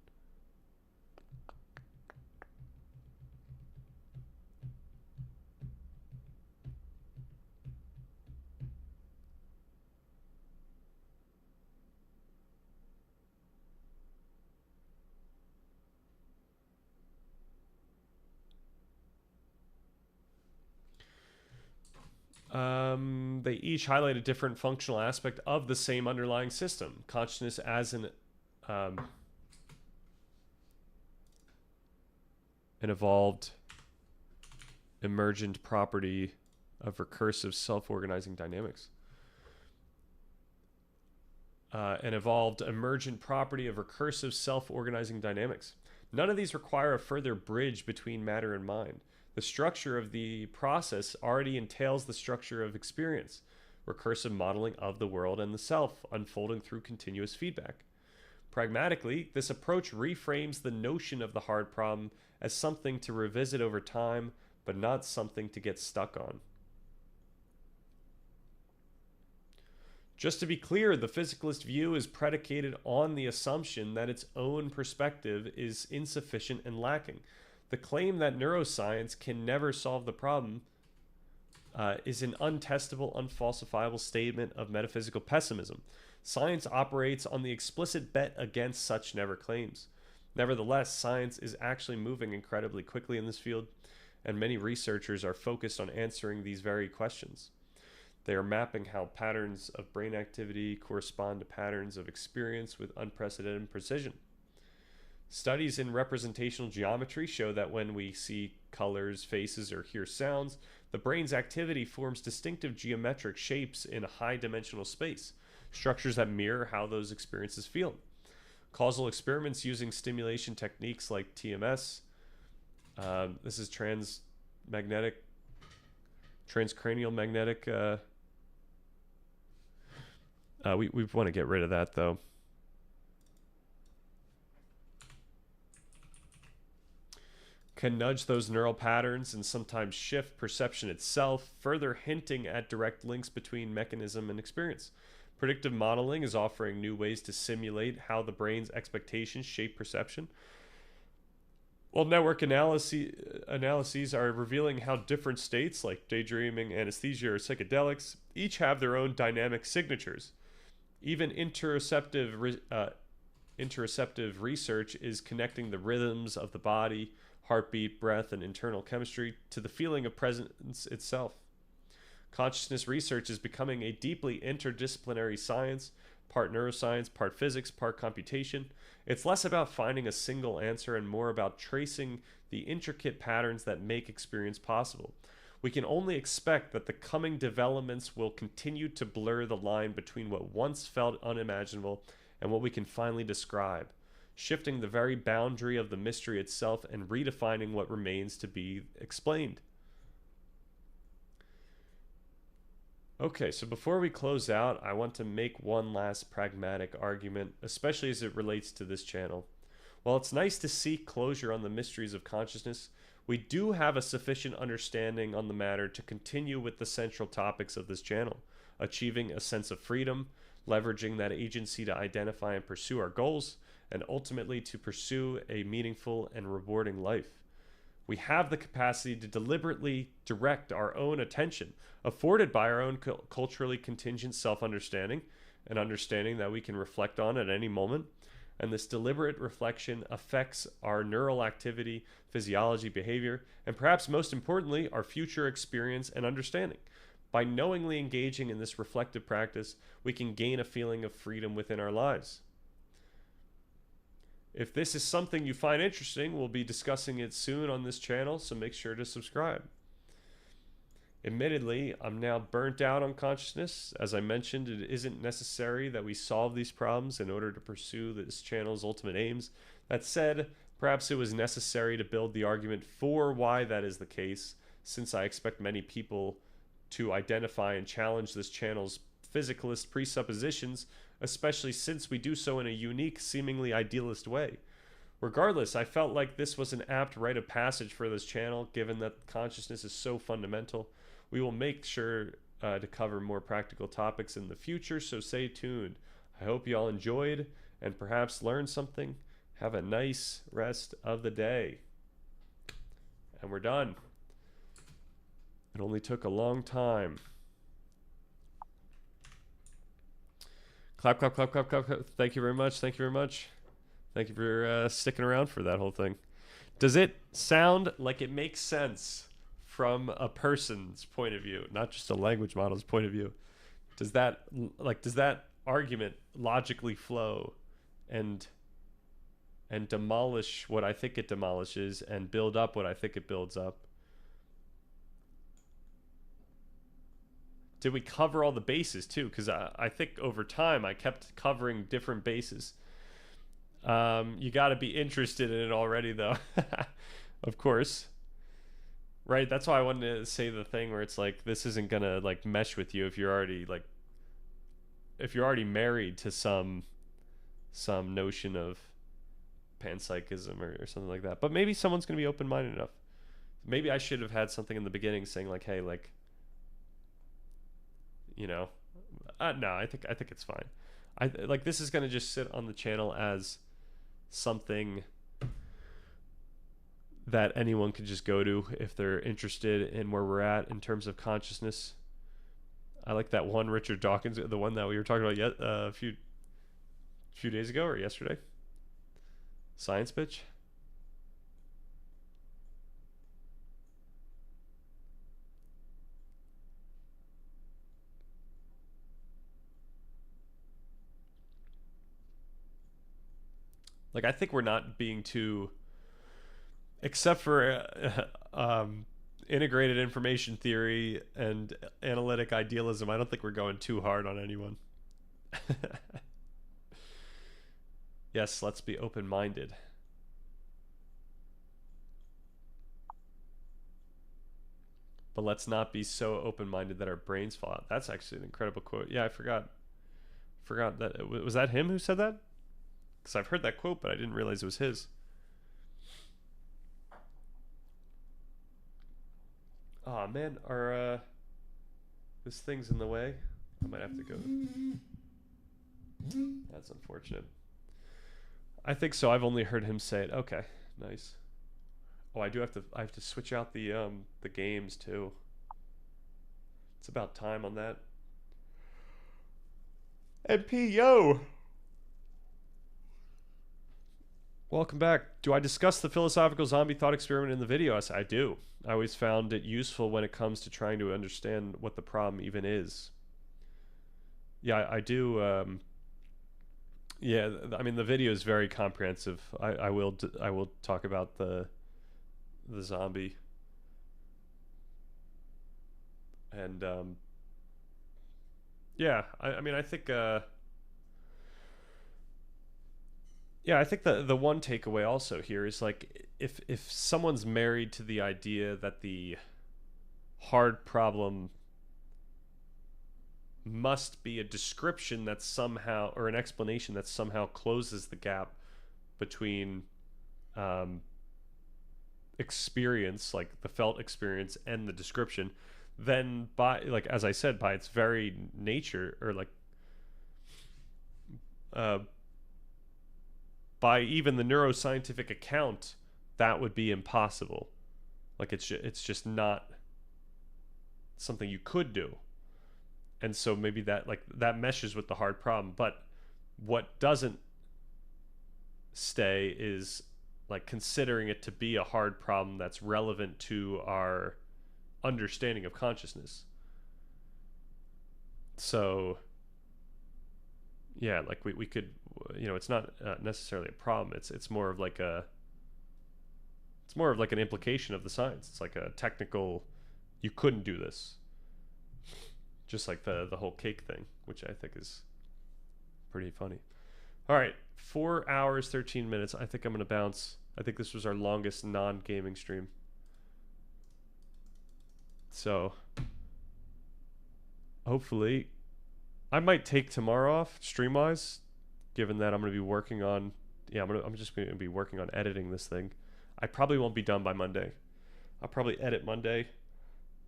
They each highlight a different functional aspect of the same underlying system. Consciousness as an evolved, emergent property of recursive self-organizing dynamics. An evolved, emergent property of recursive self-organizing dynamics. None of these require a further bridge between matter and mind. The structure of the process already entails the structure of experience, recursive modeling of the world and the self, unfolding through continuous feedback. Pragmatically, this approach reframes the notion of the hard problem as something to revisit over time, but not something to get stuck on. Just to be clear, the physicalist view is predicated on the assumption that its own perspective is insufficient and lacking. The claim that neuroscience can never solve the problem is an untestable, unfalsifiable statement of metaphysical pessimism. Science operates on the explicit bet against such never claims. Nevertheless, science is actually moving incredibly quickly in this field, and many researchers are focused on answering these very questions. They are mapping how patterns of brain activity correspond to patterns of experience with unprecedented precision. Studies in representational geometry show that when we see colors, faces, or hear sounds, the brain's activity forms distinctive geometric shapes in a high-dimensional space, structures that mirror how those experiences feel. Causal experiments using stimulation techniques like TMS, this is transcranial magnetic. We want to get rid of that though. Can nudge those neural patterns and sometimes shift perception itself, further hinting at direct links between mechanism and experience. Predictive modeling is offering new ways to simulate how the brain's expectations shape perception, while network analyses are revealing how different states like daydreaming, anesthesia, or psychedelics each have their own dynamic signatures. Even interoceptive research is connecting the rhythms of the body, heartbeat, breath, and internal chemistry to the feeling of presence itself. Consciousness research is becoming a deeply interdisciplinary science, part neuroscience, part physics, part computation. It's less about finding a single answer and more about tracing the intricate patterns that make experience possible. We can only expect that the coming developments will continue to blur the line between what once felt unimaginable and what we can finally describe, shifting the very boundary of the mystery itself and redefining what remains to be explained. Okay, so before we close out, I want to make one last pragmatic argument, especially as it relates to this channel. While it's nice to seek closure on the mysteries of consciousness, we do have a sufficient understanding on the matter to continue with the central topics of this channel, achieving a sense of freedom, leveraging that agency to identify and pursue our goals, and ultimately to pursue a meaningful and rewarding life. We have the capacity to deliberately direct our own attention, afforded by our own culturally contingent self-understanding, an understanding that we can reflect on at any moment. And this deliberate reflection affects our neural activity, physiology, behavior, and perhaps most importantly, our future experience and understanding. By knowingly engaging in this reflective practice, we can gain a feeling of freedom within our lives. If this is something you find interesting, we'll be discussing it soon on this channel, so make sure to subscribe. Admittedly, I'm now burnt out on consciousness. As I mentioned, it isn't necessary that we solve these problems in order to pursue this channel's ultimate aims. That said, perhaps it was necessary to build the argument for why that is the case, since I expect many people to identify and challenge this channel's physicalist presuppositions, especially since we do so in a unique, seemingly idealist way. Regardless, I felt like this was an apt rite of passage for this channel, given that consciousness is so fundamental. We will make sure to cover more practical topics in the future, so stay tuned. I hope you all enjoyed and perhaps learned something. Have a nice rest of the day. And we're done. It only took a long time. Clap, clap, clap, clap, clap, clap. Thank you very much. Thank you very much. Thank you for sticking around for that whole thing. Does it sound like it makes sense from a person's point of view, not just a language model's point of view? Does that argument logically flow and demolish what I think it demolishes and build up what I think it builds up? Did we cover all the bases too? Because I think over time I kept covering different bases. You got to be interested in it already, though. Of course. Right? That's why I wanted to say the thing where it's like, this isn't going to like mesh with you if you're already married to some notion of panpsychism or something like that. But maybe someone's going to be open-minded enough. Maybe I should have had something in the beginning saying like, hey, like, you know, No, I think it's fine. Like this is gonna just sit on the channel as something that anyone can just go to if they're interested in where we're at in terms of consciousness. I like that one Richard Dawkins, the one that we were talking about yet a few days ago or yesterday. Science bitch. Like I think we're not being too, except for integrated information theory and analytic idealism, I don't think we're going too hard on anyone. Yes, let's be open-minded. But let's not be so open-minded that our brains fall out. That's actually an incredible quote. Yeah, I forgot that. Was that him who said that? Because I've heard that quote, but I didn't realize it was his. Oh man, our this thing's in the way. I might have to go. That's unfortunate. I think so. I've only heard him say it. Okay, nice. Oh, I have to switch out the games too. It's about time on that. MP, yo! Welcome back. Do I discuss the philosophical zombie thought experiment in the video? Yes, I do. I always found it useful when it comes to trying to understand what the problem even is. Yeah, I do. Yeah, I mean the video is very comprehensive. I will talk about the zombie and yeah, I mean I think yeah, I think the one takeaway also here is like if someone's married to the idea that the hard problem must be a description that somehow, or an explanation that somehow closes the gap between experience, like the felt experience, and the description, then by, like as I said, by its very nature, or like by even the neuroscientific account, that would be impossible. Like it's just not something you could do. And so maybe that meshes with the hard problem. But what doesn't stay is like considering it to be a hard problem that's relevant to our understanding of consciousness. So yeah, like we could, you know, it's not necessarily a problem. It's more of like an implication of the science. It's like a technical, you couldn't do this. Just like the whole cake thing, which I think is pretty funny. All right, 4 hours, 13 minutes. I think I'm going to bounce. I think this was our longest non-gaming stream. So, hopefully, I might take tomorrow off, stream-wise, given that I'm going to be working on, yeah, I'm just going to be working on editing this thing. I probably won't be done by Monday. I'll probably edit Monday.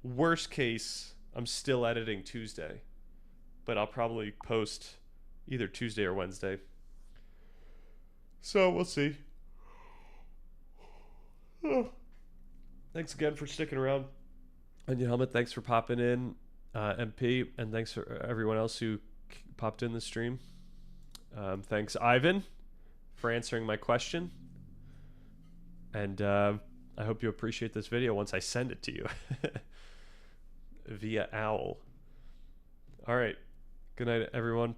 Worst case, I'm still editing Tuesday, but I'll probably post either Tuesday or Wednesday. So we'll see. Oh. Thanks again for sticking around. Onion Helmet, thanks for popping in, MP, and thanks for everyone else who popped in the stream. Thanks, Ivan, for answering my question. And I hope you appreciate this video once I send it to you. Via owl. All right. Good night, everyone.